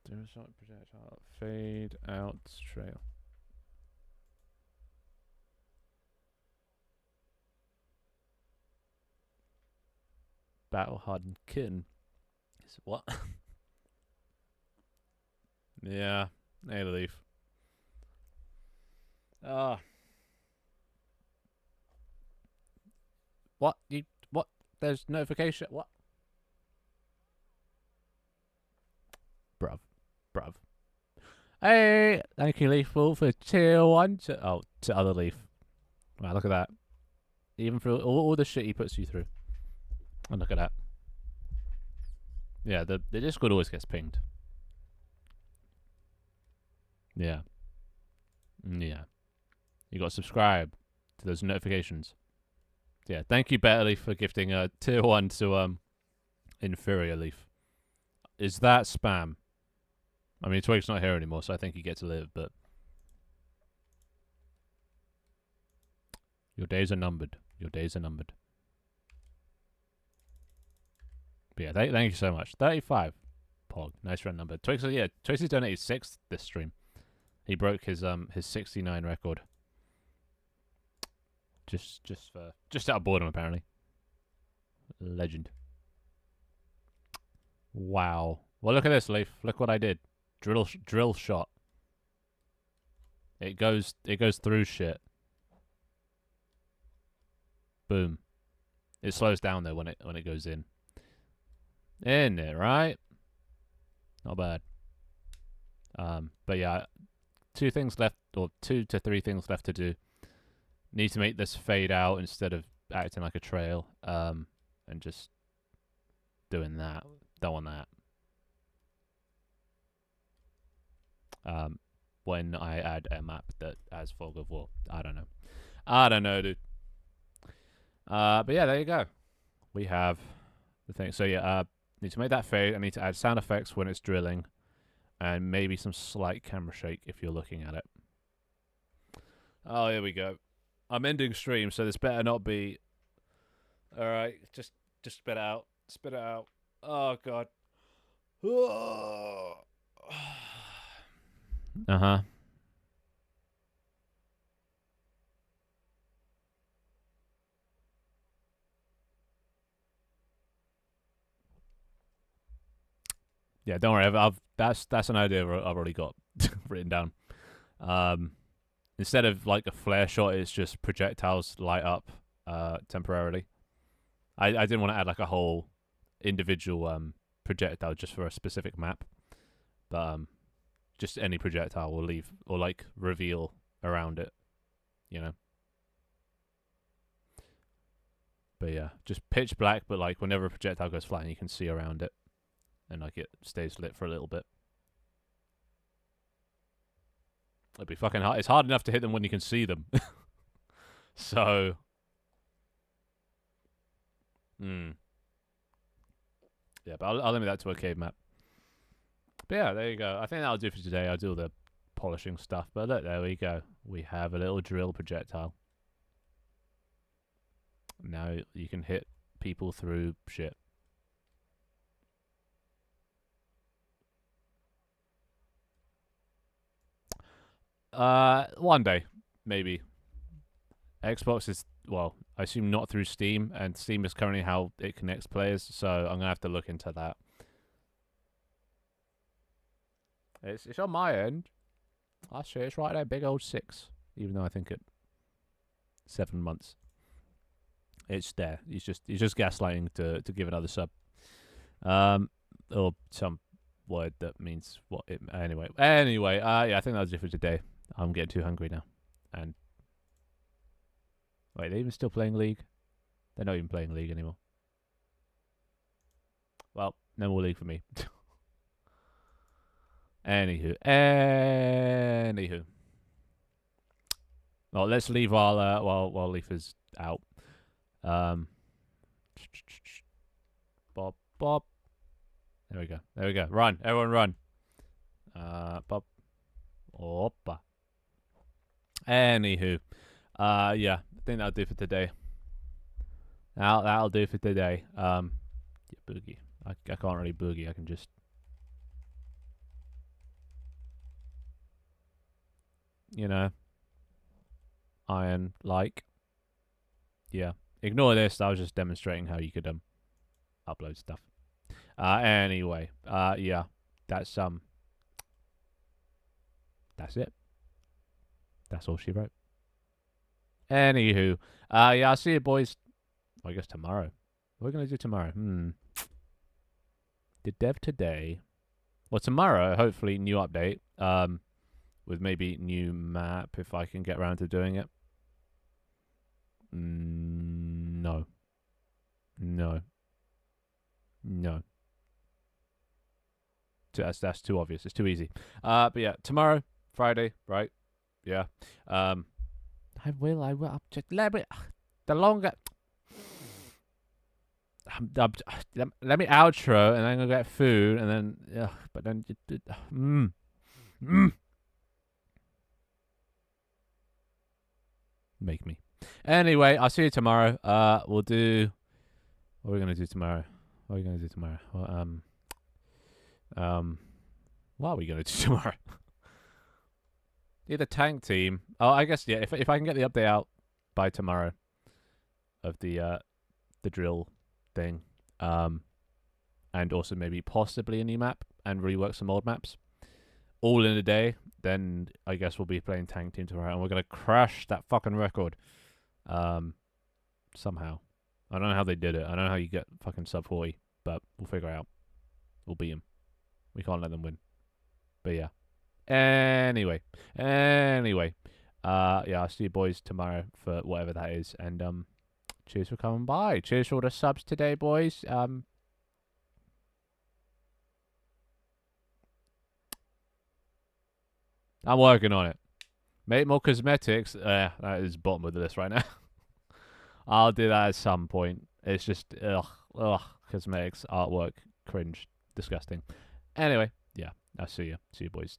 Drill shot projectile fade out trail. Battle hardened kitten. What? Yeah, a leaf. What? What? There's notification. What? Bruv. Hey, thank you, Leafball, for tier 1 to other Leaf. Wow, look at that. Even through all the shit he puts you through. And look at that. Yeah, the Discord always gets pinged. Yeah. Yeah. You gotta subscribe to those notifications. Yeah, thank you, Better Leaf, for gifting a tier 1 to Inferior Leaf. Is that spam? I mean, Twig's not here anymore, so I think he gets to live, but your days are numbered. Your days are numbered. But yeah, thank you so much. 35. Pog. Nice round number. Twix, yeah, Twix has donated 6 this stream. He broke his 69 record. Just out of boredom, apparently. Legend. Wow. Well, look at this, Leaf. Look what I did. Drill shot. It goes through shit. Boom. It slows down though when it goes in. Isn't it, right? Not bad. But yeah, 2 things left, or 2 to 3 things left to do. Need to make this fade out instead of acting like a trail. And just doing that. Don't want that. When I add a map that has fog of war. I don't know, dude. But yeah, there you go. We have the thing. So yeah, need to make that fade. I need to add sound effects when it's drilling, and maybe some slight camera shake if you're looking at it. Oh, here we go. I'm ending stream, so this better not be. All right, just spit it out. Spit it out. Oh god. Uh-huh. Yeah, don't worry. That's an idea I've already got written down. Instead of like a flare shot, it's just projectiles light up temporarily. I didn't want to add like a whole individual projectile just for a specific map, but just any projectile will leave or like reveal around it, you know. But yeah, just pitch black, but like whenever a projectile goes flying, you can see around it, and like it stays lit for a little bit. It'd be fucking hard. It's hard enough to hit them when you can see them. So, yeah, but I'll limit that to a cave map. But yeah, there you go. I think that'll do for today. I'll do all the polishing stuff. But look, there we go. We have a little drill projectile. Now you can hit people through shit. One day, maybe. Xbox is, well, I assume not through Steam, and Steam is currently how it connects players, so I'm gonna have to look into that. It's on my end. I see it's right there, big old 6. Even though I think it 7 months. It's there. He's just gaslighting to give another sub. Or some word that means what it anyway. Yeah, I think that was it for today. I'm getting too hungry now. And wait, they're even still playing League? They're not even playing League anymore. Well, no more League for me. Anywho. Well, let's leave while Leaf is out. Bob. There we go. Run, everyone, run. Bob. Oppa. Anywho, yeah, I think that'll do for today. That'll do for today. Yeah, boogie. I can't really boogie. I can just. You know, iron like. Yeah. Ignore this. I was just demonstrating how you could upload stuff. Anyway, yeah, that's it. That's all she wrote. Anywho, yeah, I'll see you boys. I guess tomorrow. What are we gonna do tomorrow? The dev today. Well, tomorrow, hopefully, new update. With maybe new map if I can get around to doing it. No. That's too obvious. It's too easy. But yeah, tomorrow, Friday, right? Yeah. I will. Just let me. The longer. Let me outro, and then I'm gonna get food, and then. But then. Make me. Anyway, I'll see you tomorrow. We'll do. What are we gonna do tomorrow? What are we gonna do tomorrow? Well, what are we gonna do tomorrow? Either tank team. Oh, I guess yeah. If I can get the update out by tomorrow of the drill thing, and also maybe possibly a new map and rework some old maps, all in a day, then I guess we'll be playing tank team tomorrow, and we're gonna crash that fucking record. Somehow. I don't know how they did it. I don't know how you get fucking sub 40, but we'll figure it out. We'll beat them. We can't let them win. But yeah. Anyway. Yeah, I'll see you boys tomorrow for whatever that is, and cheers for coming by. Cheers for all the subs today, boys. I'm working on it. Make more cosmetics. That is bottom of the list right now. I'll do that at some point. It's just cosmetics, artwork, cringe, disgusting. Anyway, yeah, I'll see you. See you boys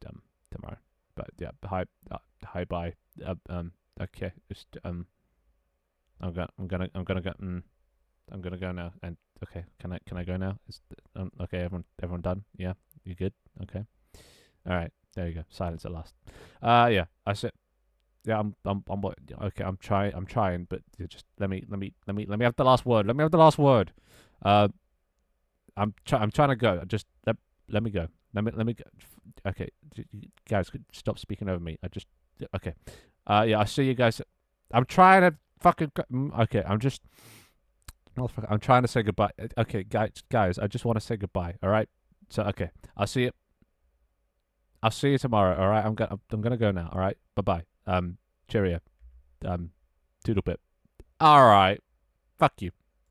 tomorrow. But yeah, hi, bye. Okay, just I'm gonna go. I'm gonna go now. And okay, can I go now? Okay, everyone done? Yeah, you good? Okay. All right, there you go. Silence at last. Yeah, I said. Yeah, I'm okay. I'm trying, but just let me have the last word. Let me have the last word. I'm trying to go. Just let me go. Let me go. Okay, guys, stop speaking over me. Okay. Yeah, I see you guys. I'm trying to fucking. Okay, I'm trying to say goodbye. Okay, guys, I just want to say goodbye. All right. So okay, I'll see you. I'll see you tomorrow. All right. I'm gonna go now. All right. Bye bye. Cheerio. Toodle pip. All right. Fuck you.